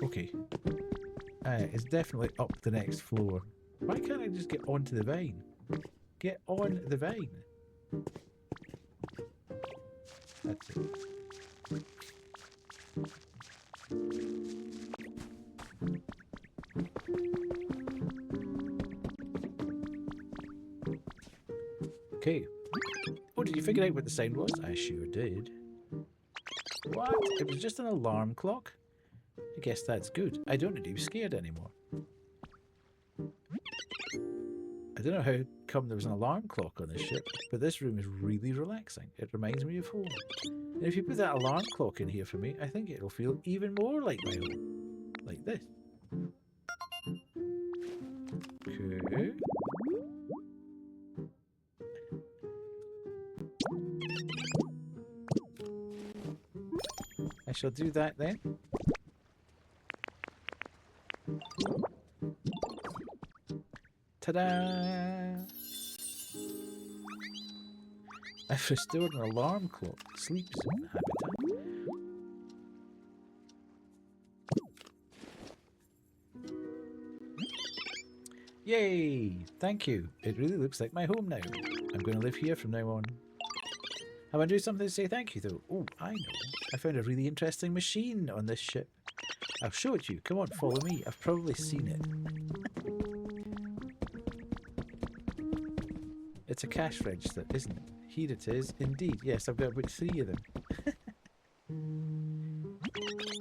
Okay. It's definitely up the next floor. Why can't I just get onto the vine? Get on the vine. That's it. Okay. Oh, did you figure out what the sound was? I sure did. What? It was just an alarm clock? I guess that's good. I don't need to be scared anymore. I don't know how come there was an alarm clock on this ship, but this room is really relaxing. It reminds me of home. And if you put that alarm clock in here for me, I think it'll feel even more like my home. Like this. Okay. I shall do that then. Ta-da! I've restored an alarm clock. Sleep zone habitat. Yay! Thank you. It really looks like my home now. I'm going to live here from now on. I want to do something to say thank you though. Oh, I know. I found a really interesting machine on this ship. I'll show it to you. Come on, follow me. I've probably seen it. It's a cash register, isn't it? Here it is. Indeed. Yes, I've got about 3 of them.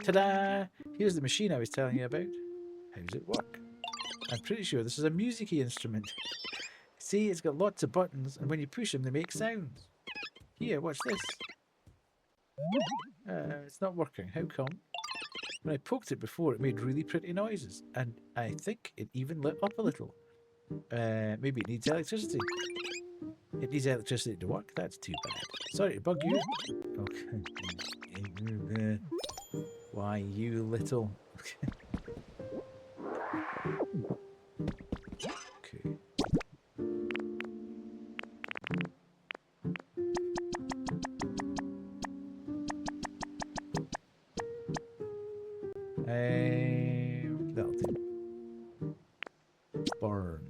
Ta-da! Here's the machine I was telling you about. How does it work? I'm pretty sure this is a music-y instrument. See, it's got lots of buttons, and when you push them, they make sounds. Here, watch this. It's not working. How come? When I poked it before, it made really pretty noises, and I think it even lit up a little. Maybe it needs electricity. It needs electricity to work. That's too bad. Sorry to bug you. Okay. Why, you little... Okay. That'll do. Burn.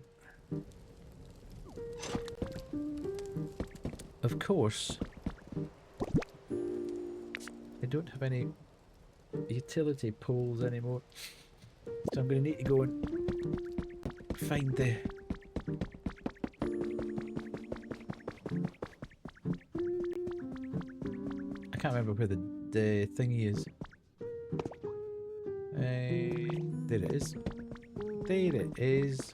Of course, I don't have any utility poles anymore, so I'm going to need to go and find the... I can't remember where the thingy is. There it is. There it is.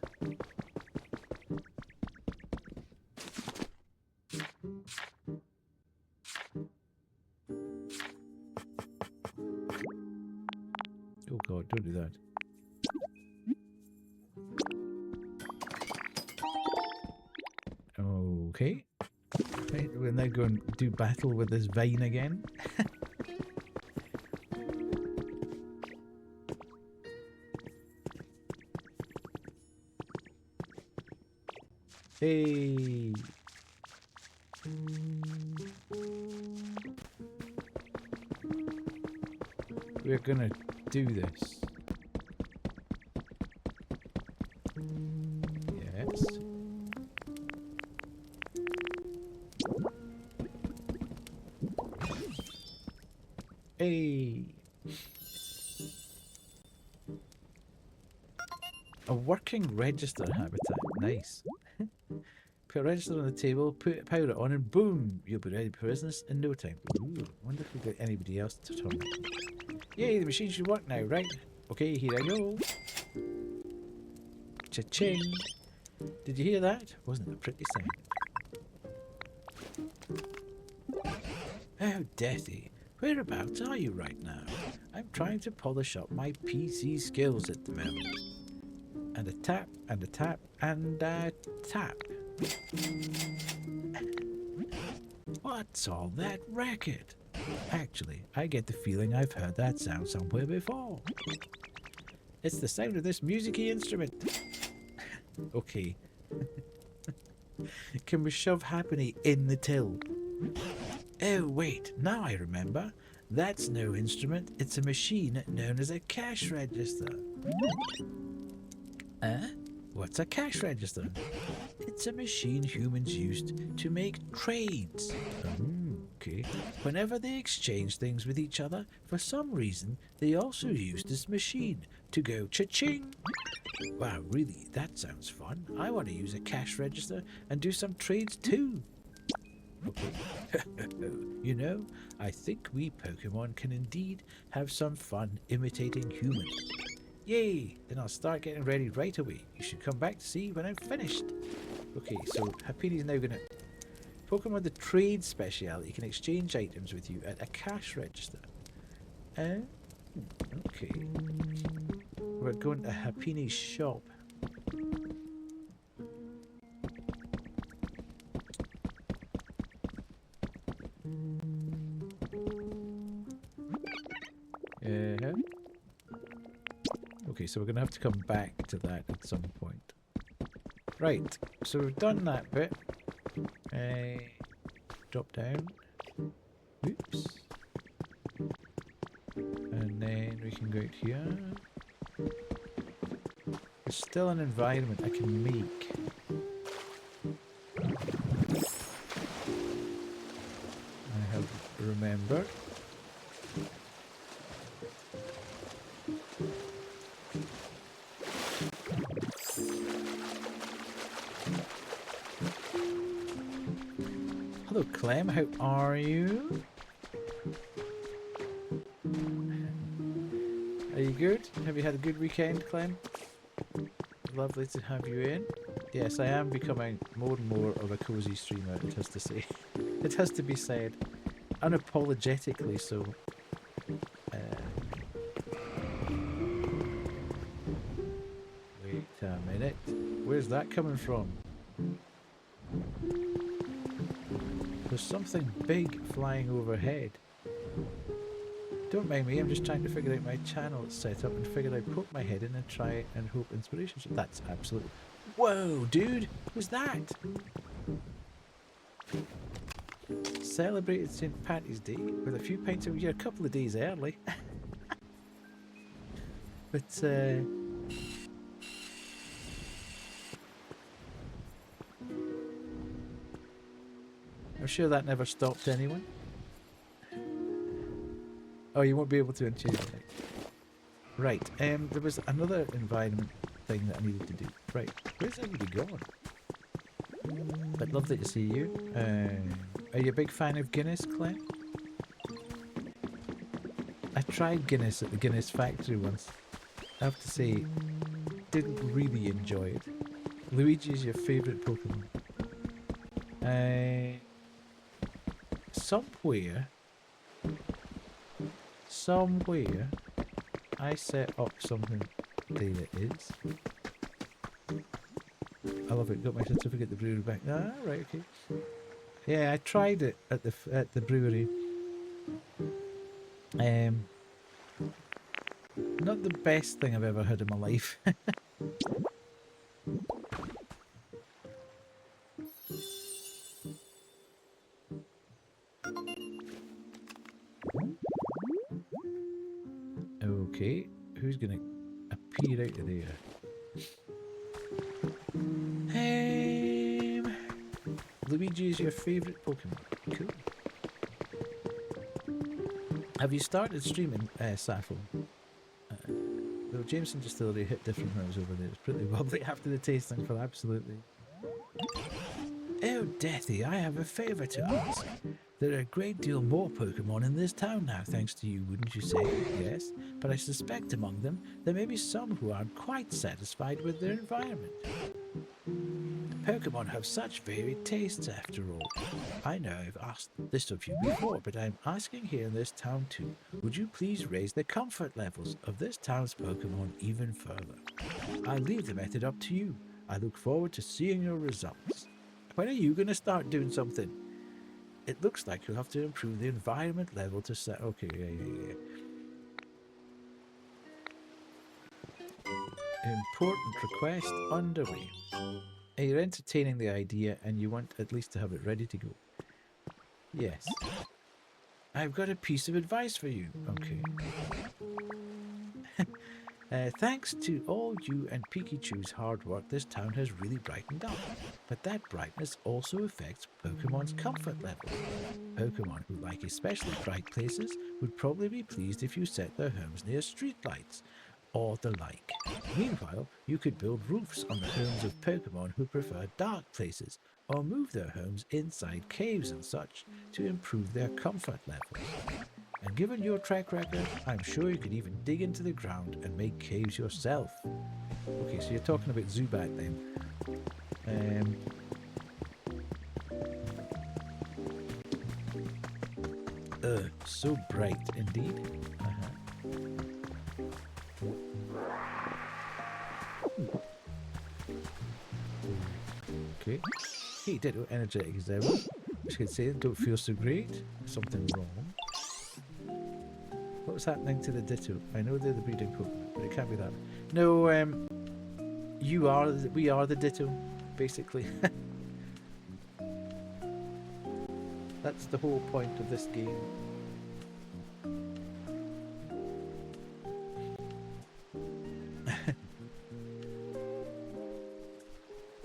Oh god, don't do that. Okay. Right, we'll now go and do battle with this vine again. Hey! We're gonna do this. Yes. Hey! A working register habitat. Nice. Put a register on the table, put power it on, and boom! You'll be ready for business in no time. Ooh, I wonder if we get anybody else to turn up. Yay, the machine should work now, right? Okay, here I go. Cha-ching! Did you hear that? Wasn't it a pretty sound? Oh, Deathy, whereabouts are you right now? I'm trying to polish up my PC skills at the moment. And a tap, and a tap, and a tap. What's all that racket? Actually, I get the feeling I've heard that sound somewhere before. It's the sound of this music-y instrument. Okay. Can we shove Happiny in the till? Oh wait, now I remember. That's no instrument, it's a machine known as a cash register. What's a cash register? It's a machine humans used to make trades. Okay. Whenever they exchange things with each other, for some reason, they also use this machine to go cha-ching. Wow, really, that sounds fun. I want to use a cash register and do some trades too. Okay. You know, I think we Pokemon can indeed have some fun imitating humans. Yay! Then I'll start getting ready right away. You should come back to see when I'm finished. Okay, so Happini's now gonna... Pokemon with the trade speciality can exchange items with you at a cash register. Okay. We're going to Happini's shop. Okay, so we're going to have to come back to that at some point. Right, so we've done that bit. Drop down. Oops. And then we can go out here. There's still an environment I can make. I have remembered. Hello Clem, how are you? Are you good? Have you had a good weekend, Clem? Lovely to have you in. Yes, I am becoming more and more of a cozy streamer, it has to say. It has to be said. Unapologetically so. Wait a minute. Where's that coming from? There's something big flying overhead. Don't mind me, I'm just trying to figure out my channel setup and figure I'd poke my head in and try and hope inspiration. So that's absolutely... Whoa, dude! What's that? Celebrated St. Patty's Day with a few pints of beer a couple of days early. But, I'm sure that never stopped anyone. Oh, you won't be able to on Tuesday night. Right, there was another environment thing that I needed to do. Right, where's everybody going? But lovely to see you. Are you a big fan of Guinness, Clem? I tried Guinness at the Guinness factory once. I have to say, didn't really enjoy it. Luigi's your favourite Pokemon. Somewhere, I set up something. There it is. I love it. Got my certificate at the brewery back. Ah, right, okay. Yeah, I tried it at the brewery. Not the best thing I've ever had in my life. Okay, who's gonna appear out of there? Luigi is your favourite Pokemon. Cool. Have you started streaming, Sappho? The Jameson Distillery hit different notes over there. It's pretty lovely after the tasting for absolutely. Oh, Deathy, I have a favour to ask. There are a great deal more Pokemon in this town now, thanks to you, wouldn't you say? Yes, but I suspect among them, there may be some who aren't quite satisfied with their environment. Pokemon have such varied tastes after all. I know I've asked this of you before, but I'm asking here in this town too. Would you please raise the comfort levels of this town's Pokemon even further? I'll leave the method up to you. I look forward to seeing your results. When are you going to start doing something? It looks like you'll have to improve the environment level to set... Okay, yeah. Important request underway. You're entertaining the idea and you want at least to have it ready to go. Yes. I've got a piece of advice for you. Okay. Thanks to all you and Pikachu's hard work, this town has really brightened up. But that brightness also affects Pokemon's comfort level. Pokemon who like especially bright places would probably be pleased if you set their homes near streetlights or the like. Meanwhile, you could build roofs on the homes of Pokemon who prefer dark places, or move their homes inside caves and such to improve their comfort levels. And given your track record, I'm sure you could even dig into the ground and make caves yourself. Okay, so you're talking about Zubat then. So bright indeed. Okay. Hey, Ditto, energetic as ever. Just gonna say, don't feel so great. Something wrong. What's happening to the Ditto? I know they're the breeding Pokemon, but it can't be that. No, we are the Ditto, basically. That's the whole point of this game.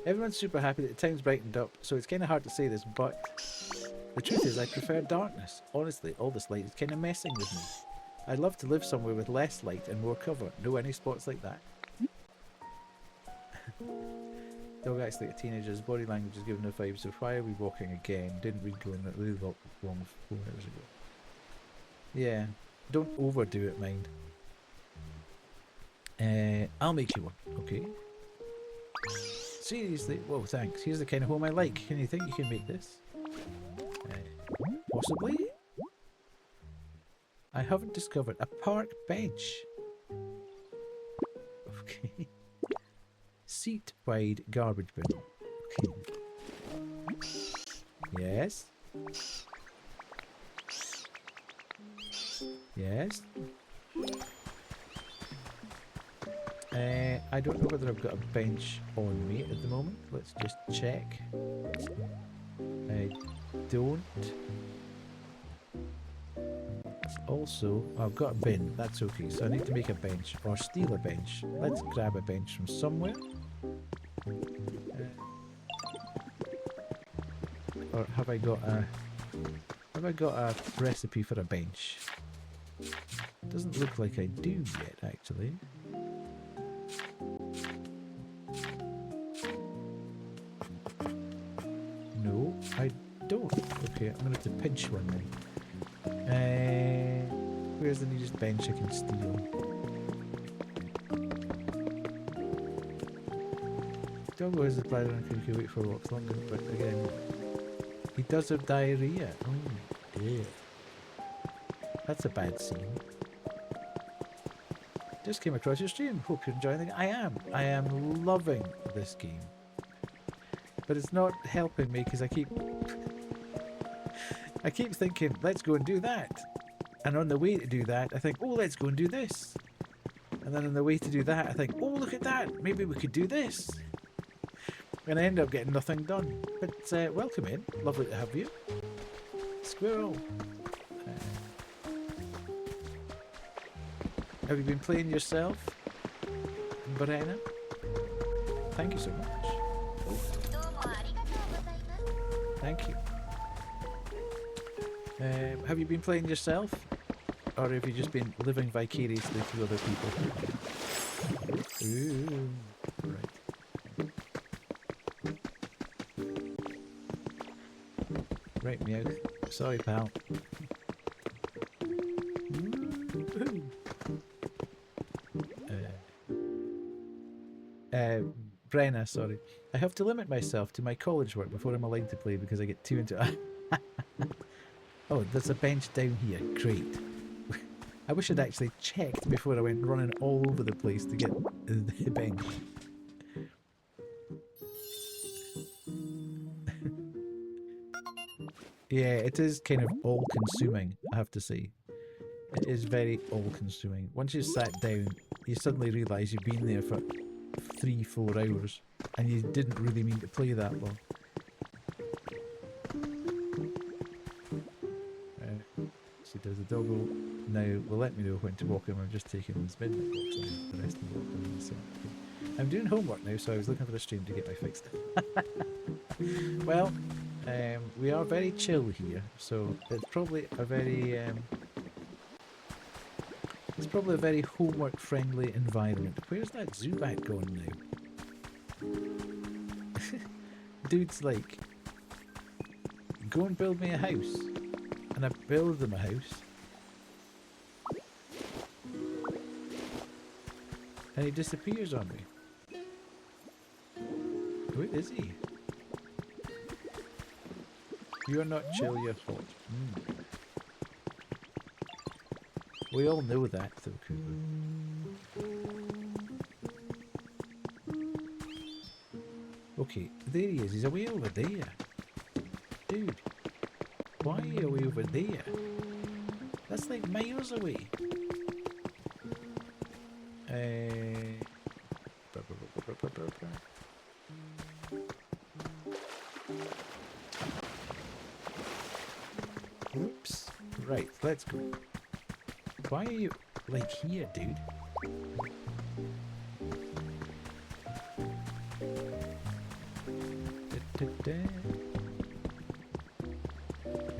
Everyone's super happy that the town's brightened up, so it's kind of hard to say this, but the truth is I prefer darkness. Honestly, all this light is kind of messing with me. I'd love to live somewhere with less light and more cover. Know any spots like that? Dog acts like a teenager. His body language is giving no vibes, so why are we walking again? Didn't we go in that really long 4 hours ago? Yeah, don't overdo it, mind. I'll make you one, okay? Seriously? Whoa, thanks. Here's the kind of home I like. Can you think you can make this? Possibly? I haven't discovered a park bench. Okay. Seat wide garbage bin. Okay. Yes. Yes. I don't know whether I've got a bench on me at the moment. Let's just check. I don't. Also, I've got a bin. That's okay. So I need to make a bench or steal a bench. Let's grab a bench from somewhere. Or have I got a recipe for a bench? Doesn't look like I do yet, actually. No, I don't. Okay, I'm gonna have to pinch one then. Where's the nearest bench I can steal? Doggo has the bladder and can wait for walks longer, but again, he does have diarrhea. Oh dear. That's a bad scene. Just came across your stream. Hope you're enjoying it. I am. I am loving this game. But it's not helping me because I keep thinking, let's go and do that. And on the way to do that, I think, oh, let's go and do this. And then on the way to do that, I think, oh, look at that. Maybe we could do this. And I end up getting nothing done. But welcome in. Lovely to have you. Squirrel. Have you been playing yourself, Brenna? Thank you so much. Thank you. Have you been playing yourself? Or have you just been living vicariously through other people? Ooh, right. Right, meow. Sorry, pal. Brenna, sorry. I have to limit myself to my college work before I'm allowed to play because I get too into it. Oh, there's a bench down here. Great. I wish I'd actually checked before I went running all over the place to get the bench. Yeah, it is kind of all-consuming, I have to say. It is very all-consuming. Once you've sat down, you suddenly realise you've been there for 3-4 hours and you didn't really mean to play that long. So does the doggo now will let me know when to walk him. I'm just taking his midnight walks and the rest of the walk on the same. I'm doing homework now, so I was looking for the stream to get my fixed. Well, we are very chill here, so it's probably a very homework friendly environment. Where's that Zubat gone now? Dude's like, go and build me a house. And I build them a house. And he disappears on me. Where is he? You're not chill, you're hot. We all know that, though, Cooper. Okay, there he is. He's away over there. Dude. Why are we over there? That's like miles away. Oops. Right, let's go. Why are you like here, dude?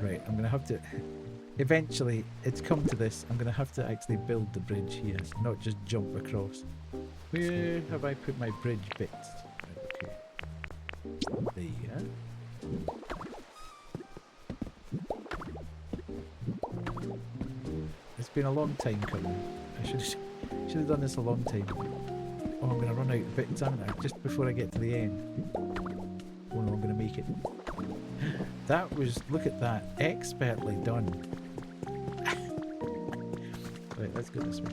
Right, I'm gonna have to... Eventually, it's come to this, I'm gonna have to actually build the bridge here, not just jump across. Where have I put my bridge bits? Okay. There. It's been a long time coming. I should have done this a long time ago. Oh, I'm gonna run out of bits, aren't I? Just before I get to the end. Oh no, I'm gonna make it. That was, look at that, expertly done. Right, let's go this way.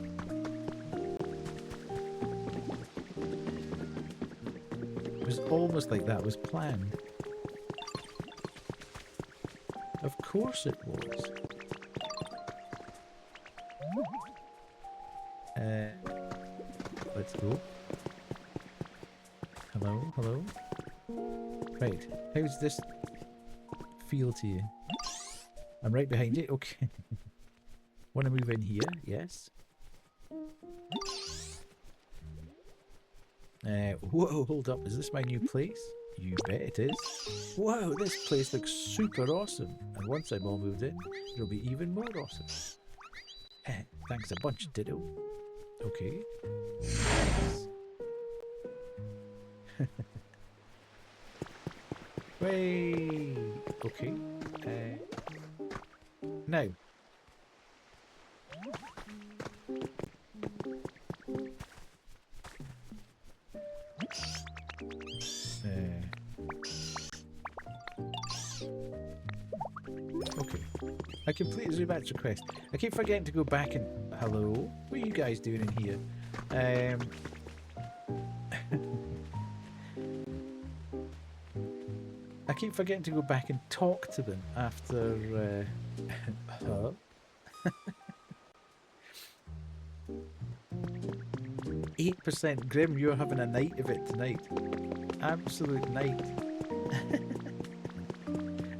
It was almost like that was planned. course it was. Let's go. Hello, hello. Right, how's this feel to you? I'm right behind you, okay. Want to move in here? Yes. Whoa, hold up, is this my new place? You bet it is. Wow, this place looks super awesome. And once I'm all moved in, it'll be even more awesome. Thanks a bunch, Ditto. Okay. Nice. Wait. Okay. Now. Okay. I completed Zubat's request. I keep forgetting to go back and... Hello? What are you guys doing in here? I keep forgetting to go back and talk to them after... Huh? 8% Grim, you're having a night of it tonight. Absolute night.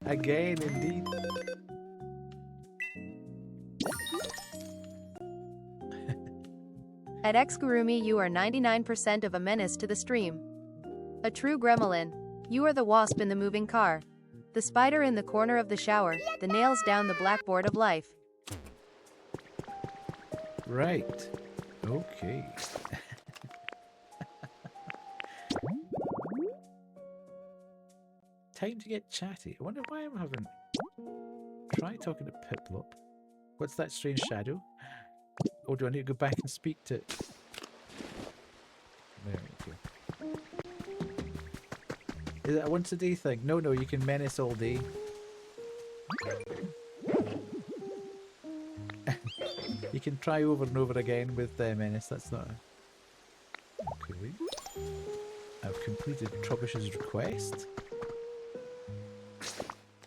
Again, indeed. At Xgurumi, you are 99% of a menace to the stream. A true gremlin. You are the wasp in the moving car. The spider in the corner of the shower, the nails down the blackboard of life. Right. Okay. Time to get chatty. I wonder why I'm having... Try talking to Piplup. What's that strange shadow? Or do I need to go back and speak to... There we go. Is that a once a day thing? No, no, you can menace all day. You can try over and over again with menace, that's not a... Okay. I've completed Trubbish's request.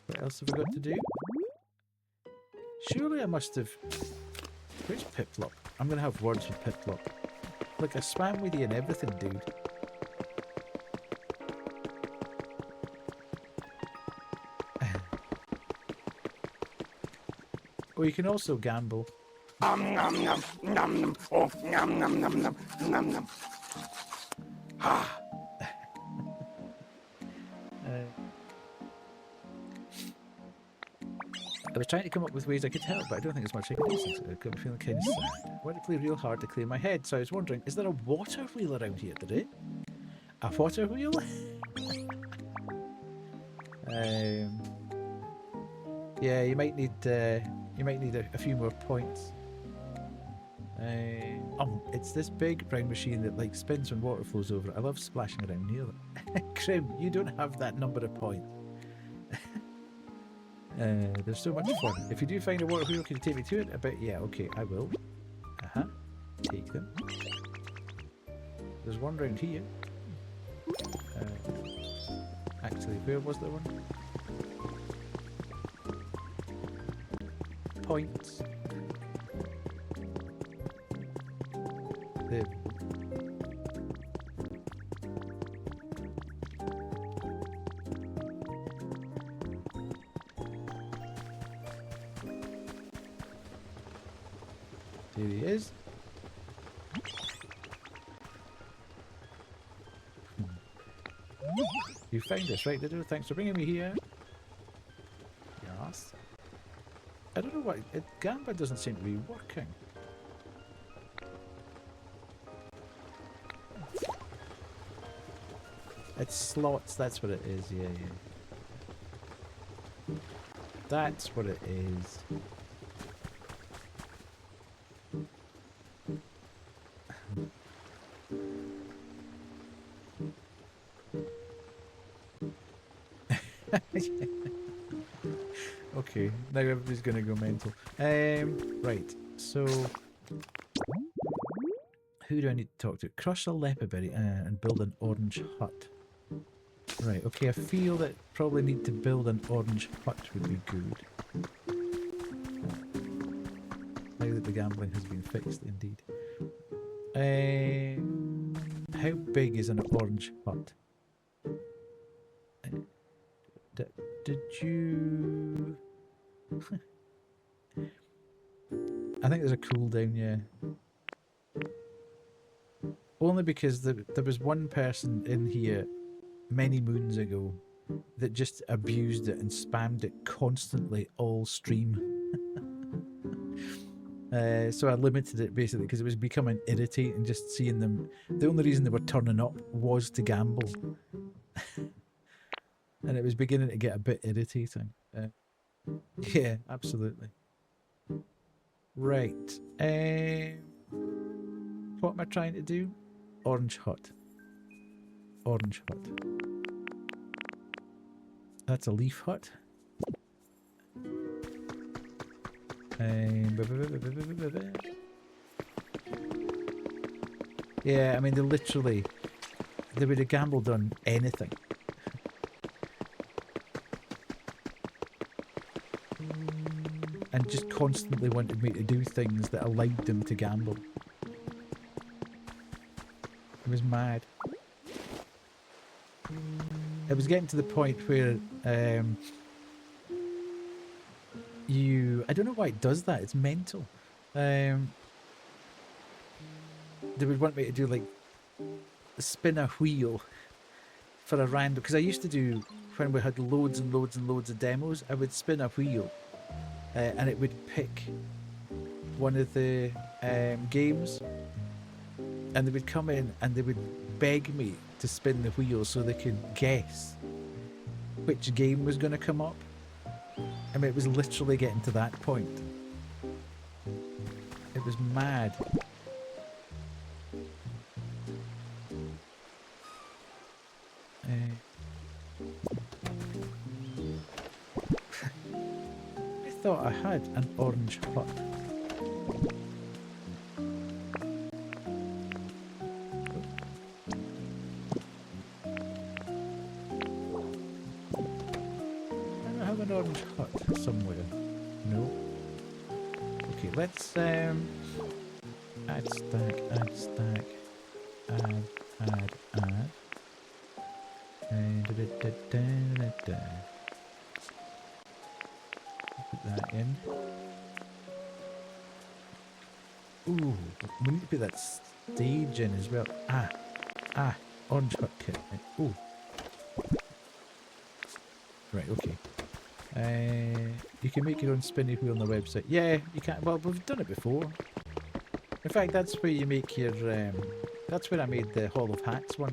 What else have I got to do? Surely I must have... Where's Piplup? I'm going to have words with Piplup. Look, I spam with you and everything, dude. Or you can also gamble. Nom nom nom nom nom. Oh, nom nom nom nom nom nom. Ah. I was trying to come up with ways I could help, but I don't think there's much I can do since I'm feeling kind of sad. I want to play real hard to clear my head, so I was wondering, is there a water wheel around here today? A water wheel? Yeah, you might need a few more points. Oh, it's this big round machine that like spins when water flows over it. I love splashing around near it. Grim, you don't have that number of points. There's so much fun. If you do find a water wheel, can you take me to it? I bet, yeah, okay, I will. Take them. There's one round here. Actually, where was there one? Points. There. There he is. You found us, right, Dido? Thanks for bringing me here. Yes. I don't know why Gamba doesn't seem to be working. It's slots, that's what it is, yeah, yeah. That's what it is. Okay, now everybody's gonna go mental. Right, so who do I need to talk to? Crush a leperberry and build an orange hut. Right, okay, I feel that probably need to build an orange hut would be good. Now that the gambling has been fixed, indeed. How big is an orange hut? Did you... I think there's a cooldown, yeah. Only because there was one person in here many moons ago that just abused it and spammed it constantly all stream. So I limited it basically because it was becoming irritating just seeing them. The only reason they were turning up was to gamble. And it was beginning to get a bit irritating. Yeah, absolutely. Right. What am I trying to do? Orange hut. Orange hut. That's a leaf hut. Yeah, I mean, they would have gambled on anything. And just constantly wanted me to do things that allowed them to gamble. It was mad. It was getting to the point where I don't know why it does that, it's mental. They would want me to do like spin a wheel for a random, because I used to do, when we had loads and loads and loads of demos, I would spin a wheel and it would pick one of the games, and they would come in and they would beg me to spin the wheel so they could guess which game was going to come up. I mean, it was literally getting to that point. It was mad. I thought I had an orange hut. Orange hut somewhere. No. Okay, let's add stack, add stack, add. And put that in. Ooh, we need to put that stage in as well. Orange hut kit. Ooh. Right, okay. You can make your own spinny wheel on the website. Yeah, you can. Well, we've done it before. In fact, that's where you make your. That's where I made the Hall of Hats one.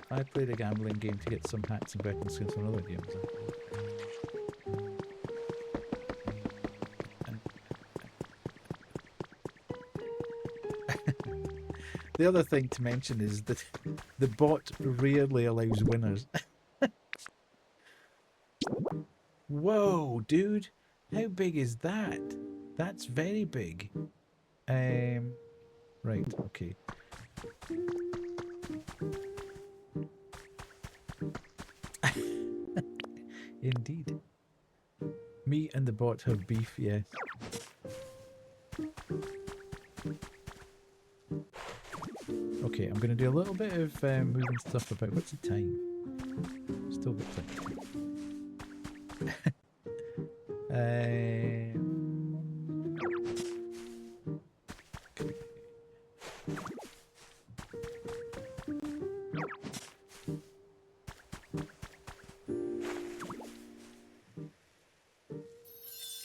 I played a gambling game to get some hats and betting skills on other games. The other thing to mention is that the bot rarely allows winners. Whoa, dude. How big is that? That's very big. Right, okay. Indeed. Me and the bot have beef, yes. Okay, I'm going to do a little bit of moving stuff about. What's the time? Still a bit time.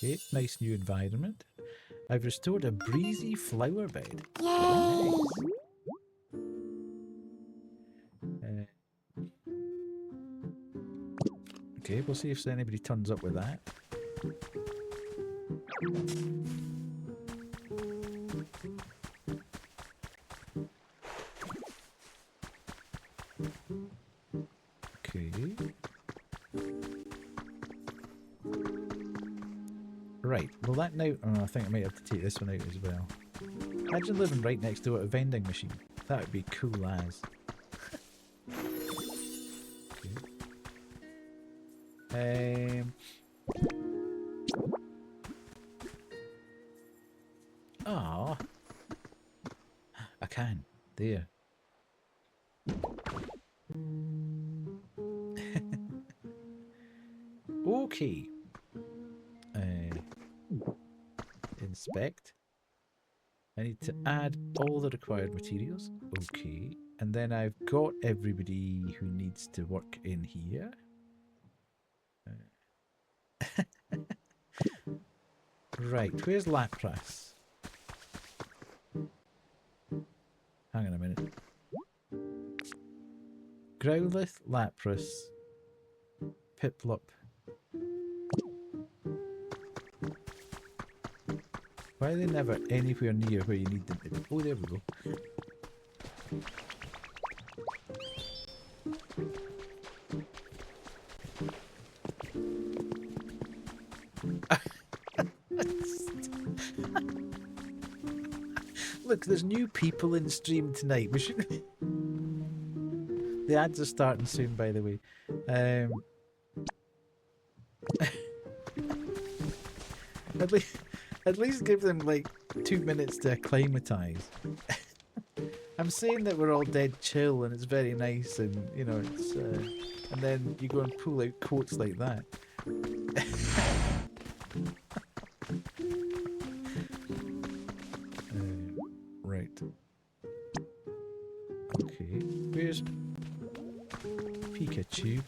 Okay, nice new environment. I've restored a breezy flower bed. Nice. Okay, we'll see if anybody turns up with that. Okay. Right, well that now... Oh, I think I might have to take this one out as well. Imagine living right next door to a vending machine. That would be cool as. there. Okay. Inspect. I need to add all the required materials. Okay. And then I've got everybody who needs to work in here. Right, where's Lapras? Hang on a minute. Growlithe, Lapras, Piplup. Why are they never anywhere near where you need them to be? Oh, there we go. Look, there's new people in stream tonight. We should. The ads are starting soon, by the way. At least give them like 2 minutes to acclimatise. I'm saying that we're all dead chill and it's very nice and you know it's and then you go and pull out quotes like that. Right. Okay. Where's Pikachu?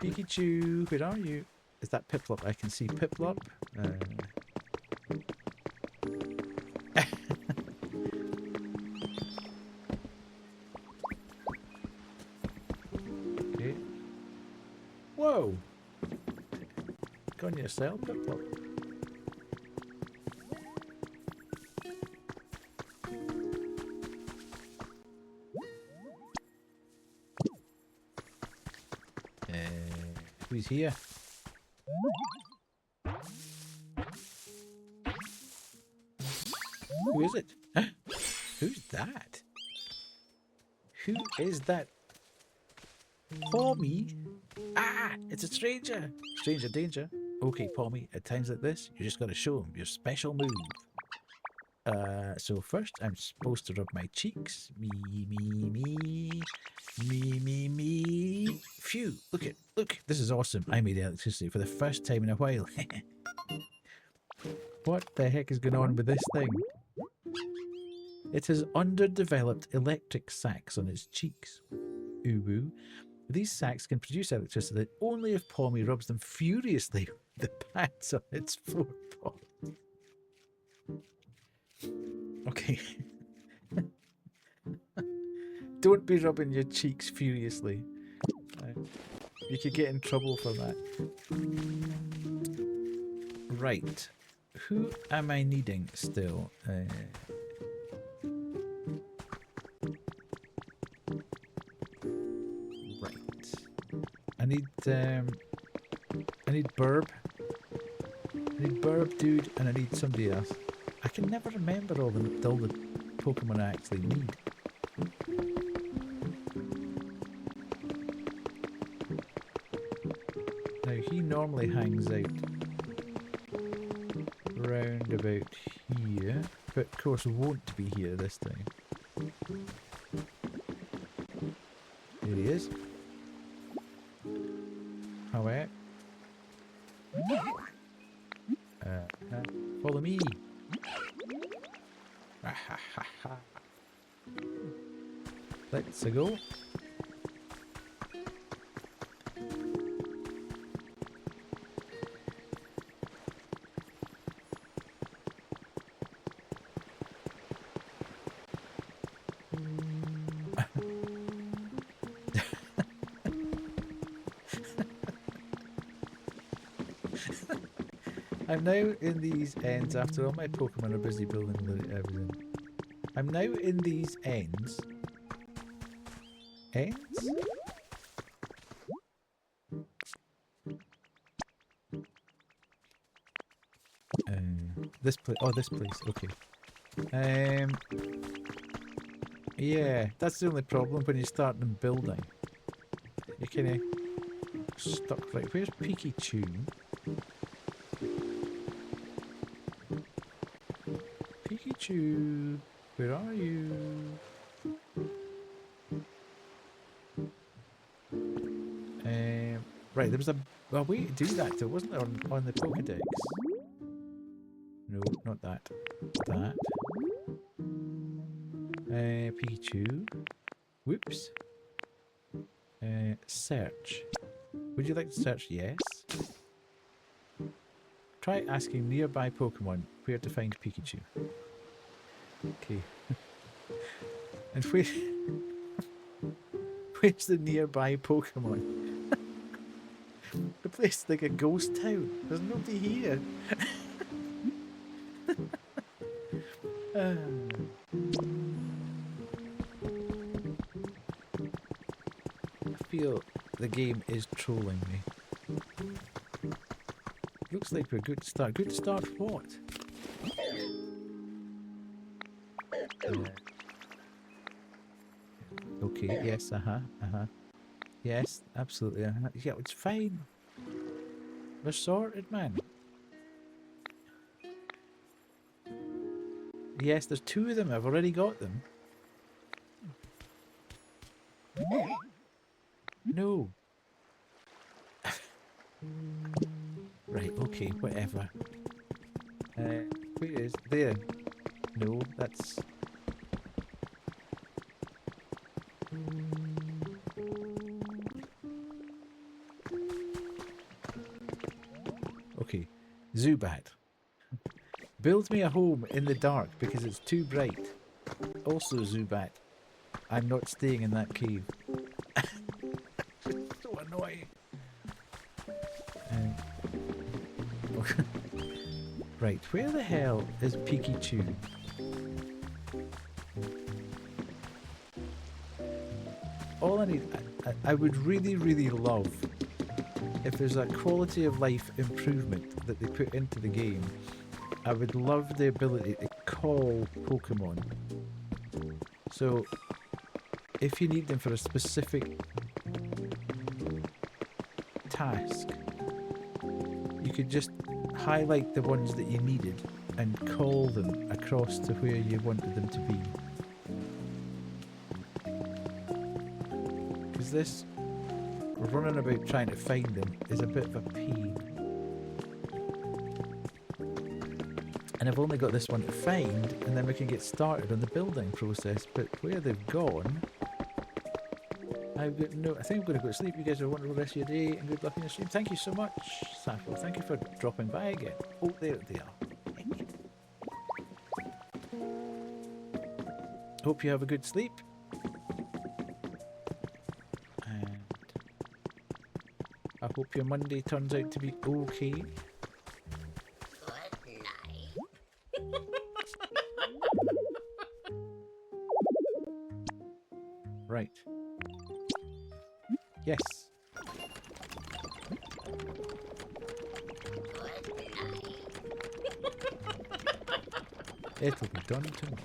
Pikachu, where are you? Is that Piplup? I can see Piplup. Okay. Whoa! Go on yourself, Piplup. Who's here? Who is it? Huh? Who's that? Who is that? Pommy? Ah! It's a stranger! Stranger danger. Okay, Pommy, at times like this, you just gotta show him your special move. So first I'm supposed to rub my cheeks. Me. Phew, look, this is awesome. I made electricity for the first time in a while. What the heck is going on with this thing? It has underdeveloped electric sacs on its cheeks. Ooh woo. These sacs can produce electricity only if Pommy rubs them furiously with the pads on its forepaws. Okay. Don't be rubbing your cheeks furiously. You could get in trouble for that. Right. Who am I needing still? Right. I need Burb. I need Burb, dude, and I need somebody else. I can never remember all the Pokemon I actually need. Now he normally hangs out round about here, but of course won't be here this time. There he is. However, follow me. Let's go. I'm now in these ends after all my Pokemon are busy building everything. I'm now in these ends. Ends? This place. Oh, this place. Okay. Yeah, that's the only problem when you start them building. You're kind of stuck. Right, where's Pikachu? Pikachu. Where are you? Right, there was a way to do that though, wasn't there, on the Pokedex? No, not that. That. Pikachu. Whoops. Search. Would you like to search? Yes. Try asking nearby Pokemon where to find Pikachu. Okay. And where's the nearby Pokemon? The place is like a ghost town. There's nobody here. I feel the game is trolling me. Looks like we're good to start. Good to start what? Okay, yes, yes, absolutely, yeah, it's fine. We're sorted, man. Yes, there's 2 of them. I've already got them. No. Right, okay, whatever. Where is... There. No, that's... Okay, Zubat. Build me a home in the dark because it's too bright. Also, Zubat, I'm not staying in that cave. It's so annoying. Right, where the hell is Pikachu? All I need... I would really, really love if there's a quality of life improvement that they put into the game. I would love the ability to call Pokemon. So, if you need them for a specific task, you could just highlight the ones that you needed and call them across to where you wanted them to be. Because this running about trying to find them is a bit of a pain. And I've only got this one to find, and then we can get started on the building process. But where they've gone, I've got no... I think I'm going to go to sleep. You guys have a wonderful rest of your day, and good luck in your stream. Thank you so much, Sappho. Thank you for dropping by again. Oh, there they are. Hope you have a good sleep. And I hope your Monday turns out to be okay. Right. Yes. It'll be done tomorrow.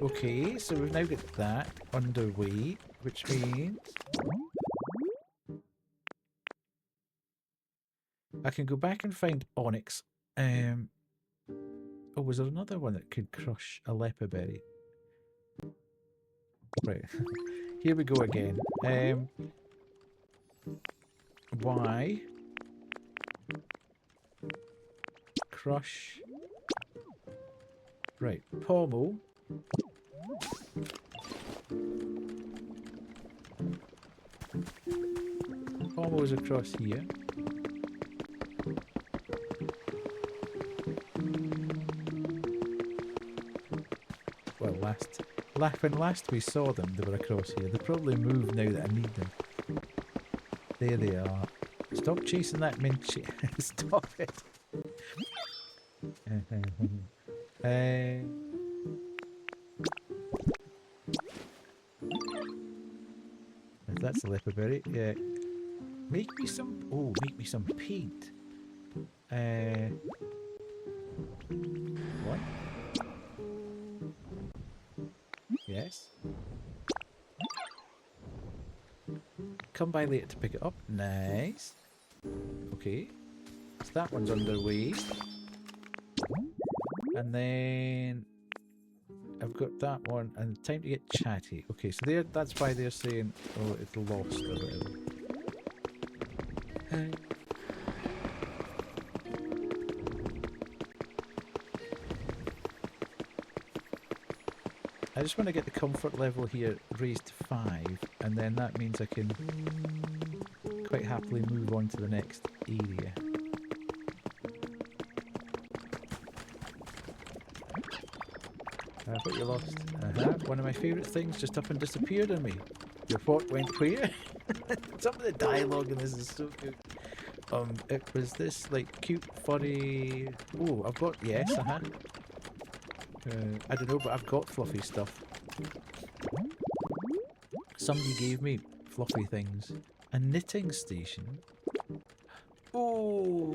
Okay, so we've now got that underway, which means I can go back and find Onyx. Oh, was there another one that could crush a leper berry? Right, here we go again. Y crush. Right, Pommel. Pommel is across here. Well, when last we saw them, they were across here. They probably moved now that I need them. There they are. Stop chasing that Minchie. Stop it. That's a leper berry. Yeah. Make me some... Oh, make me some paint. What? Yes. Come by later to pick it up. Nice. Okay. So that one's underway. And then... I've got that one, and time to get chatty. Okay, so that's why they're saying, oh, it's lost or whatever. I just want to get the comfort level here raised to 5, and then that means I can quite happily move on to the next area. What you lost? One of my favourite things just up and disappeared on me. Your what went where? Some of the dialogue in this is so good. It was this like cute furry. Oh, I've got yes. I don't know, but I've got fluffy stuff. Somebody gave me fluffy things. A knitting station. Oh,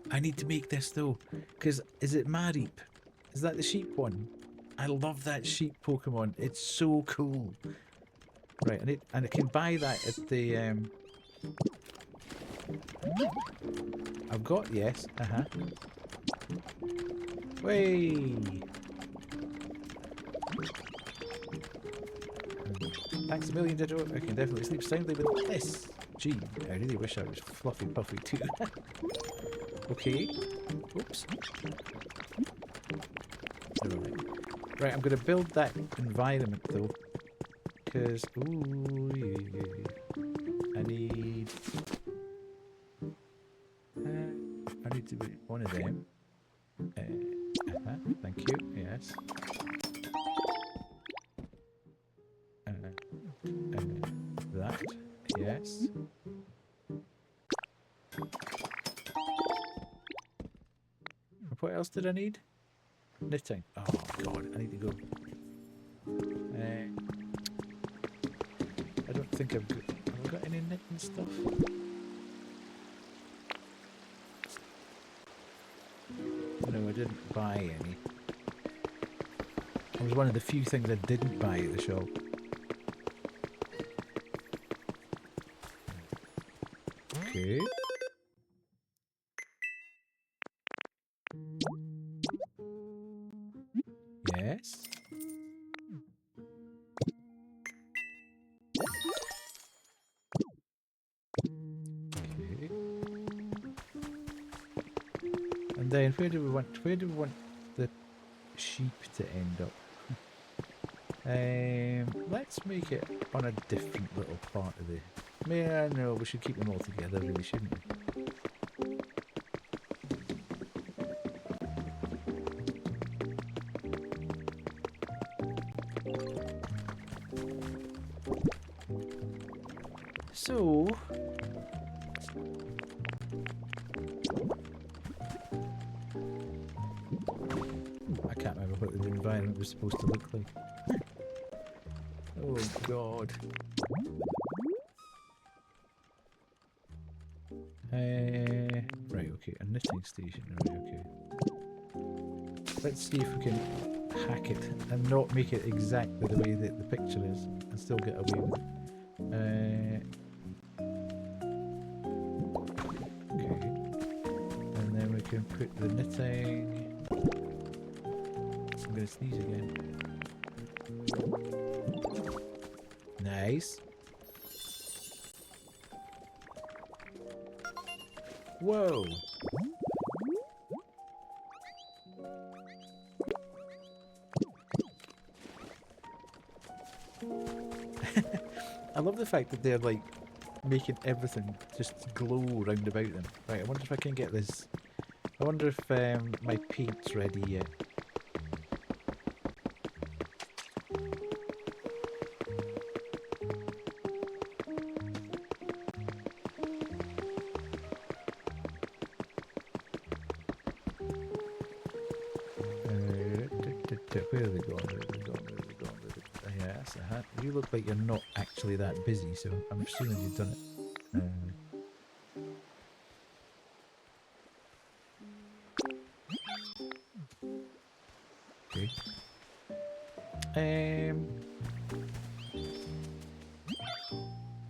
I need to make this though, because is it Marip? Is that the sheep one? I love that sheep Pokemon. It's so cool. Right, and I can buy that at the. I've got yes. Way. Thanks a million, Ditto. I can definitely sleep soundly with this. Gee, I really wish I was fluffy puffy too. Okay. Oops. Never mind. Right, I'm going to build that environment though, because I need to be one of them. Thank you. Yes. That. Yes. What else did I need? Knitting. Oh god, I need to go. I don't think I've got any knitting stuff. No, I didn't buy any. It was one of the few things I didn't buy at the shop. Okay. Yes. Okay. And then where do we want the sheep to end up? Let's make it on a different little part of the. Yeah, no, we should keep them all together, really, shouldn't we? So, I can't remember what the environment was supposed to look like. Oh god. Right, okay, a knitting station, right, okay. Let's see if we can hack it and not make it exactly the way that the picture is and still get away with it. Okay. And then we can put the knitting. I'm gonna sneeze again. Nice. Whoa. I love the fact that they're like making everything just glow round about them. Right, I wonder if I can get this. I wonder if my paint's ready yet. Where are they going? Yes, you look like you're not actually that busy, so I'm assuming you've done it. Okay.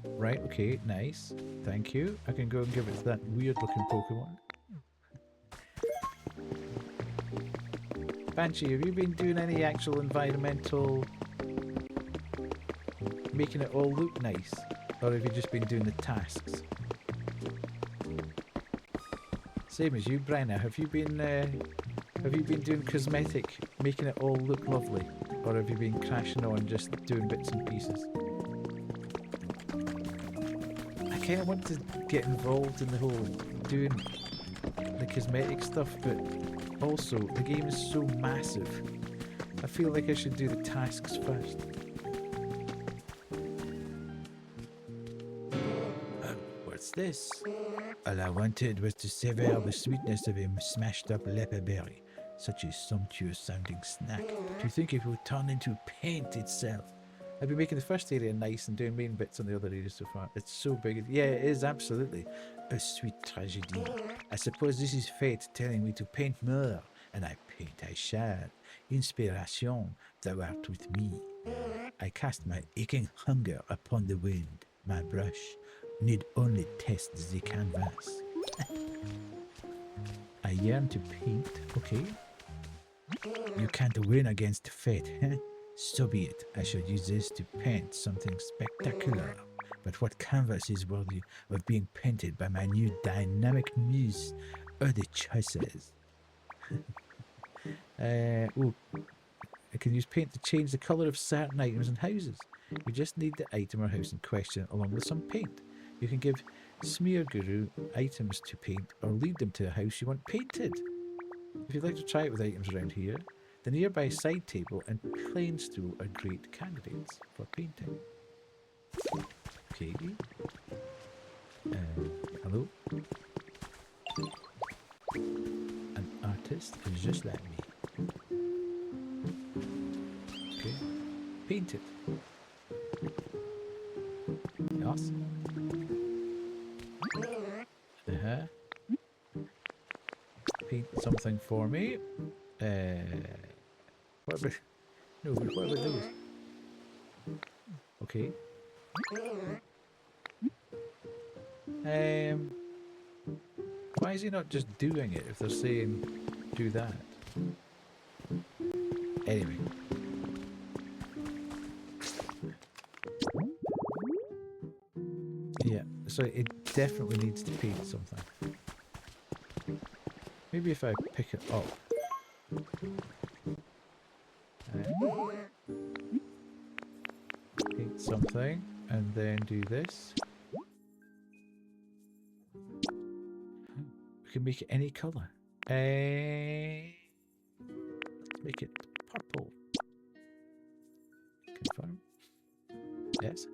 Right, okay, nice. Thank you. I can go and give it to that weird looking Pokemon. Banshee, have you been doing any actual environmental, making it all look nice, or have you just been doing the tasks? Same as you, Brenna. Have you been doing cosmetic, making it all look lovely, or have you been crashing on just doing bits and pieces? I kind of want to get involved in the whole doing the cosmetic stuff, but also the game is so massive. I feel like I should do the tasks first. What's this? All I wanted was to savor the sweetness of a smashed up leper berry. Such a sumptuous sounding snack. To think it would turn into paint itself. I've been making the first area nice and doing main bits on the other areas so far. It's so big. Yeah, it is absolutely a sweet tragedy. I suppose this is fate telling me to paint more, and I paint I shall. Inspiration, thou art with me. I cast my aching hunger upon the wind. My brush need only test the canvas. I yearn to paint, okay? You can't win against fate, huh? So be it. I shall use this to paint something spectacular. But what canvas is worthy of being painted by my new dynamic muse? Are the choices? Ooh. I can use paint to change the colour of certain items and houses. You just need the item or house in question along with some paint. You can give Smear Guru items to paint or lead them to a house you want painted. If you'd like to try it with items around here, the nearby side table and plain stool are great candidates for painting. Okay. Hello? An artist is just like me. Okay. Paint it. Yes. Paint something for me. What about... No, but what about those? Okay. Why is he not just doing it if they're saying do that? Anyway. Yeah, so it definitely needs to paint something. Maybe if I pick it up. Paint something and then do this. We can make it any colour. Let's make it purple. Confirm. Yes.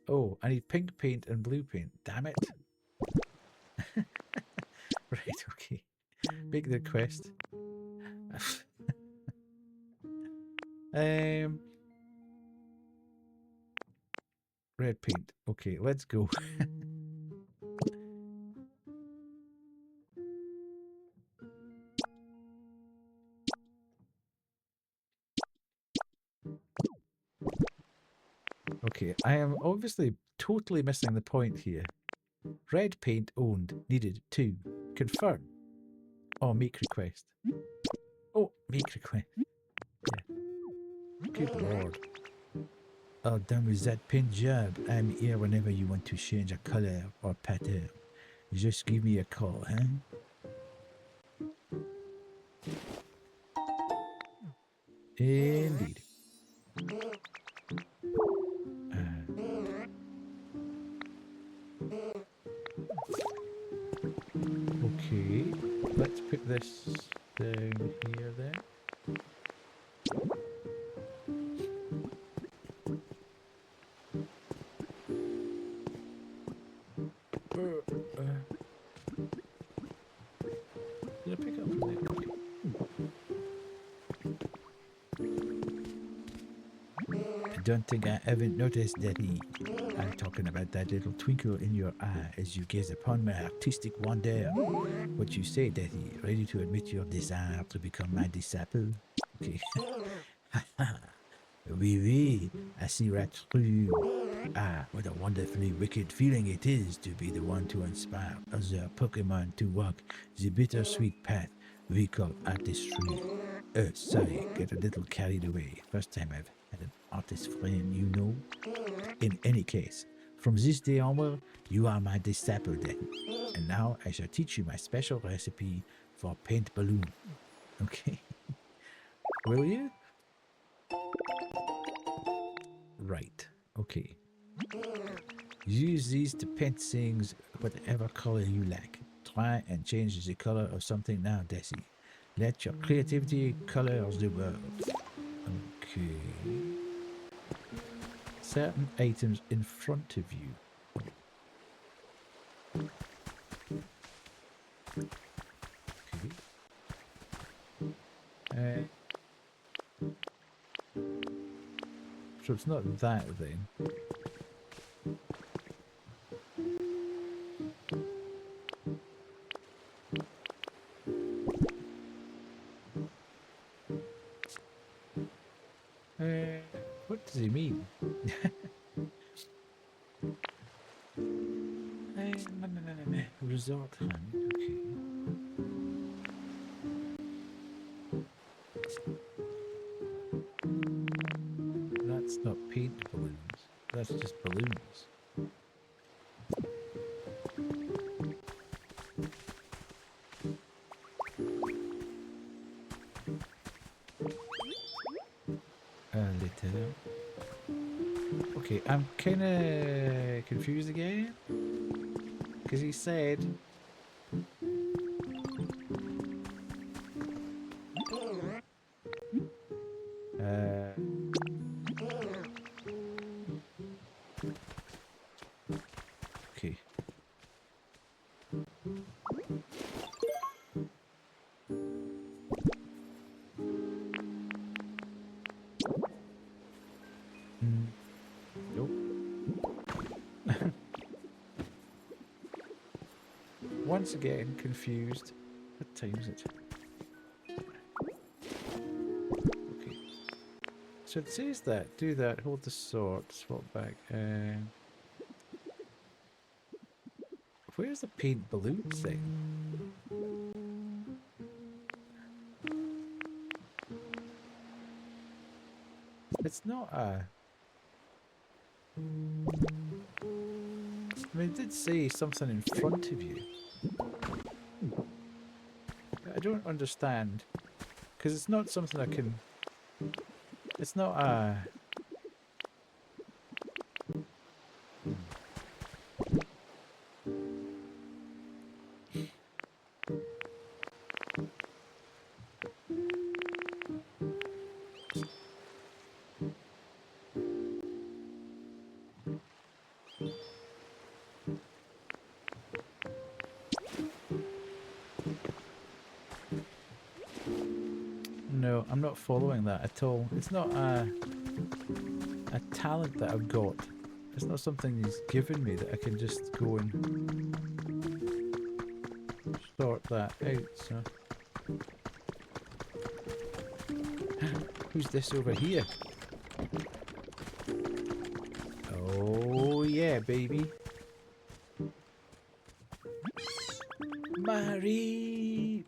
Oh, I need pink paint and blue paint. Damn it. Right, okay. Make the request. Red paint. Okay, let's go. Okay, I am obviously totally missing the point here. Red paint owned. Needed 2. Confirm. Oh, make request. Oh, make request. Yeah. Good lord. Oh, done with that paint job. I'm here whenever you want to change a colour or pattern. Just give me a call, huh? Indeed. Okay, let's put this down here then. Did I pick up from there? I don't think I haven't noticed, Daddy. I'm talking about that little twinkle in your eye as you gaze upon my artistic wonder. What you say, Daddy? Ready to admit your desire to become my disciple? Okay. Oui, oui, I see right through you. Ah, what a wonderfully wicked feeling it is to be the one to inspire other Pokemon to walk the bittersweet path we call artistry. Sorry, get a little carried away. First time I've had an artist friend, you know. In any case, from this day onward, you are my disciple then. And now I shall teach you my special recipe for paint balloon. Okay? Will you? Right. Okay. Use these to paint things whatever color you like. Try and change the color of something now, Desi. Let your creativity color the world. Okay. Certain items in front of you. Okay. So it's not that then. What does he mean? Resort hand. Okay. That's not paint balloons. That's just balloons. Little. Okay, I'm kind of confused again. Because he said... okay. Nope. Once again, confused. What time is it? Okay. So it says that. Do that. Hold the sword. Swap back. Where's the paint balloon thing? It's not a... I mean, it did say something in front of you. I don't understand. Because it's not something I can... It's not a... No, I'm not following that at all. It's not a talent that I've got. It's not something he's given me that I can just go and sort that out, so... Who's this over here? Oh yeah, baby. Marie!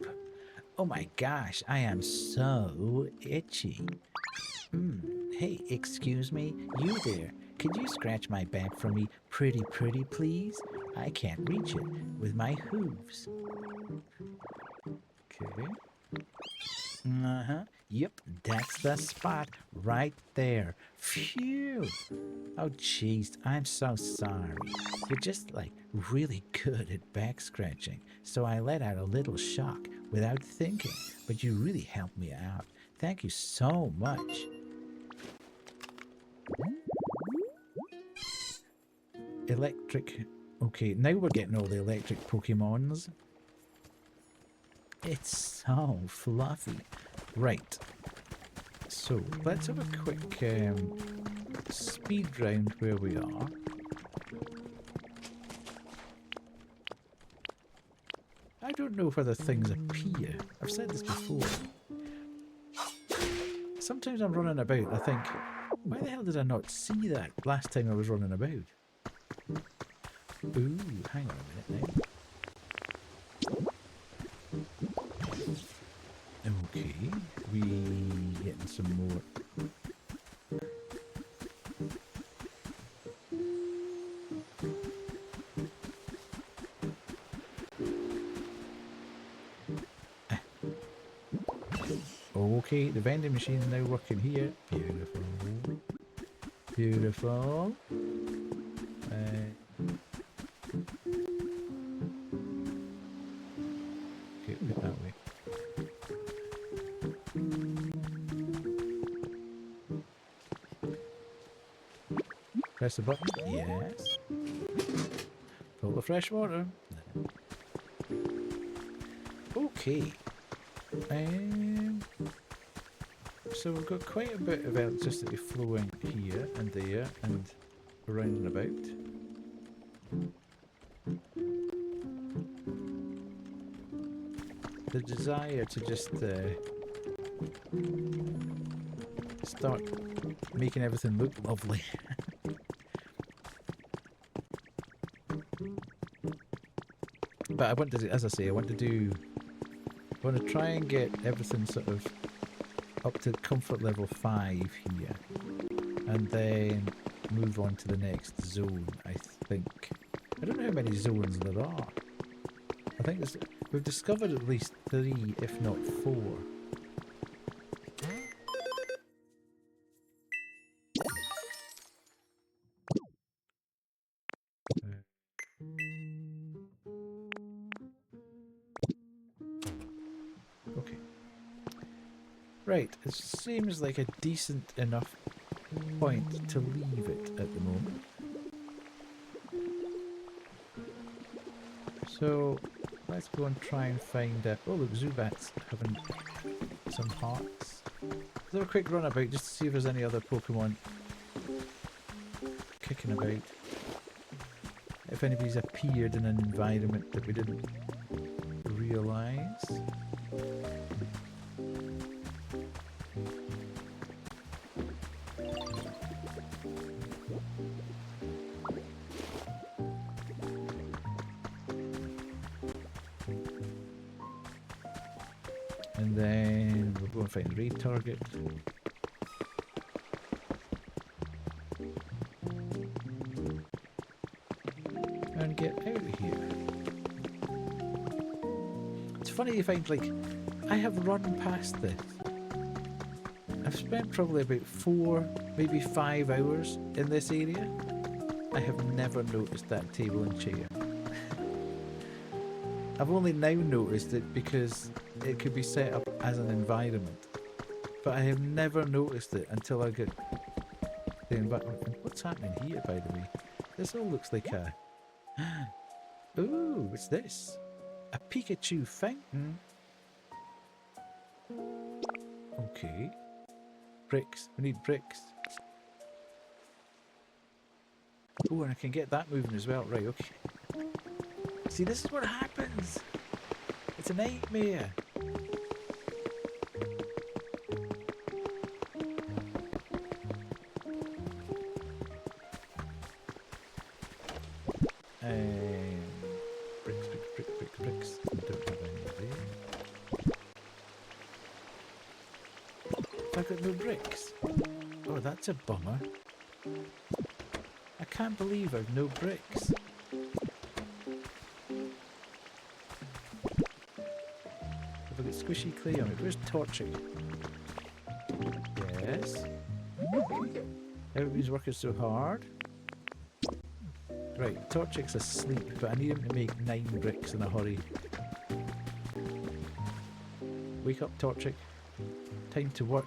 Oh my gosh, I am so itchy. Hey, excuse me, you there. Could you scratch my back for me pretty, please? I can't reach it with my hooves. Okay. Yep, that's the spot right there. Phew. Oh, jeez, I'm so sorry. You're just, like, really good at back scratching, so I let out a little shock without thinking, but you really helped me out. Thank you so much. Electric. Okay, now we're getting all the electric Pokemons. It's so fluffy. Right. So, let's have a quick speed round where we are. I don't know whether things appear. I've said this before. Sometimes I'm running about, I think, why the hell did I not see that last time I was running about? Ooh, hang on a minute now. Okay, the vending machine is now working here. Beautiful. Beautiful. Okay, put it that way. Press the button. Yes. Full of fresh water. Okay. So we've got quite a bit of electricity flowing here and there and around and about. The desire to just start making everything look lovely. But I want to, as I say, I want to try and get everything sort of up to comfort level 5 here, and then move on to the next zone. I think. I don't know how many zones there are. I think we've discovered at least 3, if not 4. Okay. Right, it seems like a decent enough point to leave it at the moment. So let's go and try and find oh look, Zubat's having some hearts. Let's have a quick run about just to see if there's any other Pokemon kicking about. If anybody's appeared in an environment that we didn't realise. And then we'll go and find the raid target. And get out of here. It's funny you find, like, I have run past this. I've spent probably about 4, maybe 5 hours in this area. I have never noticed that table and chair. I've only now noticed it because it could be set up as an environment. But I have never noticed it until I get the environment. What's happening here, by the way? This all looks like a... Ooh, what's this? A Pikachu fountain? Okay. Bricks. We need bricks. Oh, and I can get that moving as well. Right, okay. See, this is what happens. It's a nightmare. Bricks. I don't have any there. I've got no bricks. Oh, that's a bummer. I can't believe I've no bricks. Have I got squishy clay on it? Where's Torchic? Yes. Everybody's working so hard. Right, Torchic's asleep, but I need him to make 9 bricks in a hurry. Wake up, Torchic. Time to work.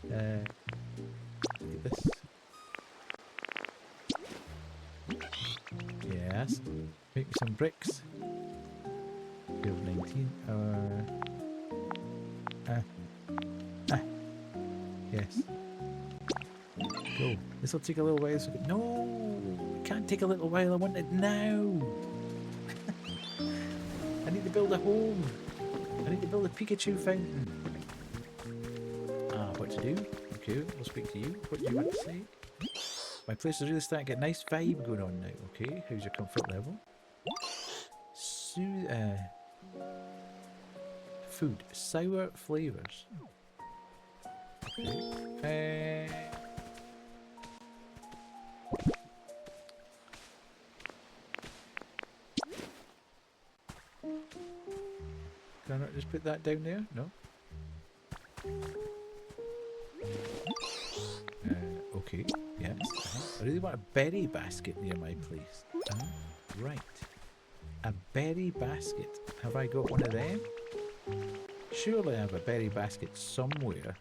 Look at this. Yes. Make me some bricks. Build 19. Yes. Go. This will take a little while. So no! It can't take a little while. I want it now! I need to build a home. I need to build a Pikachu fountain. What to do? Okay, we'll speak to you. What do you want to say? My place is really starting to get a nice vibe going on now. Okay, how's your comfort level? Food. Sour flavours. Okay. Can I not just put that down there? No? Okay, yes. I really want a berry basket near my place. Right. A berry basket. Have I got one of them? Surely I have a berry basket somewhere.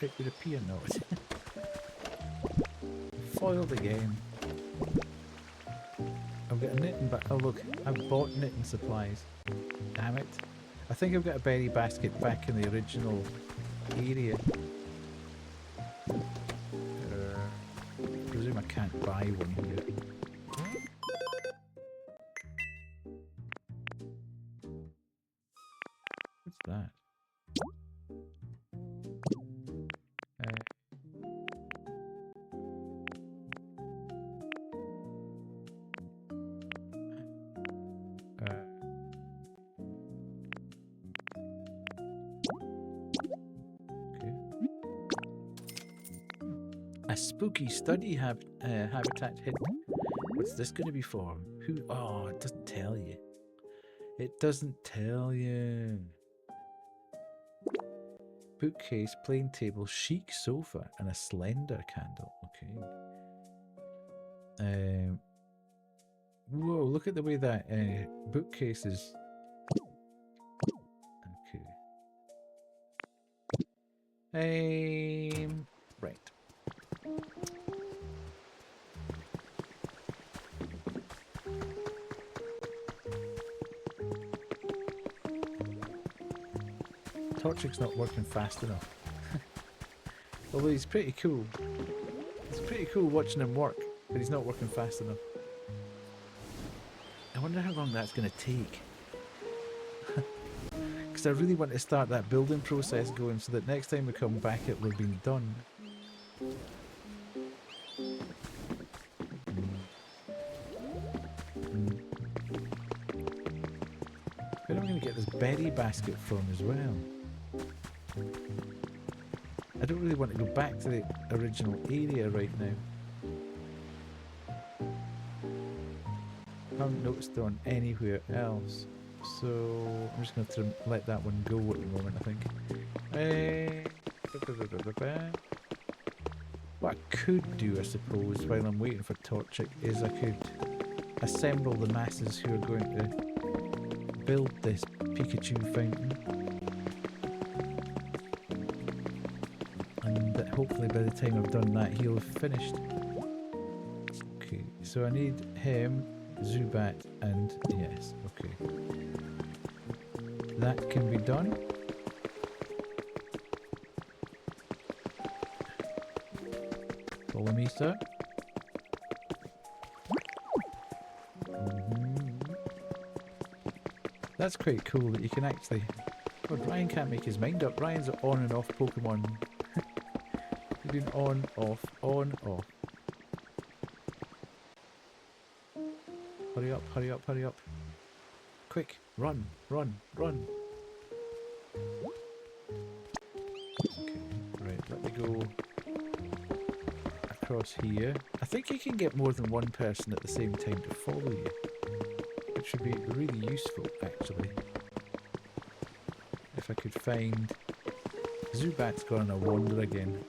It would appear not. Foiled again. I've got a knitting, but oh look, I've bought knitting supplies. Damn it. I think I've got a berry basket back in the original area. I presume I can't buy one here. What's that? A spooky study habitat hidden. What's this going to be for? Who? Oh, it doesn't tell you. It doesn't tell you. Bookcase, plain table, chic sofa, and a slender candle. Okay. Whoa! Look at the way that bookcase is. Okay. Right. Torchic's not working fast enough. Although he's pretty cool. It's pretty cool watching him work, but he's not working fast enough. I wonder how long that's going to take. Because I really want to start that building process going so that next time we come back it will have been done. Where am I going to get this berry basket from as well? I don't really want to go back to the original area right now. I haven't noticed on anywhere else, so I'm just going to have to let that one go at the moment, I think. What I could do, I suppose, while I'm waiting for Torchic, is I could assemble the masses who are going to build this Pikachu fountain. And hopefully by the time I've done that, he'll have finished. Okay, so I need him, Zubat, and yes, okay. That can be done. Follow me, sir. That's quite cool that you can actually... God, Ryan can't make his mind up. Ryan's an on and off Pokemon. He's been on, off, on, off. Hurry up, hurry up, hurry up. Quick, run, run, run. Okay, right, let me go across here. I think you can get more than one person at the same time to follow you. Which would be really useful, actually. If I could find... Zubat's gone on a wander again.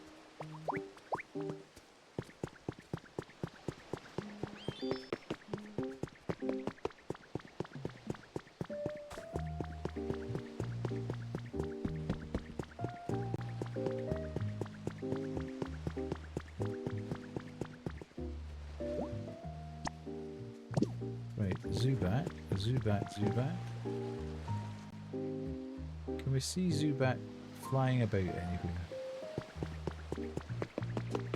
Zubat, Zubat. Can we see Zubat flying about anywhere?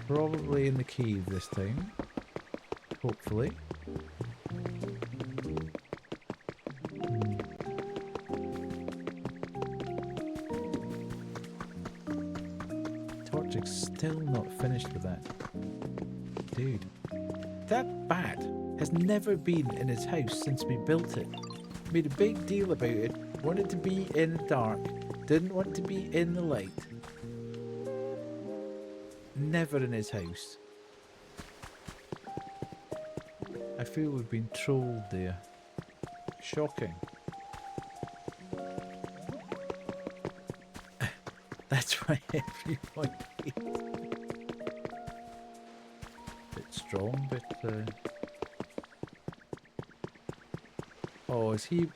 Probably in the cave this time. Hopefully. Torchic's still not finished with that. Dude. That bat has never been in his house since we built it. Made a big deal about it, wanted to be in the dark, didn't want to be in the light. never in his house. I feel we've been trolled there. Shocking. That's why everyone hates it. Bit strong, but oh, is he?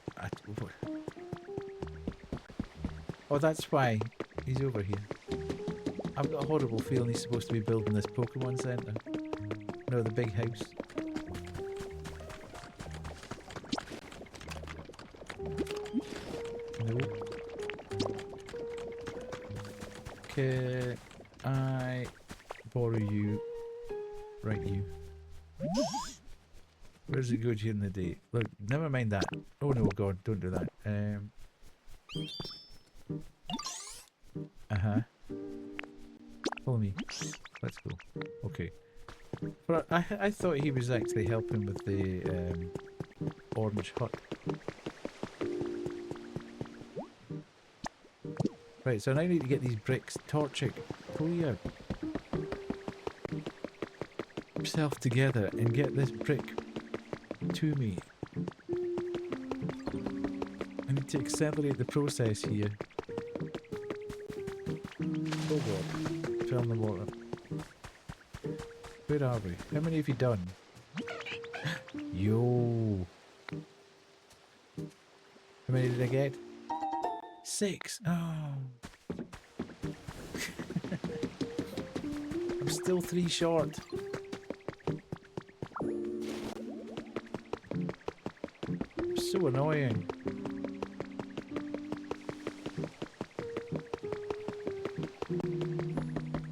Oh, that's why he's over here. I've got a horrible feeling he's supposed to be building this Pokemon Center. No, the big house. No. Can I borrow you? Right, you. Where does it go during the day? Look, never mind that. Oh no, God, don't do that. Follow me. Let's go. Okay. But I thought he was actually helping with the orange hut. Right, so now I need to get these bricks. Torchic, pull yourself together and get this brick to me. I need to accelerate the process here. Oh God, fell in the water. Where are we? How many have you done? Yo! How many did I get? 6! Oh! I'm still 3 short. So annoying.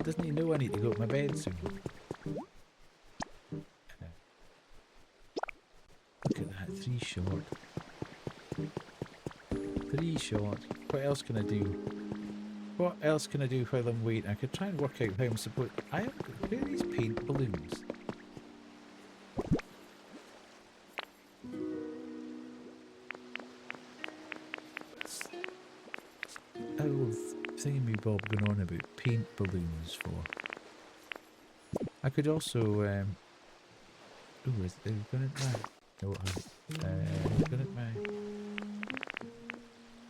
Doesn't he know I need to go to my bed soon? Look at that, 3 short. 3 short. What else can I do? What else can I do while I'm waiting? I could try and work out how I'm supposed. Where are these paint balloons? Oh, thingy-me-bob going on about paint balloons for. I could also, ooh, is it going to die? No, it hasn't. Going to die.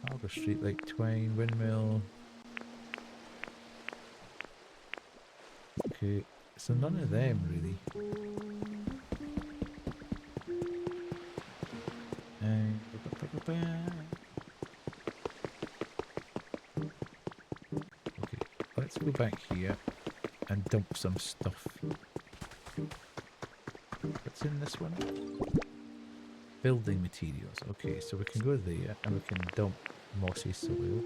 Harbour Street, like Twine, Windmill. Okay, so none of them really. Okay, let's go back here and dump some stuff. What's in this one? Building materials. Okay, so we can go there and we can dump mossy soil.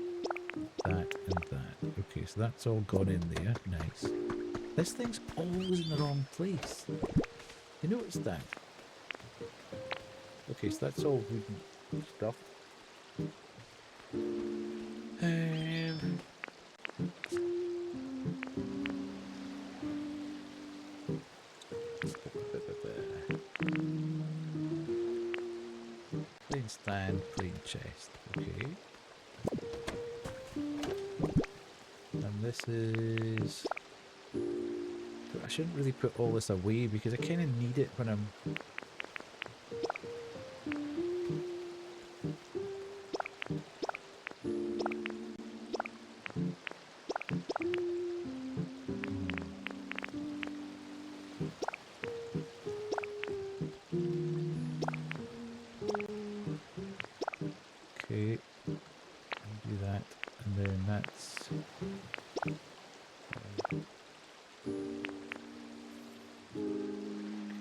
That and that. Okay, so that's all gone in there. Nice. This thing's always in the wrong place. You notice that? Okay, so that's all wooden stuff. Plain stand, plain chest. Okay. And this is... I shouldn't really put all this away because I kind of need it when I'm... Okay, do that, and then that's...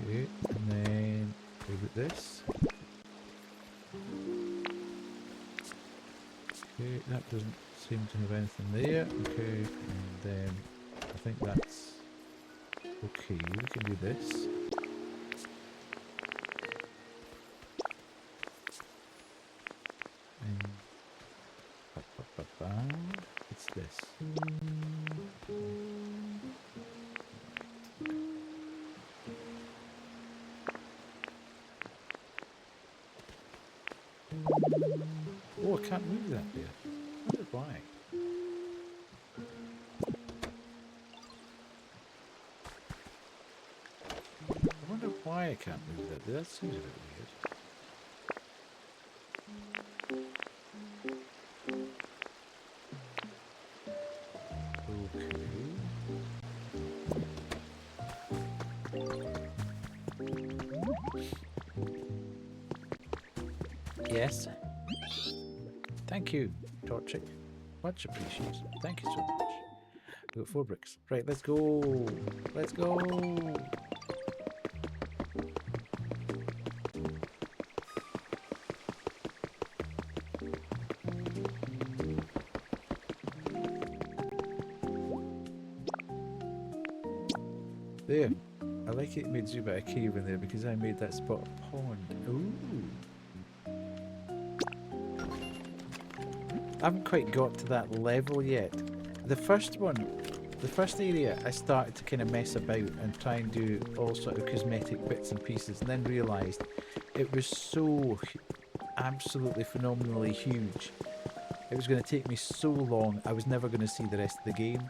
Okay, and then we've got this. Okay, that doesn't seem to have anything there. Okay, and then I think that's okay. We can do this. And what's this? Oh, I can't move that there. I wonder why. I can't move that. That seems a bit weird. Okay. Yes. Thank you, Torchic. Much appreciated. Thank you so much. We got 4 bricks. Right, let's go. Let's go. There. I like it made you a cave in there because I made that spot a pond. Ooh. I haven't quite got to that level yet. The first one, the first area, I started to kind of mess about and try and do all sort of cosmetic bits and pieces, and then realised it was so absolutely phenomenally huge. It was going to take me so long, I was never going to see the rest of the game.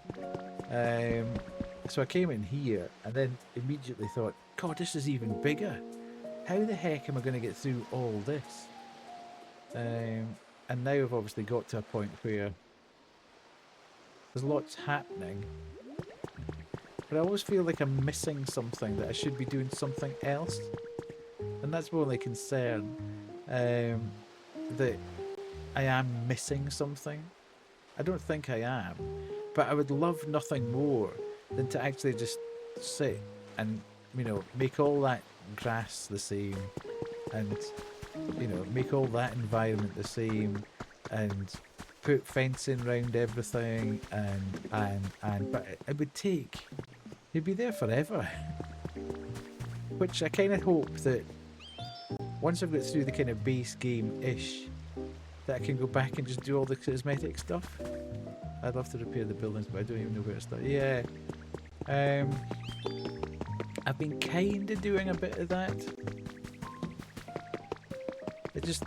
So I came in here and then immediately thought, God, this is even bigger. How the heck am I going to get through all this? And now I've obviously got to a point where there's lots happening, but I always feel like I'm missing something, that I should be doing something else. And that's my only concern, that I am missing something. I don't think I am, but I would love nothing more than to actually just sit and, you know, make all that grass the same, and, you know, make all that environment the same, and put fencing around everything, but it would take, it'd be there forever. Which I kind of hope that once I've got through the kind of base game-ish, that I can go back and just do all the cosmetic stuff. I'd love to repair the buildings, but I don't even know where to start. Yeah. I've been kind of doing a bit of that. It just,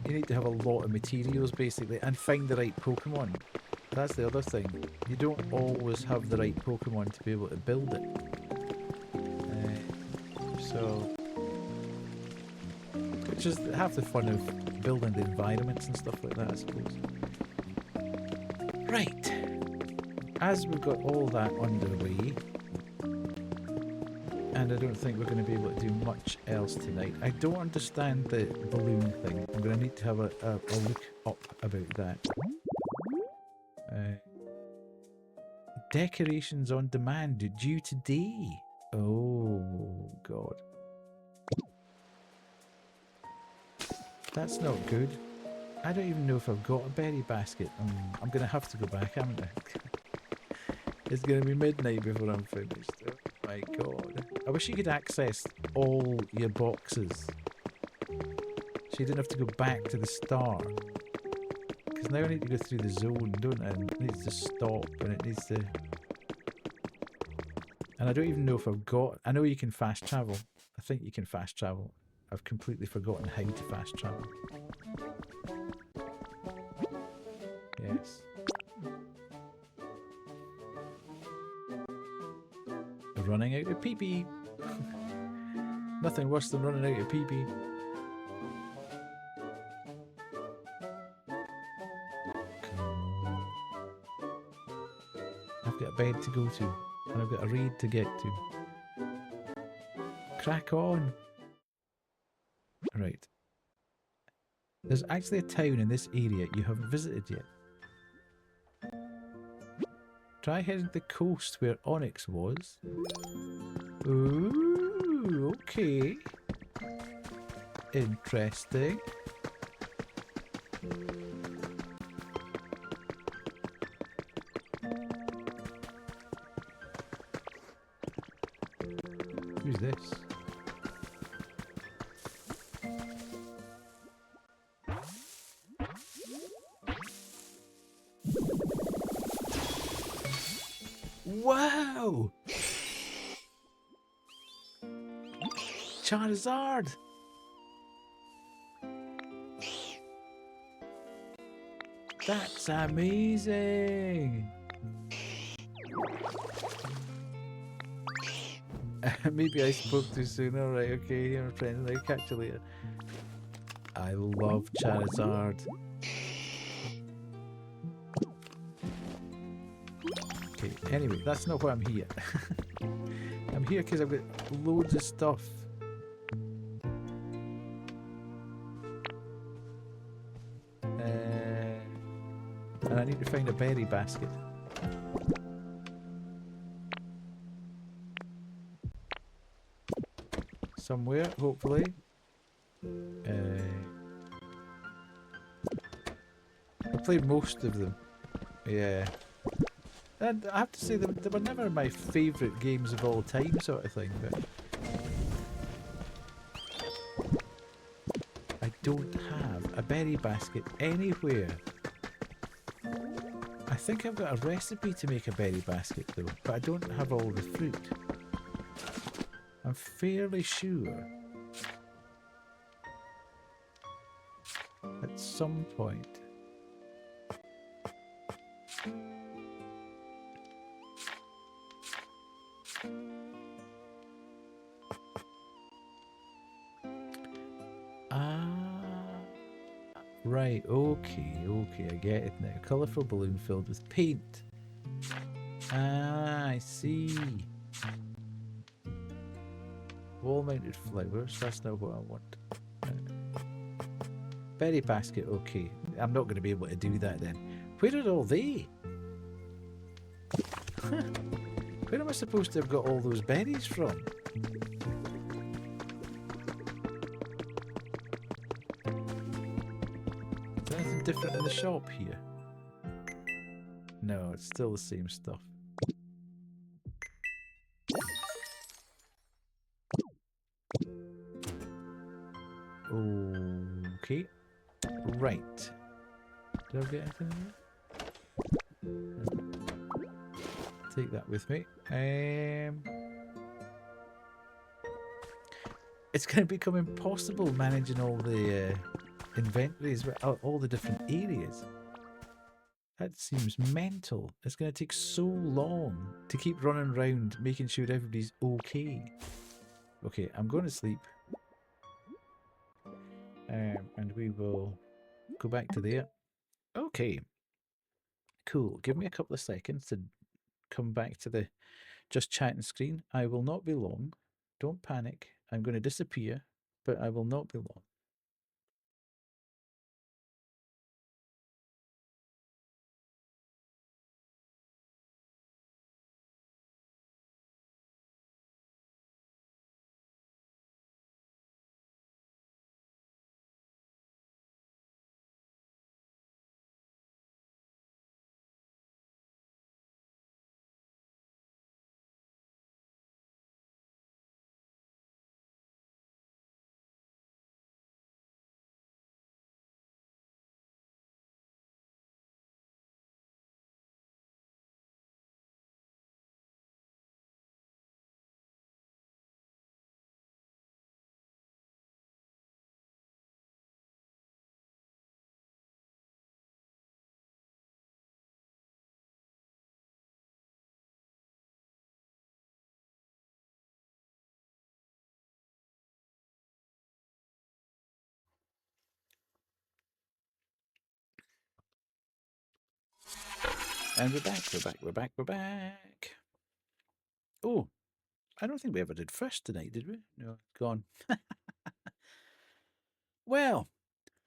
you need to have a lot of materials basically, and find the right Pokemon. That's the other thing. You don't always have the right Pokemon to be able to build it. Which is half the fun of building the environments and stuff like that, I suppose. Right. As we've got all that underway, and I don't think we're going to be able to do much else tonight. I don't understand the balloon thing. I'm going to need to have a look up about that. Decorations on demand due today. Oh, God. That's not good. I don't even know if I've got a berry basket. I'm going to have to go back, haven't I? It's going to be midnight before I'm finished. Oh my God. I wish you could access all your boxes, so you didn't have to go back to the start. Because now I need to go through the zone, don't I? And it needs to stop, and it needs to... And I don't even know if I've got... I know you can fast travel. I think you can fast travel. I've completely forgotten how to fast travel. Yes. Running out of pee-pee. Nothing worse than running out of pee-pee. I've got a bed to go to, and I've got a raid to get to. Crack on! Right. There's actually a town in this area you haven't visited yet. Try heading to the coast where Onyx was. Ooh, okay. Interesting. Who's this? Wow! Charizard! That's amazing! Maybe I spoke too soon. Alright, okay, here, friends. I'll catch you later. I love Charizard. Okay, anyway, that's not why I'm here. I'm here because I've got loads of stuff. And I need to find a berry basket. Somewhere, hopefully. I played most of them. Yeah. And I have to say, they were never my favourite games of all time, sort of thing, but I don't have a berry basket anywhere. I think I've got a recipe to make a berry basket though, but I don't have all the fruit. I'm fairly sure at some point. Right, okay, I get it now. Colourful balloon filled with paint. Ah, I see. Wall-mounted flowers, that's not what I want. Berry basket, okay. I'm not going to be able to do that then. Where are all they? Where am I supposed to have got all those berries from? Is there anything different in the shop here? No, it's still the same stuff. Okay. Right. Did I get anything in there? Take that with me. It's going to become impossible managing all the inventories, all the different areas. That seems mental. It's going to take so long to keep running around making sure everybody's okay. Okay, I'm going to sleep. And we will go back to there. Okay. Cool. Give me a couple of seconds to come back to the just chatting screen. I will not be long. Don't panic. I'm going to disappear, but I will not be long. And we're back, we're back. Oh, I don't think we ever did first tonight, did we? No, gone. Well,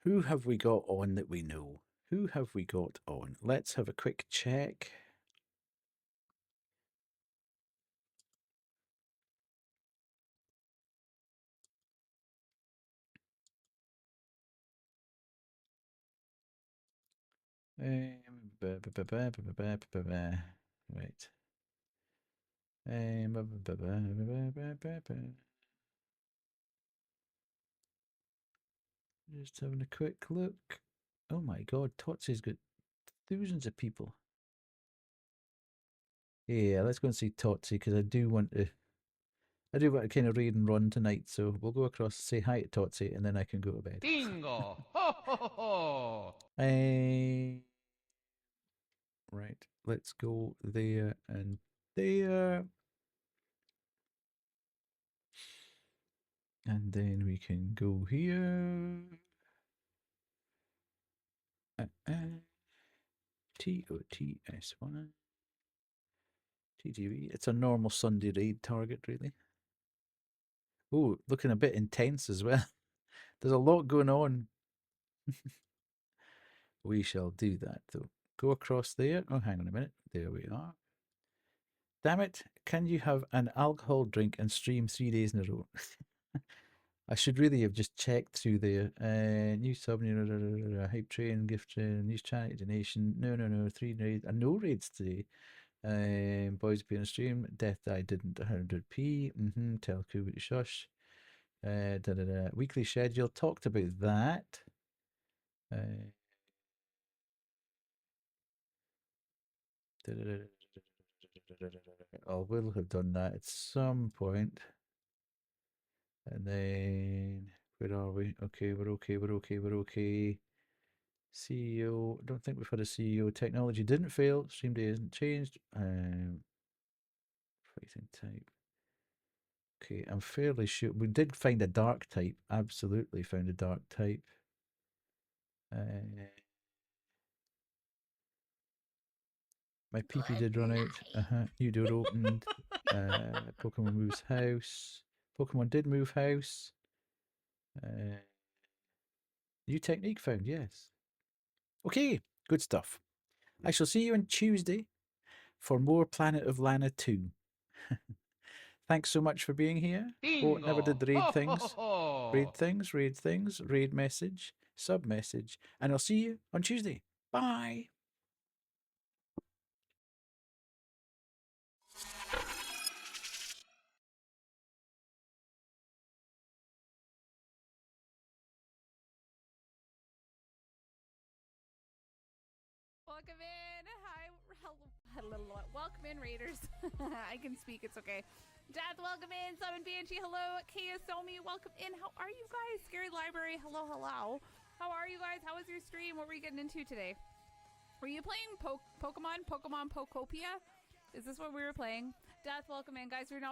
who have we got on that we know? Who have we got on? Let's have a quick check. Right. Just having a quick look. Oh my god, Totsy's got thousands of people. Yeah, let's go and see Totsy because I do want to kind of raid and run tonight, so we'll go across, say hi to Totsy, and then I can go to bed. Bingo! Ho ho ho! Right, let's go there and there. And then we can go here. TOTS1. TTV. It's a normal Sunday raid target, really. Oh, looking a bit intense as well. There's a lot going on. We shall do that, though. Go across there. Oh, hang on a minute. There we are. Damn it. Can you have an alcohol drink and stream 3 days in a row? I should really have just checked through there. New sub, hype train, gift train, news charity donation. No. 3 raids. No raids today. Boys being a stream. Death I didn't. 100p. Tell Kubi shush. Weekly schedule. Talked about that. I will have done that at some point. And then, where are we? Okay, we're okay. CEO, don't think we've had a CEO. Technology didn't fail. Stream day hasn't changed. Fighting type. Okay, I'm fairly sure. We did find a dark type. Absolutely found a dark type. My PP did run out. New door opened. Pokemon moves house. Pokemon did move house. New technique found, yes. Okay, good stuff. I shall see you on Tuesday for more Planet of Lana 2. Thanks so much for being here. Oh, never did the raid Ho, things. ho, ho. Raid things, raid message, sub message. And I'll see you on Tuesday. Bye. Welcome in. Hi. Hello. Welcome in, Raiders. I can speak. It's okay. Death, welcome in. Summon Banshee, hello. Kiyosomi, welcome in. How are you guys? Scary Library, hello. How are you guys? How was your stream? What were you getting into today? Were you playing Pokemon Pokopia? Is this what we were playing? Death, welcome in, guys. We're now